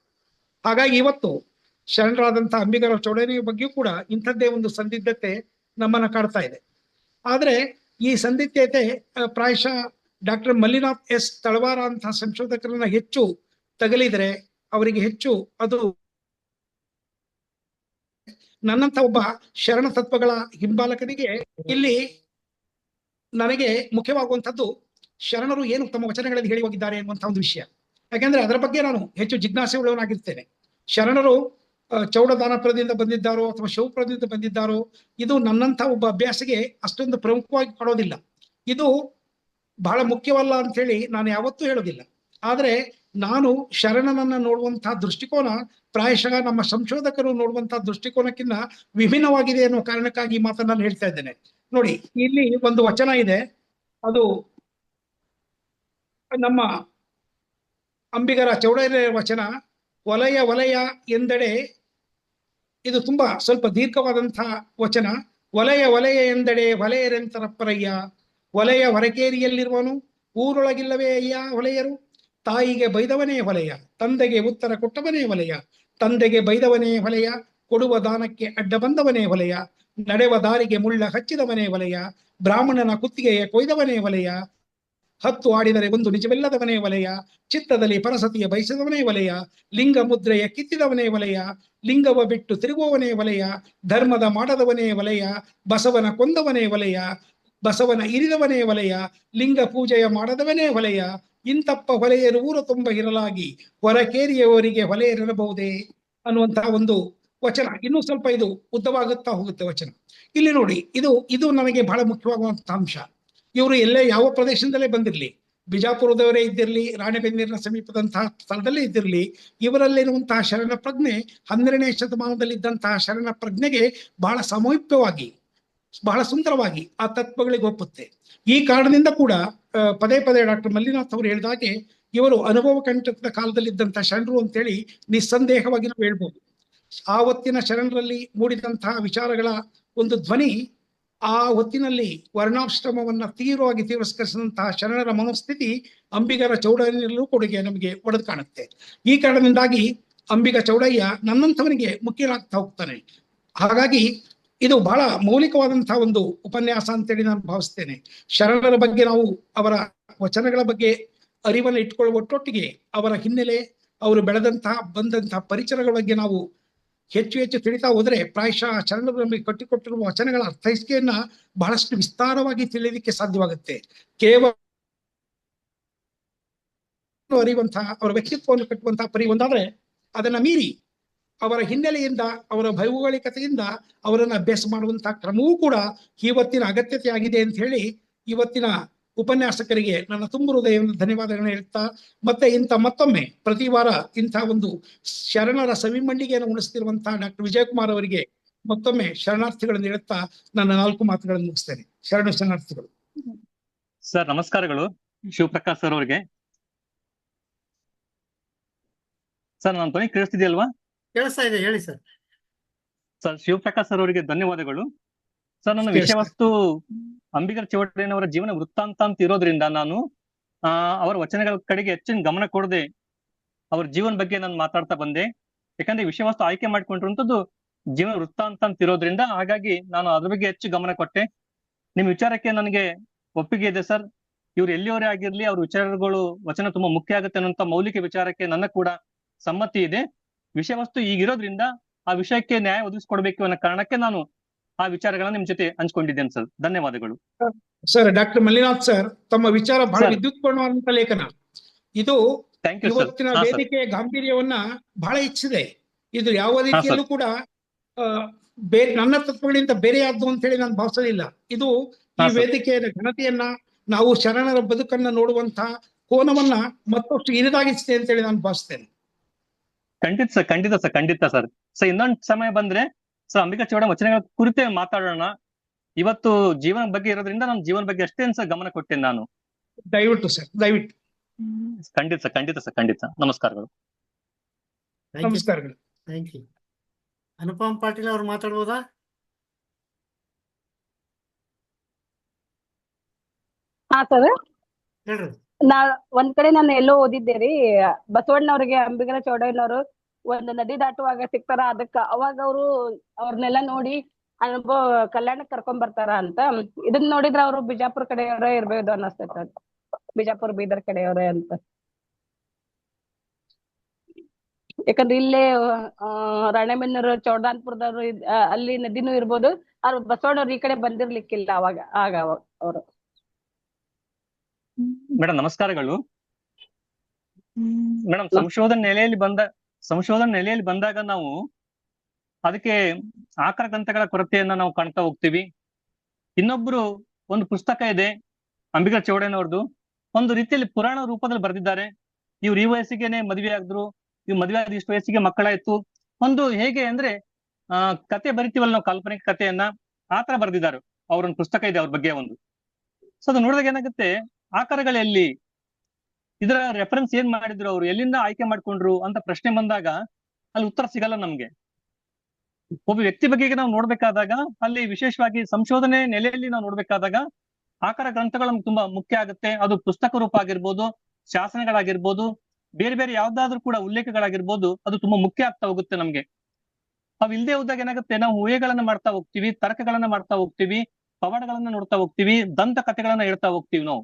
ಹಾಗಾಗಿ ಇವತ್ತು ಶರಣರಾದಂತಹ ಅಂಬಿಗರ ಚೌಡಯ್ಯನವರ ಬಗ್ಗೆಯೂ ಕೂಡ ಇಂಥದ್ದೇ ಒಂದು ಸಂದಿಗ್ಧತೆ ನಮ್ಮನ್ನ ಕಾಡ್ತಾ ಇದೆ. ಆದ್ರೆ ಈ ಸಂದಿಗ್ಧತೆ ಪ್ರಾಯಶಃ ಡಾಕ್ಟರ್ ಮಲ್ಲಿನಾಥ್ ಎಸ್ ತಳವಾರ ಅಂತಹ ಸಂಶೋಧಕರನ್ನ ಹೆಚ್ಚು ತಗಲಿದರೆ ಅವರಿಗೆ ಹೆಚ್ಚು ಅದು ನನ್ನಂತ ಒಬ್ಬ ಶರಣ ತತ್ವಗಳ ಹಿಂಬಾಲಕನಿಗೆ ಇಲ್ಲಿ ನನಗೆ ಮುಖ್ಯವಾಗುವಂಥದ್ದು ಶರಣರು ಏನು ತಮ್ಮ ವಚನಗಳಲ್ಲಿ ಹೇಳಿ ಹೋಗಿದ್ದಾರೆ ಎನ್ನುವಂತಹ ಒಂದು ವಿಷಯ. ಯಾಕೆಂದ್ರೆ ಅದರ ಬಗ್ಗೆ ನಾನು ಹೆಚ್ಚು ಜಿಜ್ಞಾಸೆ ಉಳ್ಳವನಾಗಿರ್ತೇನೆ. ಶರಣರು ಚೌಡದಾನಪುರದಿಂದ ಬಂದಿದ್ದಾರೋ ಅಥವಾ ಶಿವಪುರದಿಂದ ಬಂದಿದ್ದಾರೋ ಇದು ನನ್ನಂತ ಒಬ್ಬ ಅಭ್ಯಾಸಿಗೆ ಅಷ್ಟೊಂದು ಪ್ರಮುಖವಾಗಿ ಕಾಣೋದಿಲ್ಲ. ಇದು ಬಹಳ ಮುಖ್ಯವಲ್ಲ ಅಂತ ಹೇಳಿ ನಾನು ಯಾವತ್ತೂ ಹೇಳೋದಿಲ್ಲ. ಆದ್ರೆ ನಾನು ಶರಣನನ್ನ ನೋಡುವಂತಹ ದೃಷ್ಟಿಕೋನ ಪ್ರಾಯಶಃ ನಮ್ಮ ಸಂಶೋಧಕರು ನೋಡುವಂತಹ ದೃಷ್ಟಿಕೋನಕ್ಕಿಂತ ವಿಭಿನ್ನವಾಗಿದೆ ಅನ್ನುವ ಕಾರಣಕ್ಕಾಗಿ ಈ ಮಾತನ್ನ ನಾನು ಹೇಳ್ತಾ ಇದ್ದೇನೆ. ನೋಡಿ, ಇಲ್ಲಿ ಒಂದು ವಚನ ಇದೆ, ಅದು ನಮ್ಮ ಅಂಬಿಗರ ಚೌಡಯ್ಯನ ವಚನ. ವಲಯ ವಲಯ ಎಂದೆಡೆ, ಇದು ತುಂಬಾ ಸ್ವಲ್ಪ ದೀರ್ಘವಾದಂತಹ ವಚನ. ವಲಯ ವಲಯ ಎಂದೆಡೆ ವಲಯರೆಂತರಪ್ಪರಯ್ಯ, ವಲಯ ಹೊರಕೇರಿಯಲ್ಲಿರುವನು ಊರೊಳಗಿಲ್ಲವೇ ಅಯ್ಯ ಹೊಲೆಯರು. ತಾಯಿಗೆ ಬೈದವನೇ ಹೊಲೆಯ, ತಂದೆಗೆ ಉತ್ತರ ಕೊಟ್ಟವನೇ ಹೊಲೆಯ, ತಂದೆಗೆ ಬೈದವನೇ ಹೊಲೆಯ, ಕೊಡುವ ದಾನಕ್ಕೆ ಅಡ್ಡ ಬಂದವನೇ ಹೊಲೆಯ, ನಡೆವ ದಾರಿಗೆ ಮುಳ್ಳ ಹಚ್ಚಿದವನೇ ಹೊಲೆಯ, ಬ್ರಾಹ್ಮಣನ ಕುತ್ತಿಗೆಯ ಕೊಯ್ದವನೇ ಹೊಲೆಯ, ಹತ್ತು ಆಡಿದರೆ ಒಂದು ನಿಜವಿಲ್ಲದವನೇ ಹೊಲೆಯ, ಚಿತ್ತದಲ್ಲಿ ಪರಸತಿಯ ಬಯಸಿದವನೇ ಹೊಲೆಯ, ಲಿಂಗ ಮುದ್ರೆಯ ಕಿತ್ತಿದವನೇ ಹೊಲೆಯ, ಲಿಂಗವ ಬಿಟ್ಟು ತಿರುಗುವವನೇ ಹೊಲೆಯ, ಧರ್ಮದ ಮಾಡದವನೇ ಹೊಲೆಯ, ಬಸವನ ಕೊಂದವನೇ ಹೊಲೆಯ, ಬಸವನ ಇರಿದವನೇ ಹೊಲೆಯ, ಲಿಂಗ ಪೂಜೆಯ ಮಾಡದವನೇ ಹೊಲೆಯ, ಇಂತಪ್ಪ ಹೊಲೆಯರು ಊರ ತುಂಬ ಇರಲಾಗಿ ಹೊರಕೇರಿಯವರಿಗೆ ಹೊಲೆಯರಿರಬಹುದೇ ಅನ್ನುವಂತಹ ಒಂದು ವಚನ. ಇನ್ನೂ ಸ್ವಲ್ಪ ಇದು ಉದ್ದವಾಗುತ್ತಾ ಹೋಗುತ್ತೆ ವಚನ. ಇಲ್ಲಿ ನೋಡಿ, ಇದು ನನಗೆ ಬಹಳ ಮುಖ್ಯವಾಗುವಂತಹ ಅಂಶ. ಇವರು ಎಲ್ಲೇ ಯಾವ ಪ್ರದೇಶದಲ್ಲೇ ಬಂದಿರಲಿ, ಬಿಜಾಪುರದವರೇ ಇದ್ದಿರಲಿ, ರಾಣೆಬೆನ್ನೂರಿನ ಸಮೀಪದಂತಹ ಸ್ಥಳದಲ್ಲೇ ಇದ್ದಿರಲಿ, ಇವರಲ್ಲಿರುವಂತಹ ಶರಣ ಪ್ರಜ್ಞೆ 12ನೇ ಶತಮಾನದಲ್ಲಿ ಇದ್ದಂತಹ ಶರಣ ಪ್ರಜ್ಞೆಗೆ ಬಹಳ ಸಮೀಪವಾಗಿ, ಬಹಳ ಸುಂದರವಾಗಿ ಆ ತತ್ವಗಳಿಗೆ ಒಪ್ಪುತ್ತೆ. ಈ ಕಾರಣದಿಂದ ಕೂಡ ಪದೇ ಪದೇ ಡಾಕ್ಟರ್ ಮಲ್ಲಿನಾಥ್ ಅವರು ಹೇಳಿದಾಗೆ ಇವರು ಅನುಭವ ಕಂಟಕದ ಕಾಲದಲ್ಲಿದ್ದಂತಹ ಶರಣರು ಅಂತೇಳಿ ನಿಸ್ಸಂದೇಹವಾಗಿ ನಾವು ಹೇಳ್ಬೋದು. ಆ ಹೊತ್ತಿನ ಶರಣರಲ್ಲಿ ಮೂಡಿದಂತಹ ವಿಚಾರಗಳ ಒಂದು ಧ್ವನಿ ಆ ಹೊತ್ತಿನಲ್ಲಿ ವರ್ಣಾಶ್ರಮವನ್ನ ತೀವ್ರವಾಗಿ ತಿರಸ್ಕರಿಸಿದಂತಹ ಶರಣರ ಮನೋಸ್ಥಿತಿ ಅಂಬಿಗರ ಚೌಡಯ್ಯನಲ್ಲೂ ಕೊಡುಗೆ ನಮಗೆ ಒಡೆದು ಕಾಣುತ್ತೆ. ಈ ಕಾರಣದಿಂದಾಗಿ ಅಂಬಿಗ ಚೌಡಯ್ಯ ನನ್ನಂಥವನಿಗೆ ಮುಖ್ಯನಾಗ್ತಾ ಹೋಗ್ತಾನೆ. ಹಾಗಾಗಿ ಇದು ಬಹಳ ಮೌಲಿಕವಾದಂತಹ ಒಂದು ಉಪನ್ಯಾಸ ಅಂತೇಳಿ ನಾನು ಭಾವಿಸ್ತೇನೆ. ಶರಣರ ಬಗ್ಗೆ ನಾವು ಅವರ ವಚನಗಳ ಬಗ್ಗೆ ಅರಿವನ್ನು ಇಟ್ಕೊಳ್ಳುವ ಒಟ್ಟೊಟ್ಟಿಗೆ ಅವರ ಹಿನ್ನೆಲೆ, ಅವರು ಬಂದಂತಹ ಪರಿಚಯಗಳ ಬಗ್ಗೆ ನಾವು ಹೆಚ್ಚು ಹೆಚ್ಚು ತಿಳಿತಾ ಹೋದ್ರೆ ಪ್ರಾಯಶಃ ಶರಣರು ನಮಗೆ ಕಟ್ಟಿಕೊಟ್ಟಿರುವ ವಚನಗಳ ಅರ್ಥೈಸಿಕೆಯನ್ನ ಬಹಳಷ್ಟು ವಿಸ್ತಾರವಾಗಿ ತಿಳಿಯಲಿಕ್ಕೆ ಸಾಧ್ಯವಾಗುತ್ತೆ. ಕೇವಲ ಅರಿಯುವಂತಹ ಅವರ ವ್ಯಕ್ತಿತ್ವವನ್ನು ಕಟ್ಟುವಂತಹ ಪರಿ ಒಂದಾದ್ರೆ ಅದನ್ನ ಮೀರಿ ಅವರ ಹಿನ್ನೆಲೆಯಿಂದ, ಅವರ ಭೌಗೋಳಿಕತೆಯಿಂದ ಅವರನ್ನು ಅಭ್ಯಾಸ ಮಾಡುವಂತಹ ಕ್ರಮವೂ ಕೂಡ ಇವತ್ತಿನ ಅಗತ್ಯತೆ ಆಗಿದೆ ಅಂತ ಹೇಳಿ ಇವತ್ತಿನ ಉಪನ್ಯಾಸಕರಿಗೆ ನನ್ನ ತುಂಬ ಹೃದಯವನ್ನು ಧನ್ಯವಾದಗಳನ್ನ ಹೇಳ್ತಾ, ಮತ್ತೆ ಮತ್ತೊಮ್ಮೆ ಪ್ರತಿ ವಾರ ಇಂತಹ ಒಂದು ಶರಣರ ಸವಿಮಂಡಿಗೆಯನ್ನು ಉಣಿಸ್ತಿರುವಂತಹ ಡಾಕ್ಟರ್ ವಿಜಯಕುಮಾರ್ ಅವರಿಗೆ ಮತ್ತೊಮ್ಮೆ ಶರಣಾರ್ಥಿಗಳನ್ನು ಹೇಳ್ತಾ ನನ್ನ 4 ಮಾತುಗಳನ್ನು ಮುಗಿಸ್ತೇನೆ. ಶರಣಾರ್ಥಿಗಳು. ಸರ್ ನಮಸ್ಕಾರಗಳು ಶಿವಪ್ರಕಾಶ್ ಸರ್ ಅವರಿಗೆ. ಸರ್ ನಾನು ಧ್ವನಿ ಕೇಳಿಸ್ತಿದೆಯಲ್ವಾ? ಕೇಳಿಸ್ತಾ ಇದೆ, ಹೇಳಿ ಸರ್. ಸರ್ ಶಿವಪ್ರಕಾಶ್ ಸರ್ ಅವರಿಗೆ ಧನ್ಯವಾದಗಳು. ಸರ್ ನನ್ನ ವಿಷಯ ವಸ್ತು ಅಂಬಿಗರ ಚೌಡಯ್ಯನವರ ಜೀವನ ವೃತ್ತಾಂತ ಅಂತ ಇರೋದ್ರಿಂದ ನಾನು ಅವರ ವಚನಗಳ ಕಡೆಗೆ ಹೆಚ್ಚಿನ ಗಮನ ಕೊಡದೆ ಅವ್ರ ಜೀವನ ಬಗ್ಗೆ ನಾನು ಮಾತಾಡ್ತಾ ಬಂದೆ. ಯಾಕಂದ್ರೆ ವಿಷಯ ವಸ್ತು ಆಯ್ಕೆ ಮಾಡ್ಕೊಂಡಿರುವಂತದ್ದು ಜೀವನ ವೃತ್ತಾಂತ ಅಂತ ಇರೋದ್ರಿಂದ ಹಾಗಾಗಿ ನಾನು ಅದ್ರ ಬಗ್ಗೆ ಹೆಚ್ಚು ಗಮನ ಕೊಟ್ಟೆ. ನಿಮ್ ವಿಚಾರಕ್ಕೆ ನನಗೆ ಒಪ್ಪಿಗೆ ಇದೆ ಸರ್. ಇವ್ರು ಎಲ್ಲಿಯವರೇ ಆಗಿರ್ಲಿ ಅವ್ರ ವಿಚಾರಗಳು ವಚನ ತುಂಬಾ ಮುಖ್ಯ ಆಗುತ್ತೆ ಅನ್ನೋಂತ ಮೌಲಿಕ ವಿಚಾರಕ್ಕೆ ನನ್ನ ಕೂಡ ಸಮ್ಮತಿ ಇದೆ. ವಿಷಯ ವಸ್ತು ಈಗಿರೋದ್ರಿಂದ ಆ ವಿಷಯಕ್ಕೆ ನ್ಯಾಯ ಒದಗಿಸ್ಕೊಡ್ಬೇಕು ಅನ್ನೋ ಕಾರಣಕ್ಕೆ ನಾನು ಆ ವಿಚಾರಗಳನ್ನ ನಿಮ್ ಜೊತೆ ಹಂಚ್ಕೊಂಡಿದ್ದೇನೆ ಸರ್. ಧನ್ಯವಾದಗಳು ಸರ್. ಡಾಕ್ಟರ್ ಮಲ್ಲಿನಾಥ್ ಸರ್, ತಮ್ಮ ವಿಚಾರ ಬಹಳ ಸರ್. ವಿದ್ಯುತ್ಪೂರ್ಣವಾದಂತ ಲೇಖನ ಇದು. Thank you sir. ಇವತ್ತಿನ ಹಾ ಸರ್. ವೇದಿಕೆಯ ಗಾಂಭೀರ್ಯವನ್ನ ಬಹಳ ಹೆಚ್ಚಿದೆ. ಇದು ಯಾವ ಹಾ ರೀತಿಯಲ್ಲೂ ಸರ್. ಕೂಡ ಬೇರೆ ನನ್ನ ತತ್ವಗಳಿಂದ ಬೇರೆಯಾದ್ದು ಅಂತ ಹೇಳಿ ನಾನು ಭಾವಿಸೋದಿಲ್ಲ. ಇದು ಈ ಹಾ ಸರ್. ವೇದಿಕೆಯ ಘನತೆಯನ್ನ, ನಾವು ಶರಣರ ಬದುಕನ್ನ ನೋಡುವಂತಹ ಕೋನವನ್ನ ಮತ್ತಷ್ಟು ಇರಿದಾಗಿಸಿದೆ ಅಂತ ಹೇಳಿ ನಾನು ಭಾವಿಸ್ತೇನೆ. ಖಂಡಿತ ಸರ್, ಖಂಡಿತ ಸರ್, ಖಂಡಿತ ಸರ್. ಸರ್ ಇನ್ನೊಂದು ಸಮಯ ಬಂದ್ರೆ ಸರ್ ಅಂಬಿಗರ ಚೌಡಯ್ಯ ವಚನಗಳ ಕುರಿತೇ ಮಾತಾಡೋಣ. ಇವತ್ತು ಜೀವನ ಬಗ್ಗೆ ಇರೋದ್ರಿಂದ ನಾನು ಜೀವನ ಬಗ್ಗೆ ಅಷ್ಟೇ ಸರ್ ಗಮನ ಕೊಟ್ಟೇನೆ ನಾನು. ದಯವಿಟ್ಟು ಸರ್, ದಯವಿಟ್ಟು. ಖಂಡಿತ ಸರ್, ಖಂಡಿತ ಸರ್, ಖಂಡಿತ. ನಮಸ್ಕಾರಗಳು. ನಮಸ್ಕಾರಗಳು. Thank you. ಅನುಪಮ್ ಪಾಟೀಲ್ ಅವ್ರು ಮಾತಾಡ್ಬೋದಾ? ಹಾ ಸರ್. ಹೇಳ್ರಿ. ಒಂದ್ ಕಡೆ ನಾನು ಎಲ್ಲೋ ಓದಿದ್ದೆ ರೀ, ಬಸವಣ್ಣವ್ರಿಗೆ ಅಂಬಿಗರ ಚೌಡಯ್ಯನವರು ಒಂದು ನದಿ ದಾಟುವಾಗ ಸಿಗ್ತಾರ. ಅವಾಗ ಅವ್ರನ್ನೆಲ್ಲ ನೋಡಿ ಅನುಭವ ಕಲ್ಯಾಣಕ್ಕೆ ಕರ್ಕೊಂಡ್ ಬರ್ತಾರ ಅಂತ. ಇದನ್ನ ನೋಡಿದ್ರೆ ಅವರು ಬಿಜಾಪುರ ಕಡೆಯವರೇ ಇರ್ಬೋದು ಅನ್ನಿಸ್ತೈತ. ಬಿಜಾಪುರ ಬೀದರ್ ಕಡೆಯವರೇ ಅಂತ. ಯಾಕಂದ್ರೆ ಇಲ್ಲೇ ರಾಣೆಬೆನ್ನೂರು ಚೌಡಾನ್ಪುರದವ್ರು ಅಲ್ಲಿ ನದಿನೂ ಇರ್ಬೋದು. ಅವ್ರು ಬಸವಣ್ಣವ್ರು ಈ ಕಡೆ ಬಂದಿರ್ಲಿಕ್ಕಿಲ್ಲ ಆಗ ಅವರು. ಮೇಡಮ್ ನಮಸ್ಕಾರಗಳು. ಮೇಡಮ್ ಸಂಶೋಧನೆ ನೆಲೆಯಲ್ಲಿ ಬಂದಾಗ ನಾವು ಅದಕ್ಕೆ ಆಕರ ಗ್ರಂಥಗಳ ಕೊರತೆಯನ್ನ ನಾವು ಕಾಣ್ತಾ ಹೋಗ್ತೀವಿ. ಇನ್ನೊಬ್ರು ಒಂದು ಪುಸ್ತಕ ಇದೆ ಅಂಬಿಗರ ಚೌಡಯ್ಯನವ್ರದ್ದು, ಒಂದು ರೀತಿಯಲ್ಲಿ ಪುರಾಣ ರೂಪದಲ್ಲಿ ಬರೆದಿದ್ದಾರೆ. ಇವ್ರು ಈ ವಯಸ್ಸಿಗೆನೆ ಮದುವೆ ಆದ್ರು, ಇವ್ ಮದುವೆ ಆದ ಇಷ್ಟು ವಯಸ್ಸಿಗೆ ಮಕ್ಕಳಾಯ್ತು. ಒಂದು ಹೇಗೆ ಅಂದ್ರೆ ಕತೆ ಬರಿತೀವಲ್ಲ ನಾವು, ಕಾಲ್ಪನಿಕ ಕಥೆಯನ್ನ ಆತರ ಬರೆದಿದ್ದಾರೆ. ಅವ್ರೊಂದು ಪುಸ್ತಕ ಇದೆ ಅವ್ರ ಬಗ್ಗೆ ಒಂದು. ಸೊ ಅದು ನೋಡಿದಾಗ ಏನಾಗುತ್ತೆ, ಆಕಾರಗಳೆಲ್ಲಿ, ಇದರ ರೆಫರೆನ್ಸ್ ಏನ್ ಮಾಡಿದ್ರು, ಅವ್ರು ಎಲ್ಲಿಂದ ಆಯ್ಕೆ ಮಾಡ್ಕೊಂಡ್ರು ಅಂತ ಪ್ರಶ್ನೆ ಬಂದಾಗ ಅಲ್ಲಿ ಉತ್ತರ ಸಿಗಲ್ಲ ನಮ್ಗೆ. ಒಬ್ಬ ವ್ಯಕ್ತಿ ಬಗ್ಗೆ ನಾವು ನೋಡ್ಬೇಕಾದಾಗ, ಅಲ್ಲಿ ವಿಶೇಷವಾಗಿ ಸಂಶೋಧನೆ ನೆಲೆಯಲ್ಲಿ ನಾವು ನೋಡ್ಬೇಕಾದಾಗ ಆಕಾರ ಗ್ರಂಥಗಳು ನಮ್ಗೆ ತುಂಬಾ ಮುಖ್ಯ ಆಗುತ್ತೆ. ಅದು ಪುಸ್ತಕ ರೂಪ ಆಗಿರ್ಬೋದು, ಶಾಸನಗಳಾಗಿರ್ಬೋದು, ಬೇರೆ ಬೇರೆ ಯಾವ್ದಾದ್ರು ಕೂಡ ಉಲ್ಲೇಖಗಳಾಗಿರ್ಬೋದು, ಅದು ತುಂಬಾ ಮುಖ್ಯ ಆಗ್ತಾ ಹೋಗುತ್ತೆ ನಮ್ಗೆ. ಅವ್ ಇಲ್ದೇ ಹೋದಾಗ ಏನಾಗುತ್ತೆ, ನಾವು ಊಹೆಗಳನ್ನ ಮಾಡ್ತಾ ಹೋಗ್ತೀವಿ, ತರ್ಕಗಳನ್ನ ಮಾಡ್ತಾ ಹೋಗ್ತೀವಿ, ಪವಾಡಗಳನ್ನ ನೋಡ್ತಾ ಹೋಗ್ತೀವಿ, ದಂತ ಕಥೆಗಳನ್ನ ಹೇಳ್ತಾ ಹೋಗ್ತೀವಿ ನಾವು.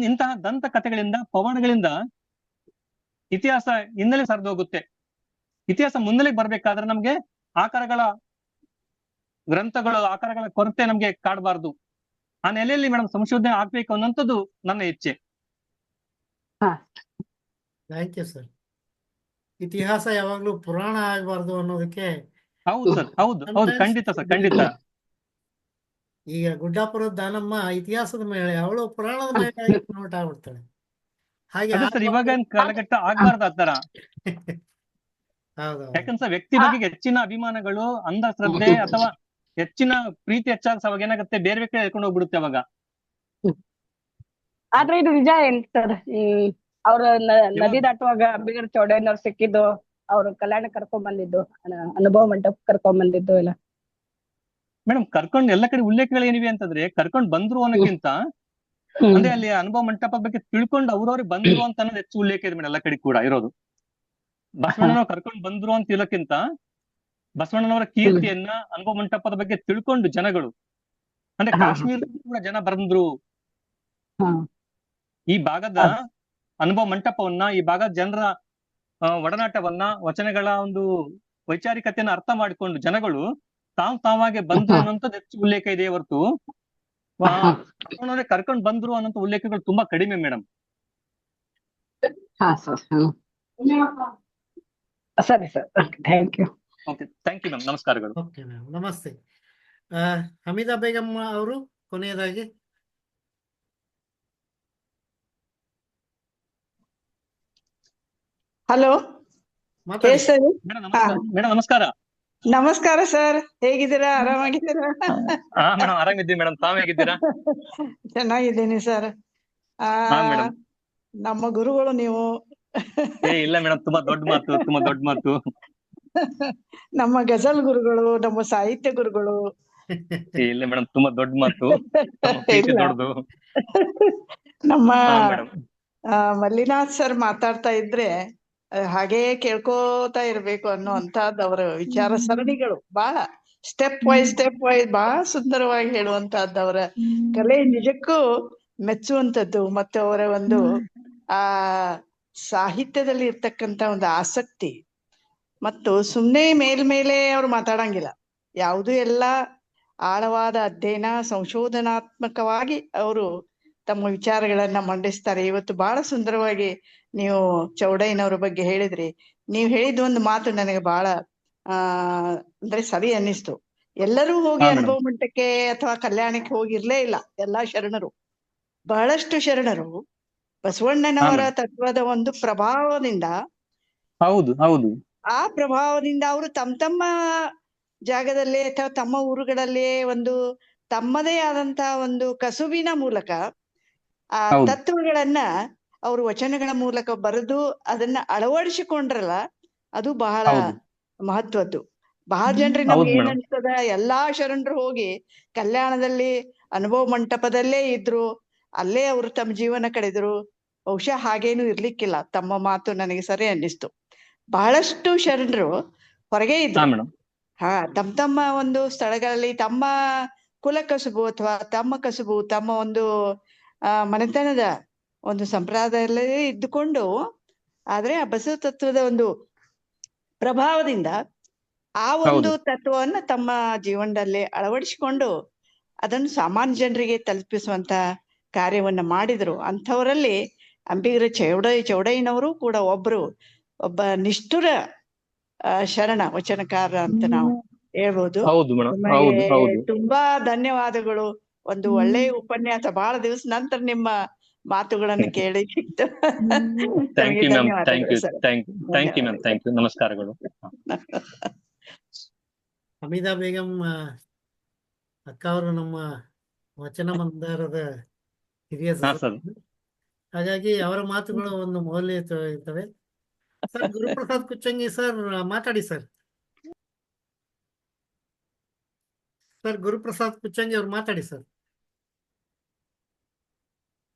ಇಂತಹ ದಂತ ಕಥೆಗಳಿಂದ, ಪವಾಡಗಳಿಂದ ಇತಿಹಾಸ ಹಿನ್ನೆಲೆ ಸರಿದು ಹೋಗುತ್ತೆ. ಇತಿಹಾಸ ಮುನ್ನೆಲೆಗೆ ಬರ್ಬೇಕಾದ್ರೆ ನಮ್ಗೆ ಆಕಾರಗಳ ಗ್ರಂಥಗಳು, ಆಕಾರಗಳ ಕೊರತೆ ನಮ್ಗೆ ಕಾಡಬಾರ್ದು. ಆ ನೆಲೆಯಲ್ಲಿ ಮೇಡಮ್ ಸಂಶೋಧನೆ ಆಗ್ಬೇಕು ಅನ್ನೋಂಥದ್ದು ನನ್ನ ಇಚ್ಛೆ. Thank you sir. ಇತಿಹಾಸ ಯಾವಾಗ್ಲೂ ಪುರಾಣ ಆಗಬಾರ್ದು ಅನ್ನೋದಕ್ಕೆ. ಹೌದು ಸರ್, ಹೌದು ಹೌದು, ಖಂಡಿತ ಸರ್, ಖಂಡಿತ. ಈಗ ಗುಡ್ಡಾಪುರದ ದಾನಮ್ಮ ಇತಿಹಾಸದ ಮೇಲೆ, ಅವಳು ಪುರಾಣದ ಮೇಲೆ ನೋಟ್ ಆಗ್ಬಿಡ್ತಾಳೆ. ಹಾಗೆ ಅದೇ ಸರ್, ಇವಾಗ ಕಾಲಘಟ್ಟ ಆಗ್ಬಾರ್ದು ಆತರ. ಹೌದು. ಯಾಕಂದ್ರೆ ಸರ್ ವ್ಯಕ್ತಿ ಬಗ್ಗೆ ಹೆಚ್ಚಿನ ಅಭಿಮಾನಗಳು, ಅಂಧ ಶ್ರದ್ಧೆ ಅಥವಾ ಹೆಚ್ಚಿನ ಪ್ರೀತಿ ಹೆಚ್ಚಾಗ ಅವಾಗ ಏನಾಗುತ್ತೆ, ಬೇರೆ ವ್ಯಕ್ತಿ ಹೇಳ್ಕೊಂಡು ಹೋಗ್ಬಿಡುತ್ತೆ ಅವಾಗ. ಆದ್ರೆ ಇದು ನಿಜ ಏನ್ ಸರ್? ಅವ್ರ ನದಿ ದಾಟುವಾಗ ಅಂಬಿಗರ ಚೌಡಯ್ಯನವ್ರು ಸಿಕ್ಕಿದ್ದು, ಅವ್ರು ಕಲ್ಯಾಣ ಕರ್ಕೊಂಡ್ ಬಂದಿದ್ದು, ಅನುಭವ ಮಂಟಪ ಕರ್ಕೊಂಡ್ ಬಂದಿದ್ದು ಎಲ್ಲ. ಮೇಡಮ್ ಕರ್ಕೊಂಡ್ ಎಲ್ಲ ಕಡೆ ಉಲ್ಲೇಖಗಳು ಏನಿವೆ ಅಂತಂದ್ರೆ, ಕರ್ಕೊಂಡ್ ಬಂದ್ರು ಅನ್ನೋಕ್ಕಿಂತ ಅಂದ್ರೆ ಅಲ್ಲಿ ಅನುಭವ ಮಂಟಪ ಬಗ್ಗೆ ತಿಳ್ಕೊಂಡು ಅವ್ರವ್ರಿಗೆ ಬಂದ್ರು ಅಂತ ಅನ್ನೋದು ಹೆಚ್ಚು ಉಲ್ಲೇಖ ಇದೆ ಮೇಡಮ್ ಎಲ್ಲ ಕಡೆ ಕೂಡ ಇರೋದು. ಬಸವಣ್ಣನವ್ರು ಕರ್ಕೊಂಡ್ ಬಂದ್ರು ಅಂತ ಇರೋಕ್ಕಿಂತ ಬಸವಣ್ಣನವರ ಕೀರ್ತಿಯನ್ನ, ಅನುಭವ ಮಂಟಪದ ಬಗ್ಗೆ ತಿಳ್ಕೊಂಡು ಜನಗಳು, ಅಂದ್ರೆ ಕಾಶ್ಮೀರದಲ್ಲಿ ಕೂಡ ಜನ ಬಂದ್ರು. ಈ ಭಾಗದ ಅನುಭವ ಮಂಟಪವನ್ನ, ಈ ಭಾಗದ ಜನರ ಒಡನಾಟವನ್ನ, ವಚನಗಳ ಒಂದು ವೈಚಾರಿಕತೆಯನ್ನ ಅರ್ಥ ಮಾಡಿಕೊಂಡು ಜನಗಳು ತಾವಾಗೆ ಬಂದ್ರು ಅನ್ನೋಂಥದ್ದು ಹೆಚ್ಚು ಉಲ್ಲೇಖ ಇದೆ ಹೊರತು ಕರ್ಕೊಂಡ್ ಬಂದ್ರು ಅನ್ನೋಂಥ ಉಲ್ಲೇಖಗಳು ತುಂಬಾ ಕಡಿಮೆ ಮೇಡಮ್. ಸರಿ sir, thank you. Okay, thank you ma'am. ನಮಸ್ಕಾರಗಳು. ಓಕೆ ಮ್ಯಾಮ್, ನಮಸ್ತೆ. ಹಮೀದಾ ಬೇಗಂ ಅವರು ಕೊನೆಯದಾಗಿ. ಹಲೋ, ಮಾತಾಡಿ ಮೇಡಮ್ ನಮಸ್ಕಾರ. ನಮಸ್ಕಾರ ಸರ್, ಹೇಗಿದ್ದೀರಾ? ಆರಾಮಾಗಿದ್ದೀರಾ? ಹಾ ಮೇಡಮ್, ಆರಾಮಿದ್ದೀವಿ ಮೇಡಮ್. ತಾವ್ ಹೇಗಿದ್ದೀರಾ? ಚೆನ್ನಾಗಿದ್ದೀನಿ ಸರ್. ಹಾ ಮೇಡಮ್. ನಮ್ಮ ಗುರುಗಳು ನೀವು. ಇಲ್ಲ ಮೇಡಮ್, ತುಂಬಾ ದೊಡ್ಡ ಮಾತು. ನಮ್ಮ ಗಜಲ್ ಗುರುಗಳು, ನಮ್ಮ ಸಾಹಿತ್ಯ ಗುರುಗಳು. ಇಲ್ಲ ಮೇಡಮ್, ತುಂಬಾ ದೊಡ್ಡ ಮಾತು. ನಮ್ಮ ಪ್ರೀತಿ ಇಲ್ಲ. ದೊಡ್ಡದು. ನಮ್ಮ ಹಾ ಮೇಡಮ್. ಮಲ್ಲಿನಾಥ್ ಸರ್ ಮಾತಾಡ್ತಾ ಇದ್ರೆ ಹಾಗೇ ಕೇಳ್ಕೋತಾ ಇರ್ಬೇಕು ಅನ್ನುವಂತಹದ್ದು ಅವರ ವಿಚಾರ ಸರಣಿಗಳು. ಬಹಳ ಸ್ಟೆಪ್ ವೈಸ್ ಬಹಳ ಸುಂದರವಾಗಿ ಹೇಳುವಂತಹದ್ದು ಅವರ ಕಲೆ. ನಿಜಕ್ಕೂ ಮೆಚ್ಚುವಂಥದ್ದು. ಮತ್ತು ಅವರ ಒಂದು ಆ ಸಾಹಿತ್ಯದಲ್ಲಿ ಇರ್ತಕ್ಕಂತ ಒಂದು ಆಸಕ್ತಿ, ಮತ್ತು ಸುಮ್ನೆ ಮೇಲ್ಮೇಲೆ ಅವ್ರು ಮಾತಾಡಂಗಿಲ್ಲ. ಯಾವುದು ಎಲ್ಲ ಆಳವಾದ ಅಧ್ಯಯನ, ಸಂಶೋಧನಾತ್ಮಕವಾಗಿ ಅವರು ತಮ್ಮ ವಿಚಾರಗಳನ್ನ ಮಂಡಿಸ್ತಾರೆ. ಇವತ್ತು ಬಹಳ ಸುಂದರವಾಗಿ ನೀವು ಚೌಡಯ್ಯನವ್ರ ಬಗ್ಗೆ ಹೇಳಿದ್ರಿ. ನೀವು ಹೇಳಿದ ಒಂದು ಮಾತು ನನಗೆ ಬಹಳ ಅಂದ್ರೆ ಸರಿ ಅನ್ನಿಸ್ತು. ಎಲ್ಲರೂ ಹೋಗಿ ಹಾ ಅನುಭವ ಮೇಡಮ್. ಮಂಟಕ್ಕೆ ಅಥವಾ ಕಲ್ಯಾಣಕ್ಕೆ ಹೋಗಿರ್ಲೇ ಇಲ್ಲ. ಎಲ್ಲಾ ಶರಣರು, ಬಹಳಷ್ಟು ಶರಣರು ಹಾ ಬಸವಣ್ಣನವರ ಮೇಡಮ್. ತತ್ವದ ಒಂದು ಪ್ರಭಾವದಿಂದ, ಹೌದು. ಆ ಪ್ರಭಾವದಿಂದ ಅವರು ತಮ್ಮ ಜಾಗದಲ್ಲೇ ಅಥವಾ ತಮ್ಮ ಊರುಗಳಲ್ಲೇ ಒಂದು ತಮ್ಮದೇ ಆದಂತಹ ಒಂದು ಕಸುಬಿನ ಮೂಲಕ ಆ ಹೌದು. ತತ್ವಗಳನ್ನ ಅವರು ವಚನಗಳ ಮೂಲಕ ಬರೆದು ಅದನ್ನ ಅಳವಡಿಸಿಕೊಂಡ್ರಲ್ಲ, ಅದು ಬಹಳ ಹೌದು. ಮಹತ್ವದ್ದು. ಬಹಳ ಜನರಿಗೆ ಹೌದು ನಮ್ಗೆ ಏನ್ ಮೇಡಮ್. ಅನ್ಸ್ತದ, ಎಲ್ಲಾ ಶರಣರು ಹೋಗಿ ಕಲ್ಯಾಣದಲ್ಲಿ ಅನುಭವ ಮಂಟಪದಲ್ಲೇ ಇದ್ರು, ಅಲ್ಲೇ ಅವರು ತಮ್ಮ ಜೀವನ ಕಳೆದ್ರು. ಬಹುಶಃ ಹಾಗೇನು ಇರ್ಲಿಕ್ಕಿಲ್ಲ. ತಮ್ಮ ಮಾತು ನನಗೆ ಸರಿ ಅನ್ನಿಸ್ತು. ಬಹಳಷ್ಟು ಶರಣರು ಹೊರಗೆ ಹಾ ಇದ್ರು. ಮೇಡಮ್. ತಮ್ಮ ಒಂದು ಸ್ಥಳಗಳಲ್ಲಿ ತಮ್ಮ ಕುಲ ಕಸುಬು ಅಥವಾ ತಮ್ಮ ಕಸುಬು, ತಮ್ಮ ಒಂದು ಮನೆತನದ ಒಂದು ಸಂಪ್ರದಾಯದಲ್ಲೇ ಇದ್ದುಕೊಂಡು, ಆದ್ರೆ ಆ ಬಸವ ತತ್ವದ ಒಂದು ಪ್ರಭಾವದಿಂದ ಆ ಒಂದು ಹೌದು. ತತ್ವವನ್ನು ತಮ್ಮ ಜೀವನದಲ್ಲಿ ಅಳವಡಿಸಿಕೊಂಡು ಅದನ್ನು ಸಾಮಾನ್ಯ ಜನರಿಗೆ ತಲುಪಿಸುವಂತ ಕಾರ್ಯವನ್ನ ಮಾಡಿದ್ರು. ಅಂಥವರಲ್ಲಿ ಅಂಬಿಗರ ಚೌಡಯ್ಯನವರು ಕೂಡ ಒಬ್ಬ ನಿಷ್ಠುರ ಶರಣ ವಚನಕಾರ ಅಂತ ನಾವು ಹೇಳ್ಬೋದು. ಹೌದು ಮೇಡಮ್. ನಿಮಗೆ ಹೌದು. ತುಂಬಾ ಧನ್ಯವಾದಗಳು. ಒಂದು ಒಳ್ಳೆಯ ಉಪನ್ಯಾಸ. ಬಹಳ ದಿವಸ ನಂತರ ನಿಮ್ಮ ಮಾತುಗಳನ್ನು ಕೇಳಿ ಸಿಕ್ತು. ಥ್ಯಾಂಕ್ ತಮಗೆ ಯು ಮ್ಯಾಮ್. ಧನ್ಯವಾದಗಳು sir. Thank you ma'am. Thank you. ನಮಸ್ಕಾರಗಳು. ಹಮೀದಾ ಬೇಗಂ ಅಕ್ಕ ಅವರು ನಮ್ಮ ವಚನ ಮಂದಾರದ ಹಿರಿಯ ಹಾ ಸರ್. ಸದಸ್ಯರು. ಹಾಗಾಗಿ ಅವರ ಮಾತುಗಳು ಒಂದು ಮೌಲ್ಯ ಇರ್ತವೆ. ಸರ್ ಗುರುಪ್ರಸಾದ್ ಕುಚ್ಚಂಗಿ ಸರ್ ಮಾತಾಡಿ ಸರ್. ಗುರುಪ್ರಸಾದ್ ಕುಚ್ಚಂಗಿ ಅವ್ರು ಮಾತಾಡಿ ಸರ್.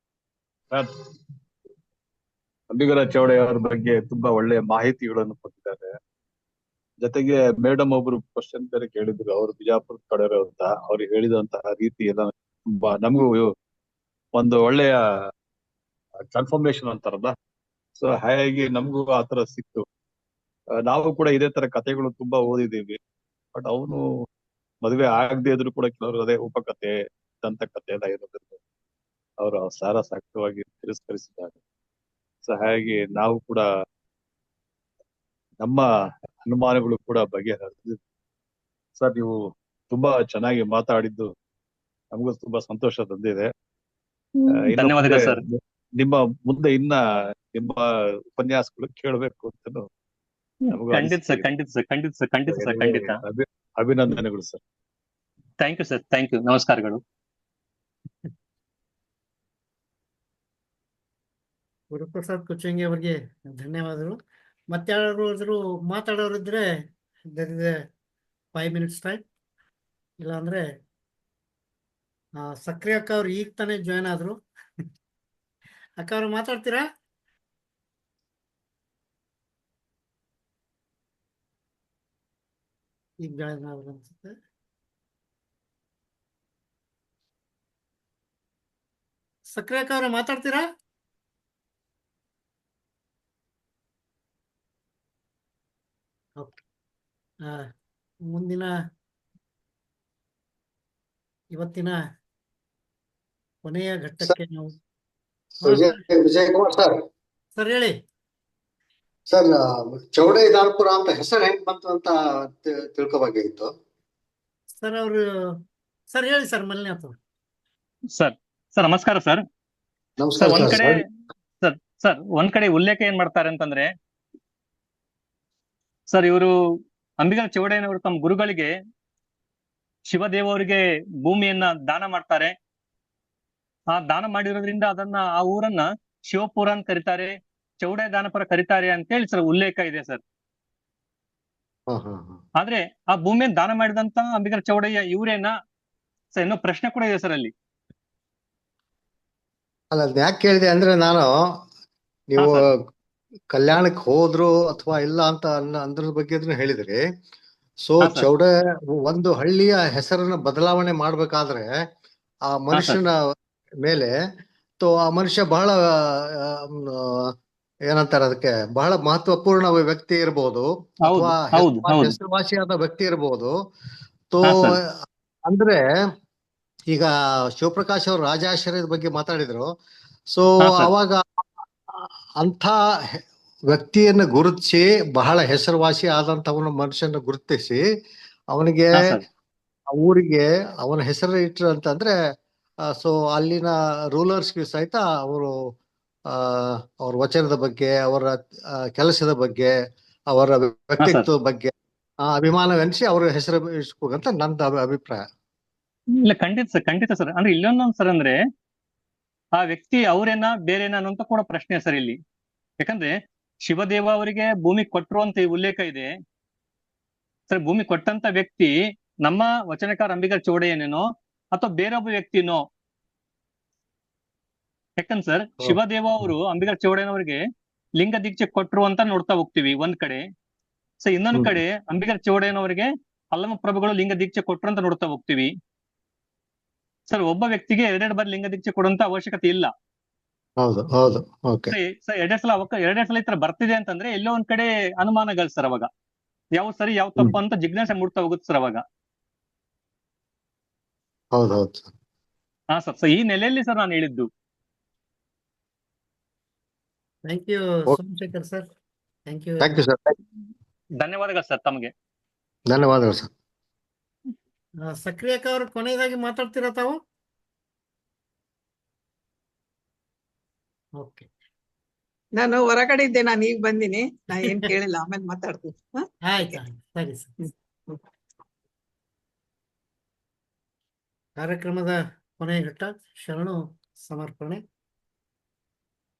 ಅಂಬಿಗರ ಚೌಡಯ್ಯ ಅವರ ಬಗ್ಗೆ ತುಂಬಾ ಒಳ್ಳೆಯ ಮಾಹಿತಿಗಳನ್ನು ಕೊಟ್ಟಿದ್ದಾರೆ. ಜೊತೆಗೆ ಮೇಡಮ್ ಒಬ್ರು ಕ್ವಶನ್ ಬೇರೆ ಕೇಳಿದ್ರು, ಅವರು ಬಿಜಾಪುರ ಕಡೆಯವರು ಅಂತ. ಅವ್ರು ಹೇಳಿದಂತಹ ರೀತಿ ಎಲ್ಲ ತುಂಬಾ ನಮಗೂ ಒಂದು ಒಳ್ಳೆಯ ಕನ್ಫರ್ಮೇಶನ್ ಅಂತಾರಲ್ಲ, ಸೊ ಹಾಗಾಗಿ ನಮಗೂ ಆತರ ಸಿಕ್ತು. ನಾವು ಕೂಡ ಇದೇ ತರ ಕಥೆಗಳು ತುಂಬಾ ಓದಿದೀವಿ. ಬಟ್ ಅವನು ಮದುವೆ ಆಗದೆ ಇದ್ರು ಕೂಡ ಕೆಲವರು ಅದೇ ಉಪಕಥೆ, ದಂತಕಥೆ ಎಲ್ಲ ಇರೋದ್ರಿಂದ ಅವರು ಸಾರ ಸಾಕ್ಷ್ಯವಾಗಿ ತಿರಸ್ಕರಿಸಿದ್ದಾರೆ. ಸೊ ಹಾಗಾಗಿ ನಾವು ಕೂಡ ನಮ್ಮ ಅನುಮಾನಗಳು ಕೂಡ ಬಗೆಹರಿದಿದೆ. ಸರ್, ನೀವು ತುಂಬಾ ಚೆನ್ನಾಗಿ ಮಾತಾಡಿದ್ದು ನಮಗೂ ತುಂಬಾ ಸಂತೋಷ ತಂದಿದೆ. ಧನ್ಯವಾದಗಳು ಸರ್. ನಿಮ್ಮ ಮುಂದೆ ನಿಮ್ಮ ಉಪನ್ಯಾಸಗಳು ಕೇಳಬೇಕು ಅಂತ ಖಂಡಿತ. ಅಭಿನಂದನೆಗಳು sir. Thank you sir. Thank you. ನಮಸ್ಕಾರಗಳು. ಗುರುಪ್ರಸಾದ್ ಕುಚ್ಚಂಗಿ ಅವರಿಗೆ ಧನ್ಯವಾದಗಳು. ಮತ್ತಾರು ಮಾತಾಡೋರಿದ್ರೆ there is a 5 minutes time. ಇಲ್ಲಾಂದ್ರೆ ಸಕ್ರಿಯ ಅಕ್ಕ ಅವ್ರು ಈಗ ತಾನೇ ಜಾಯ್ನ್ ಆದ್ರು. ಅಕ್ಕ ಅವ್ರು ಮಾತಾಡ್ತೀರಾ? ಈಗ ಜಾಯ್ನ್ ಆದ್ರು ಅನ್ಸುತ್ತೆ. ಸಕ್ರಿಯ ಅಕ್ಕ ಅವ್ರು ಮಾತಾಡ್ತೀರಾ? ಮುಂದಿನ ಇವತ್ತಿನ ಕೊನೆಯ ಘಟ್ಟಕ್ಕೆ ನಾವು ವಿಜಯ್ ಕುಮಾರ್ ಸರ್. ಸರ್ ಹೇಳಿ ಸರ್, ಚೌಡಯ್ಯನಪುರ ಅಂತ ಹೆಸರು ಹೆಂಗ್ ಬಂತು ಅಂತ ತಿಳ್ಕೊಬೇಕಾಗಿತ್ತು ಸರ್. ಅವರು ಸರ್ ಹೇಳಿ ಸರ್. ಮಲ್ಲಿನಾಥ್ ಸರ್ ನಮಸ್ಕಾರ ಸರ್. ನಮಸ್ಕಾರ ಒಂದ್ ಕಡೆ ಉಲ್ಲೇಖ ಏನ್ ಮಾಡ್ತಾರೆ ಅಂತಂದ್ರೆ, ಸರ್ ಇವರು ಅಂಬಿಗರ ಚೌಡಯ್ಯನವರು ತಮ್ಮ ಗುರುಗಳಿಗೆ ಶಿವದೇವರಿಗೆ ಭೂಮಿಯನ್ನ ದಾನ ಮಾಡ್ತಾರೆ. ಆ ದಾನ ಮಾಡಿರೋದ್ರಿಂದ ಆ ಊರನ್ನ ಶಿವಪುರ ಅಂತ ಕರೀತಾರೆ, ಚೌಡಯ್ಯ ದಾನಪುರ ಕರೀತಾರೆ ಅಂತ ಹೇಳಿ ಸರ್ ಉಲ್ಲೇಖ ಇದೆ ಸರ್. ಹಾ ಹಾ ಹಾ ಆದ್ರೆ ಆ ಭೂಮಿಯನ್ನು ದಾನ ಮಾಡಿದಂತ ಅಂಬಿಗರ ಚೌಡಯ್ಯ ಇವರೇನ ಸರ್ ಇನ್ನೂ ಪ್ರಶ್ನೆ ಕೂಡ ಇದೆ ಸರ್ ಅಲ್ಲಿ. ಅಲ್ಲ ಅದ್ನ ಯಾಕೆ ಕೇಳಿದೆ ಅಂದ್ರೆ ನಾನು ನೀವು ಹಾ, ಕಲ್ಯಾಣಕ್ಕೆ ಹೋದ್ರು ಅಥವಾ ಇಲ್ಲ ಅಂತ ಅಂದ್ರ ಬಗ್ಗೆ ಹೇಳಿದ್ರಿ. ಸೊ ಹಾ, ಸರ್. ಚೌಡ ಒಂದು ಹಳ್ಳಿಯ ಹೆಸರನ್ನ ಬದಲಾವಣೆ ಮಾಡ್ಬೇಕಾದ್ರೆ ಆ ಮನುಷ್ಯನ ಮೇಲೆ ಆ ಮನುಷ್ಯ ಬಹಳ ಏನಂತಾರೆ ಅದಕ್ಕೆ ಬಹಳ ಮಹತ್ವಪೂರ್ಣ ವ್ಯಕ್ತಿ ಇರ್ಬೋದು ಹೌದು ಅಥವಾ ಹೌದು ಹೌದು ಹೆಸರುವಾಸಿಯಾದ ವ್ಯಕ್ತಿ ಇರ್ಬೋದು. ಹಾ, ಸರ್. ಅಂದ್ರೆ ಈಗ ಶಿವಪ್ರಕಾಶ್ ಅವರು ರಾಜಾಶ್ರಯದ ಬಗ್ಗೆ ಮಾತಾಡಿದ್ರು. ಸೊ ಹಾ, ಸರ್. ಅವಾಗ ಅಂಥ ವ್ಯಕ್ತಿಯನ್ನು ಗುರುತಿಸಿ ಬಹಳ ಹೆಸರುವಾಸಿ ಆದಂತವನ ಮನುಷ್ಯನ ಗುರುತಿಸಿ ಅವನಿಗೆ ಹಾ, ಸರ್. ಆ ಊರಿಗೆ ಅವನ ಹೆಸರು ಇಟ್ರು ಅಂತಂದ್ರೆ ಸೊ ಅಲ್ಲಿನ ರೂಲರ್ಸ್ಗೆ ಸಹಿತ ಅವರು ಅವ್ರ ವಚನದ ಬಗ್ಗೆ, ಅವರ ಕೆಲಸದ ಬಗ್ಗೆ, ಅವರ ವ್ಯಕ್ತಿತ್ವ ಬಗ್ಗೆ ಅಭಿಮಾನವೆನಿಸಿ ಅವ್ರ ಹೆಸರು ಇಸ್ಕೋಬೇಕಂತ ನಂದು ಅಭಿಪ್ರಾಯ. ಇಲ್ಲ, ಖಂಡಿತ ಸರ್. ಅಂದ್ರೆ ಇಲ್ಲೊಂದೊಂದು ಸರ್ ಅಂದ್ರೆ ಆ ವ್ಯಕ್ತಿ ಅವ್ರೇನ ಬೇರೆನಾ ಅನ್ನೋಂತ ಕೂಡ ಪ್ರಶ್ನೆ ಸರ್ ಇಲ್ಲಿ. ಯಾಕಂದ್ರೆ ಶಿವದೇವ ಅವರಿಗೆ ಭೂಮಿ ಕೊಟ್ರು ಅಂತ ಉಲ್ಲೇಖ ಇದೆ ಸರ್. ಭೂಮಿ ಕೊಟ್ಟಂತ ವ್ಯಕ್ತಿ ನಮ್ಮ ವಚನಕಾರ ಅಂಬಿಗರ ಚೌಡಯ್ಯನೇನೋ ಅಥವಾ ಬೇರೊಬ್ಬ ವ್ಯಕ್ತಿನೋ? ಯಾಕಂದ್ರೆ ಸರ್ ಶಿವದೇವ ಅವರು ಅಂಬಿಗರ ಚೌಡಯ್ಯನವರಿಗೆ ಲಿಂಗ ದೀಕ್ಷೆ ಕೊಟ್ರು ಅಂತ ನೋಡ್ತಾ ಹೋಗ್ತೀವಿ ಒಂದ್ ಕಡೆ. ಸೊ ಇನ್ನೊಂದ್ ಕಡೆ ಅಂಬಿಗರ ಚೌಡಯ್ಯನವರಿಗೆ ಅಲ್ಲಮ ಪ್ರಭುಗಳು ಲಿಂಗ ದೀಕ್ಷೆ ಕೊಟ್ರು ಅಂತ ನೋಡ್ತಾ ಹೋಗ್ತೀವಿ ಸರ್. ಒಬ್ಬ ವ್ಯಕ್ತಿಗೆ ಎರಡೆರಡು ಬಾರಿ ಲಿಂಗ ದೀಕ್ಷೆ ಕೊಡುವಂತ ಅವಶ್ಯಕತೆ ಇಲ್ಲ. ಹೌದು ಹೌದು ಓಕೆ ಸರ್ ಎರಡೆರಡು ಸಲ ಈ ತರ ಬರ್ತಿದೆ ಅಂತಂದ್ರೆ ಎಲ್ಲೋ ಒಂದ್ ಕಡೆ ಅನುಮಾನಗಳು ಸರ್. ಅವಾಗ ಯಾವ ಸರಿ ಯಾವ ತಪ್ಪು ಅಂತ ಜಿಜ್ಞಾಸೆ ಮೂಡ್ತಾ ಹೋಗುತ್ತೆ ಸರ್ ಅವಾಗ. ಹೌದು ಹೌದು ಹಾ ಸರ್. ಸೊ ಈ ನೆಲೆಯಲ್ಲಿ ಸರ್ ನಾನು ಹೇಳಿದ್ದು. Thank you Somashekar sir. Thank you sir. ಧನ್ಯವಾದಗಳು ಸರ್ ತಮಗೆ. ಧನ್ಯವಾದಗಳು ಸರ್. ಸಕ್ರಿಯಕ್ಕ ಅವ್ರು ಕೊನೆಯದಾಗಿ ಮಾತಾಡ್ತೀರಾ ತಾವು? ಓಕೆ, ನಾನು ಹೊರಗಡೆ ಇದ್ದೆ, ನಾನು ಈಗ ಬಂದಿನಿ. ನಾ ಏನ್ ಕೇಳಿಲ್ಲ, ಆಮೇಲೆ ಮಾತಾಡ್ತೀನಿ. ಆಯ್ತು ಸರಿ ಸರ್. ಕಾರ್ಯಕ್ರಮದ ಕೊನೆಯ ಘಟ್ಟ ಶರಣು ಸಮರ್ಪಣೆ.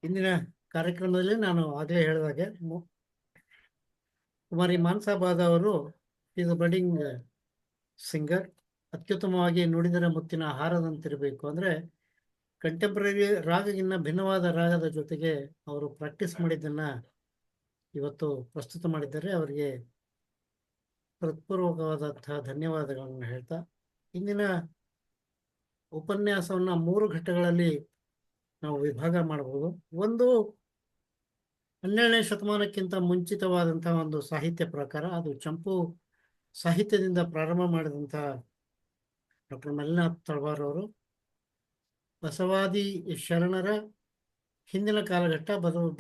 ಇಂದಿನ ಕಾರ್ಯಕ್ರಮದಲ್ಲಿ ನಾನು ಆಗಲೇ ಹೇಳಿದಾಗೆ ಕುಮಾರಿ ಮಾನ್ಸಾಬಾದ ಅವರು ಇದು ಬಡಿಂಗ್ ಸಿಂಗರ್. ಅತ್ಯುತ್ತಮವಾಗಿ ನುಡಿದರೆ ಮುತ್ತಿನ ಹಾರದಂತಿರಬೇಕು. ಅಂದರೆ ಕಂಟೆಂಪ್ರರಿ ರಾಗಗಿನ್ನ ಭಿನ್ನವಾದ ರಾಗದ ಜೊತೆಗೆ ಅವರು ಪ್ರಾಕ್ಟೀಸ್ ಮಾಡಿದ್ದನ್ನು ಇವತ್ತು ಪ್ರಸ್ತುತ ಮಾಡಿದ್ದಾರೆ. ಅವರಿಗೆ ಹೃತ್ಪೂರ್ವಕವಾದಂತಹ ಧನ್ಯವಾದಗಳನ್ನು ಹೇಳ್ತಾ ಇಂದಿನ ಉಪನ್ಯಾಸವನ್ನು 3 ಘಟ್ಟಗಳಲ್ಲಿ ನಾವು ವಿಭಾಗ ಮಾಡಬಹುದು. ಒಂದು 12ನೇ ಶತಮಾನಕ್ಕಿಂತ ಮುಂಚಿತವಾದಂತಹ ಒಂದು ಸಾಹಿತ್ಯ ಪ್ರಕಾರ, ಅದು ಚಂಪು ಸಾಹಿತ್ಯದಿಂದ ಪ್ರಾರಂಭ ಮಾಡಿದಂಥ ಡಾಕ್ಟರ್ ಮಲ್ಲಿನಾಥ್ ತಳವಾರ್ ಅವರು ಬಸವಾದಿ ಶರಣರ ಹಿಂದಿನ ಕಾಲಘಟ್ಟ,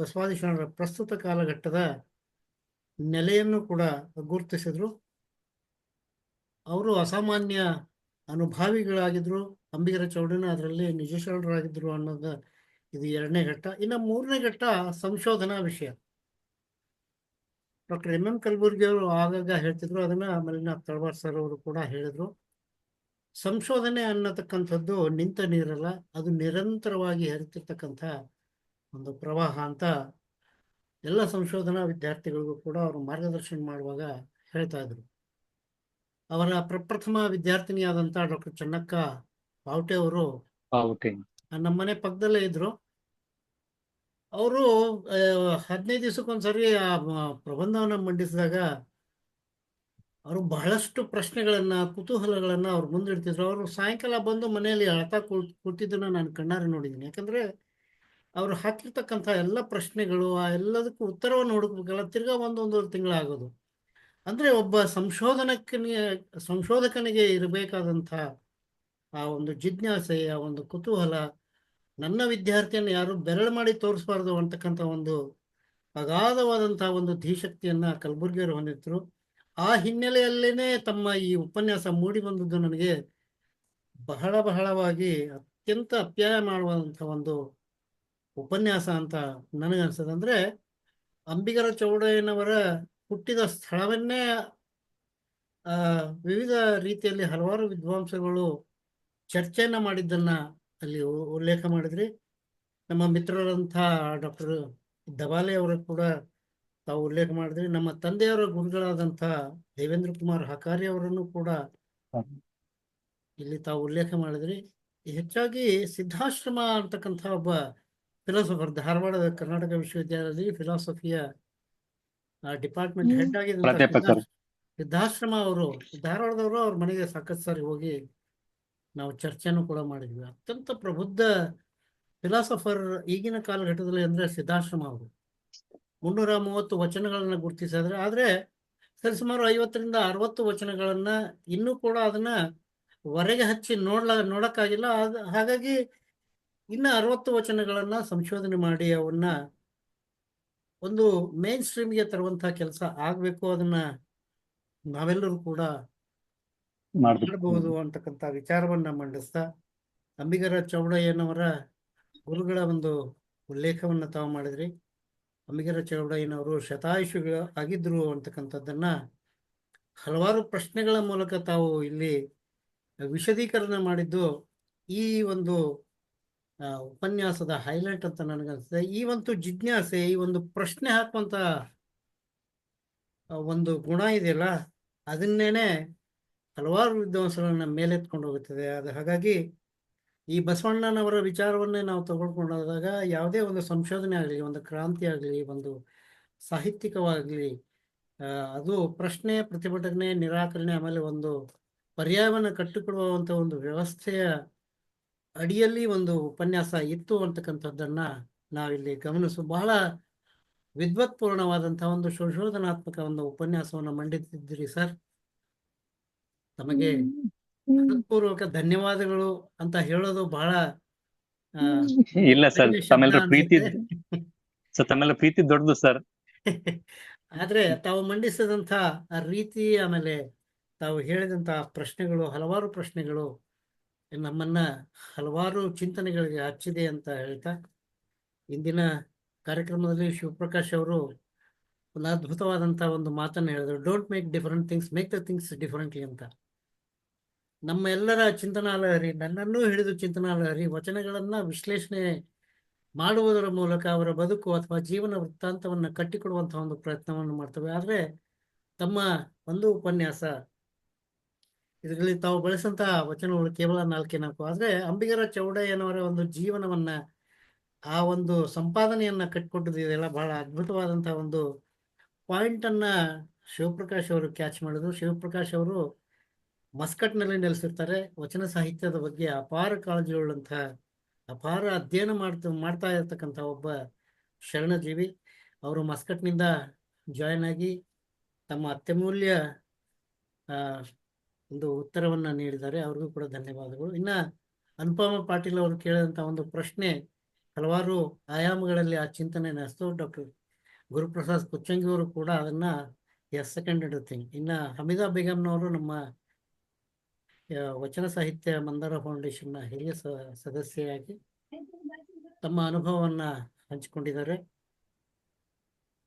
ಬಸವಾದಿ ಶರಣರ ಪ್ರಸ್ತುತ ಕಾಲಘಟ್ಟದ ನೆಲೆಯನ್ನು ಕೂಡ ಗುರುತಿಸಿದ್ರು. ಅವರು ಅಸಾಮಾನ್ಯ ಅನುಭಾವಿಗಳಾಗಿದ್ರು. ಅಂಬಿಗರ ಚೌಡಯ್ಯನ ಅದರಲ್ಲಿ ನಿಜ ಶರಣರಾಗಿದ್ರು ಅನ್ನೋದು ಇದು 2ನೇ ಘಟ್ಟ. ಇನ್ನು 3ನೇ ಘಟ್ಟ ಸಂಶೋಧನಾ ವಿಷಯ. ಡಾಕ್ಟರ್ ಎಂ ಕಲಬುರ್ಗಿ ಅವರು ಆಗಾಗ ಹೇಳ್ತಿದ್ರು, ಅದನ್ನ ಮಲ್ಲಿನಾಥ್ ತಳವಾರ್ ಸರ್ ಅವರು ಕೂಡ ಹೇಳಿದ್ರು. ಸಂಶೋಧನೆ ಅನ್ನತಕ್ಕಂಥದ್ದು ನಿಂತ ನೀರಲ್ಲ, ಅದು ನಿರಂತರವಾಗಿ ಹರಿತಿರ್ತಕ್ಕಂಥ ಒಂದು ಪ್ರವಾಹ ಅಂತ ಎಲ್ಲ ಸಂಶೋಧನಾ ವಿದ್ಯಾರ್ಥಿಗಳಿಗೂ ಕೂಡ ಅವರು ಮಾರ್ಗದರ್ಶನ ಮಾಡುವಾಗ ಹೇಳ್ತಾ ಇದ್ರು. ಅವರ ಪ್ರಪ್ರಥಮ ವಿದ್ಯಾರ್ಥಿನಿಯಾದಂಥ ಡಾಕ್ಟರ್ ಚೆನ್ನಕ್ಕ ಪಾವಟೆ ಅವರು ನಮ್ಮನೆ ಪಕ್ಕದಲ್ಲೇ ಇದ್ರು. ಅವರು 15 ದಿವಸಕ್ಕೊಂದ್ಸರಿ ಆ ಪ್ರಬಂಧವನ್ನು ಮಂಡಿಸಿದಾಗ ಅವರು ಬಹಳಷ್ಟು ಪ್ರಶ್ನೆಗಳನ್ನ, ಕುತೂಹಲಗಳನ್ನ ಅವ್ರು ಮುಂದಿಡ್ತಿದ್ರು. ಅವರು ಸಾಯಂಕಾಲ ಬಂದು ಮನೆಯಲ್ಲಿ ಅಳ್ತಾ ಕೂತಿದ್ದನ್ನ ನಾನು ಕಣ್ಣಾರೆ ನೋಡಿದ್ದೀನಿ. ಯಾಕಂದ್ರೆ ಅವರು ಹಾಕಿರ್ತಕ್ಕಂಥ ಎಲ್ಲ ಪ್ರಶ್ನೆಗಳು, ಆ ಎಲ್ಲದಕ್ಕೂ ಉತ್ತರವನ್ನು ಹುಡುಕ್ಬೇಕಲ್ಲ, ತಿರ್ಗಾ ಒಂದೊಂದೂವರೆ ತಿಂಗಳಾಗೋದು. ಅಂದ್ರೆ ಒಬ್ಬ ಸಂಶೋಧಕನಿಗೆ ಇರಬೇಕಾದಂಥ ಆ ಒಂದು ಜಿಜ್ಞಾಸೆ, ಆ ಒಂದು ಕುತೂಹಲ, ನನ್ನ ವಿದ್ಯಾರ್ಥಿಯನ್ನು ಯಾರು ಬೆರಳು ಮಾಡಿ ತೋರಿಸಬಾರ್ದು ಅಂತಕ್ಕಂಥ ಒಂದು ಅಗಾಧವಾದಂತಹ ಒಂದು ಧೀಶಕ್ತಿಯನ್ನ ಕಲಬುರ್ಗಿಯವರು ಹೊಂದಿದ್ರು. ಆ ಹಿನ್ನೆಲೆಯಲ್ಲೇನೆ ತಮ್ಮ ಈ ಉಪನ್ಯಾಸ ಮೂಡಿ ಬಂದದ್ದು ನನಗೆ ಬಹಳವಾಗಿ ಅತ್ಯಂತ ಅಪ್ಯಾಯ ಮಾಡುವಂಥ ಒಂದು ಉಪನ್ಯಾಸ ಅಂತ ನನಗನ್ಸದೆ. ಅಂದ್ರೆ ಅಂಬಿಗರ ಚೌಡಯ್ಯನವರ ಹುಟ್ಟಿದ ಸ್ಥಳವನ್ನೇ ಆ ವಿವಿಧ ರೀತಿಯಲ್ಲಿ ಹಲವಾರು ವಿದ್ವಾಂಸಗಳು ಚರ್ಚೆಯನ್ನ ಮಾಡಿದ್ದನ್ನ ಅಲ್ಲಿ ಉಲ್ಲೇಖ ಮಾಡಿದ್ರಿ. ನಮ್ಮ ಮಿತ್ರರಂಥ ಡಾಕ್ಟರ್ ದಬಾಲೆ ಅವರು ಕೂಡ ತಾವು ಉಲ್ಲೇಖ ಮಾಡಿದ್ರಿ. ನಮ್ಮ ತಂದೆಯವರ ಗುರುಗಳಾದಂಥ ದೇವೇಂದ್ರ ಕುಮಾರ್ ಹಕಾರಿ ಅವರನ್ನು ಕೂಡ ಇಲ್ಲಿ ತಾವು ಉಲ್ಲೇಖ ಮಾಡಿದ್ರಿ. ಹೆಚ್ಚಾಗಿ ಸಿದ್ಧಾಶ್ರಮ ಅಂತಕ್ಕಂಥ ಒಬ್ಬ ಫಿಲಾಸಫರ್, ಧಾರವಾಡದ ಕರ್ನಾಟಕ ವಿಶ್ವವಿದ್ಯಾಲಯದಲ್ಲಿ ಫಿಲಾಸಫಿಯ ಡಿಪಾರ್ಟ್ಮೆಂಟ್ ಹೆಡ್ ಆಗಿದ್ದಂಥ ಪ್ರಾಧ್ಯಾಪಕರು. ಸಿದ್ಧಾಶ್ರಮ ಅವರು ಧಾರವಾಡದವರು. ಅವ್ರ ಮನೆಗೆ ಸಾಕಷ್ಟು ಸಾರಿ ಹೋಗಿ ನಾವು ಚರ್ಚೆನೂ ಕೂಡ ಮಾಡಿದ್ವಿ. ಅತ್ಯಂತ ಪ್ರಬುದ್ಧ ಫಿಲಾಸಫರ್ ಈಗಿನ ಕಾಲಘಟ್ಟದಲ್ಲಿ ಅಂದ್ರೆ ಸಿದ್ಧಾಶ್ರಮ ಅವರು 330 ವಚನಗಳನ್ನ ಗುರುತಿಸಿದ್ರೆ, ಆದ್ರೆ ಸರಿಸುಮಾರು 50ರಿಂದ 60 ವಚನಗಳನ್ನ ಇನ್ನೂ ಕೂಡ ಅದನ್ನ ಹೊರಗೆ ಹಚ್ಚಿ ನೋಡಕ್ಕಾಗಿಲ್ಲ. ಹಾಗಾಗಿ ಇನ್ನ 60 ವಚನಗಳನ್ನ ಸಂಶೋಧನೆ ಮಾಡಿ ಅವನ್ನ ಒಂದು ಮೇನ್ ಸ್ಟ್ರೀಮ್ಗೆ ತರುವಂತಹ ಕೆಲಸ ಆಗ್ಬೇಕು. ಅದನ್ನ ನಾವೆಲ್ಲರೂ ಕೂಡ ಮಾಡಬಹುದು ಅಂತಕ್ಕಂಥ ವಿಚಾರವನ್ನ ಮಂಡಿಸ್ತಾ ಅಂಬಿಗರ ಚೌಡಯ್ಯನವರ ಗುರುಗಳ ಒಂದು ಉಲ್ಲೇಖವನ್ನ ತಾವು ಮಾಡಿದ್ರಿ. ಅಂಬಿಗರ ಚೌಡಯ್ಯನವರು ಶತಾಯುಷಿಗಳು ಆಗಿದ್ರು ಅಂತಕ್ಕಂಥದ್ದನ್ನ ಹಲವಾರು ಪ್ರಶ್ನೆಗಳ ಮೂಲಕ ತಾವು ಇಲ್ಲಿ ವಿಶದೀಕರಣ ಮಾಡಿದ್ದು ಈ ಒಂದು ಉಪನ್ಯಾಸದ ಹೈಲೈಟ್ ಅಂತ ನನಗನ್ಸುತ್ತೆ. ಈ ಒಂದು ಜಿಜ್ಞಾಸೆ, ಈ ಒಂದು ಪ್ರಶ್ನೆ ಹಾಕುವಂತ ಒಂದು ಗುಣ ಇದೆಯಲ್ಲ, ಅದನ್ನೇನೆ ಹಲವಾರು ವಿದ್ವಾಂಸರನ್ನ ಮೇಲೆತ್ಕೊಂಡು ಹೋಗುತ್ತದೆ. ಹಾಗಾಗಿ ಈ ಬಸವಣ್ಣನವರ ವಿಚಾರವನ್ನೇ ನಾವು ತಗೊಳ್ಕೊಂಡಾಗ ಯಾವುದೇ ಒಂದು ಸಂಶೋಧನೆ ಆಗಲಿ, ಒಂದು ಕ್ರಾಂತಿ ಆಗಲಿ, ಒಂದು ಸಾಹಿತ್ಯಿಕವಾಗಲಿ, ಅದು ಪ್ರಶ್ನೆ, ಪ್ರತಿಭಟನೆ, ನಿರಾಕರಣೆ, ಆಮೇಲೆ ಒಂದು ಪರ್ಯಾಯವನ್ನು ಕಟ್ಟಿಕೊಡುವಂಥ ಒಂದು ವ್ಯವಸ್ಥೆಯ ಅಡಿಯಲ್ಲಿ ಒಂದು ಉಪನ್ಯಾಸ ಇತ್ತು ಅಂತಕ್ಕಂಥದ್ದನ್ನ ನಾವಿಲ್ಲಿ ಬಹಳ ವಿದ್ವತ್ಪೂರ್ಣವಾದಂತಹ ಒಂದು ಸಂಶೋಧನಾತ್ಮಕ ಒಂದು ಉಪನ್ಯಾಸವನ್ನು ಮಂಡಿಸಿದ್ದೀರಿ ಸರ್. ತಮಗೆ ಹೃತ್ಪೂರ್ವಕ ಧನ್ಯವಾದಗಳು ಅಂತ ಹೇಳೋದು ಬಹಳ ಇಲ್ಲ ಸರ್, ತಮ್ಮೆಲ್ಲರ ಪ್ರೀತಿ ಅನ್ಸುತ್ತೆ. ತಮ್ಮೆಲ್ಲ ಪ್ರೀತಿ ದೊಡ್ಡದು ಸರ್. ಆದ್ರೆ ತಾವು ಮಂಡಿಸಿದಂತ ಆ ರೀತಿ, ಆಮೇಲೆ ತಾವು ಹೇಳಿದಂತ ಪ್ರಶ್ನೆಗಳು, ಹಲವಾರು ಪ್ರಶ್ನೆಗಳು ನಮ್ಮನ್ನ ಹಲವಾರು ಚಿಂತನೆಗಳಿಗೆ ಹಚ್ಚಿದೆ ಅಂತ ಹೇಳ್ತಾ, ಇಂದಿನ ಕಾರ್ಯಕ್ರಮದಲ್ಲಿ ಶಿವಪ್ರಕಾಶ್ ಅವರು ಒಂದು ಅದ್ಭುತವಾದಂತಹ ಒಂದು ಮಾತನ್ನ ಹೇಳಿದ್ರು. Don't make different things, make the things differently ಅಂತ. ನಮ್ಮ ಎಲ್ಲರ ಚಿಂತನಾಲಹರಿ, ನನ್ನನ್ನೂ ಹಿಡಿದು ಚಿಂತನಾಲಹರಿ ವಚನಗಳನ್ನ ವಿಶ್ಲೇಷಣೆ ಮಾಡುವುದರ ಮೂಲಕ ಅವರ ಬದುಕು ಅಥವಾ ಜೀವನ ವೃತ್ತಾಂತವನ್ನ ಕಟ್ಟಿಕೊಡುವಂತಹ ಒಂದು ಪ್ರಯತ್ನವನ್ನು ಮಾಡ್ತವೆ. ಆದ್ರೆ ತಮ್ಮ ಒಂದು ಉಪನ್ಯಾಸ ಇದರಲ್ಲಿ ತಾವು ಬಳಸಂತಹ ವಚನಗಳು ಕೇವಲ 4 ಆದ್ರೆ ಅಂಬಿಗರ ಚೌಡಯ್ಯನವರ ಒಂದು ಜೀವನವನ್ನ, ಆ ಒಂದು ಸಂಪಾದನೆಯನ್ನ ಕಟ್ಟಿಕೊಟ್ಟಿದೆಯಲ್ಲ, ಬಹಳ ಅದ್ಭುತವಾದಂತಹ ಒಂದು ಪಾಯಿಂಟ್ ಅನ್ನ ಶಿವಪ್ರಕಾಶ್ ಅವರು ಕ್ಯಾಚ್ ಮಾಡಿದ್ರು. ಶಿವಪ್ರಕಾಶ್ ಅವರು ಮಸ್ಕಟ್ನಲ್ಲಿ ನೆಲೆಸಿರ್ತಾರೆ. ವಚನ ಸಾಹಿತ್ಯದ ಬಗ್ಗೆ ಅಪಾರ ಕಾಳಜಿಯುಳ್ಳಂತಹ, ಅಪಾರ ಅಧ್ಯಯನ ಮಾಡ್ತಾ ಇರತಕ್ಕಂಥ ಒಬ್ಬ ಶರಣಜೀವಿ. ಅವರು ಮಸ್ಕಟ್ನಿಂದ ಜಾಯ್ನ್ ಆಗಿ ತಮ್ಮ ಅತ್ಯಮೂಲ್ಯ ಒಂದು ಉತ್ತರವನ್ನ ನೀಡಿದ್ದಾರೆ. ಅವ್ರಿಗೂ ಕೂಡ ಧನ್ಯವಾದಗಳು. ಇನ್ನ ಅನುಪಮ ಪಾಟೀಲ್ ಅವರು ಕೇಳಿದಂತ ಒಂದು ಪ್ರಶ್ನೆ ಹಲವಾರು ಆಯಾಮಗಳಲ್ಲಿ ಆ ಚಿಂತನೆ ನಡೆಸ್ತು. ಡಾಕ್ಟರ್ ಗುರುಪ್ರಸಾದ್ ಕುಚ್ಚಂಗಿ ಅವರು ಕೂಡ ಅದನ್ನ ಸೆಕೆಂಡ್ ಥಿಂಗ್. ಇನ್ನ ಹಮೀದಾ ಬೇಗಂನವರು ನಮ್ಮ ವಚನ ಸಾಹಿತ್ಯ ಮಂದಾರ ಫೌಂಡೇಶನ್ ಹಿರಿಯ ಸದಸ್ಯೆಯಾಗಿ ತಮ್ಮ ಅನುಭವವನ್ನ ಹಂಚಿಕೊಂಡಿದ್ದಾರೆ.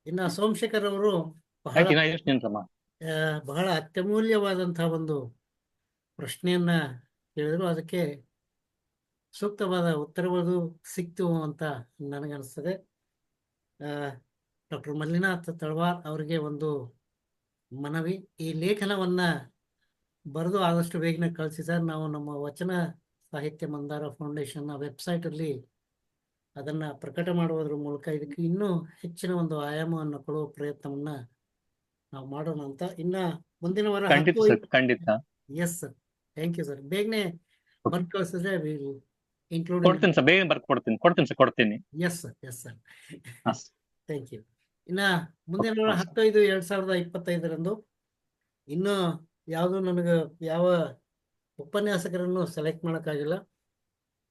ಇನ್ನ ಸೋಮಶೇಖರ್ ಅವರು ಬಹಳ ಅತ್ಯಮೂಲ್ಯವಾದಂತಹ ಒಂದು ಪ್ರಶ್ನೆಯನ್ನ ಕೇಳಿದ್ರು. ಅದಕ್ಕೆ ಸೂಕ್ತವಾದ ಉತ್ತರಗಳು ಸಿಕ್ತು ಅಂತ ನನಗನ್ನಿಸ್ತದೆ. ಡಾಕ್ಟರ್ ಮಲ್ಲಿನಾಥ್ ತಳವಾರ್ ಅವರಿಗೆ ಒಂದು ಮನವಿ, ಈ ಲೇಖನವನ್ನ ಬರೆದು ಆದಷ್ಟು ಬೇಗನೆ ಕಳಿಸಿ ಸರ್. ನಾವು ನಮ್ಮ ವಚನ ಸಾಹಿತ್ಯ ಮಂದಾರ ಫೌಂಡೇಶನ್ ವೆಬ್ಸೈಟ್ ಅಲ್ಲಿ ಅದನ್ನ ಪ್ರಕಟ ಮಾಡುವುದರ ಮೂಲಕ ಇದಕ್ಕೆ ಇನ್ನೂ ಹೆಚ್ಚಿನ ಒಂದು ಆಯಾಮವನ್ನು ಕೊಡುವ ಪ್ರಯತ್ನವನ್ನ ನಾವು ಮಾಡೋಣ ಅಂತ. ಇನ್ನ ಮುಂದಿನ ವಾರ ಖಂಡಿತ. Yes sir, thank you sir. ಬೇಗನೆ ಬರ್ದು ಕಳಿಸಿದ್ರೆ ಕೊಡ್ತೀನಿ ಸರ್, ಬೇಗ ಕೊಡ್ತೀನಿ. Yes sir, yes sir, thank you. ಇನ್ನ ಮುಂದಿನ ವಾರ 10/5/2025 ಇನ್ನು ಯಾವುದು ನನಗೆ ಯಾವ ಉಪನ್ಯಾಸಕರನ್ನು ಸೆಲೆಕ್ಟ್ ಮಾಡೋಕ್ಕಾಗಿಲ್ಲ.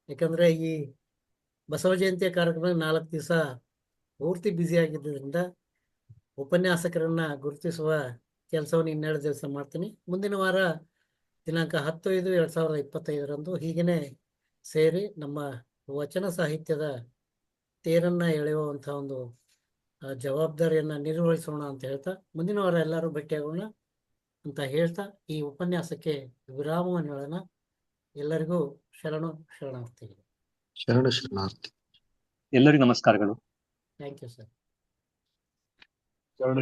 ಯಾಕಂದ್ರೆ ಈ ಬಸವ ಜಯಂತಿಯ ಕಾರ್ಯಕ್ರಮ 4 ದಿವಸ ಪೂರ್ತಿ ಬ್ಯುಸಿ ಆಗಿದ್ದರಿಂದ ಉಪನ್ಯಾಸಕರನ್ನ ಗುರುತಿಸುವ ಕೆಲಸವನ್ನು 12 ದಿವಸ ಮಾಡ್ತೀನಿ. ಮುಂದಿನ ವಾರ ದಿನಾಂಕ 10/5/2025 ಹೀಗೇನೆ ಸೇರಿ ನಮ್ಮ ವಚನ ಸಾಹಿತ್ಯದ ತೇರನ್ನ ಎಳೆಯುವಂತಹ ಒಂದು ಜವಾಬ್ದಾರಿಯನ್ನ ನಿರ್ವಹಿಸೋಣ ಅಂತ ಹೇಳ್ತಾ ಮುಂದಿನ ವಾರ ಎಲ್ಲರೂ ಭೇಟಿಯಾಗೋಣ. ಅಂತ ಹೇಳ್ತಾ ಈ ಉಪನ್ಯಾಸಕ್ಕೆ ವಿರಾಮವನ್ನು ಹೇಳೋಣ. ಎಲ್ಲರಿಗೂ ಶರಣಾರ್ಥಿಗಳು. ಶರಣಾರ್ಥಿ. ಎಲ್ಲರಿಗೂ ನಮಸ್ಕಾರಗಳು. Thank you sir. ಶರಣ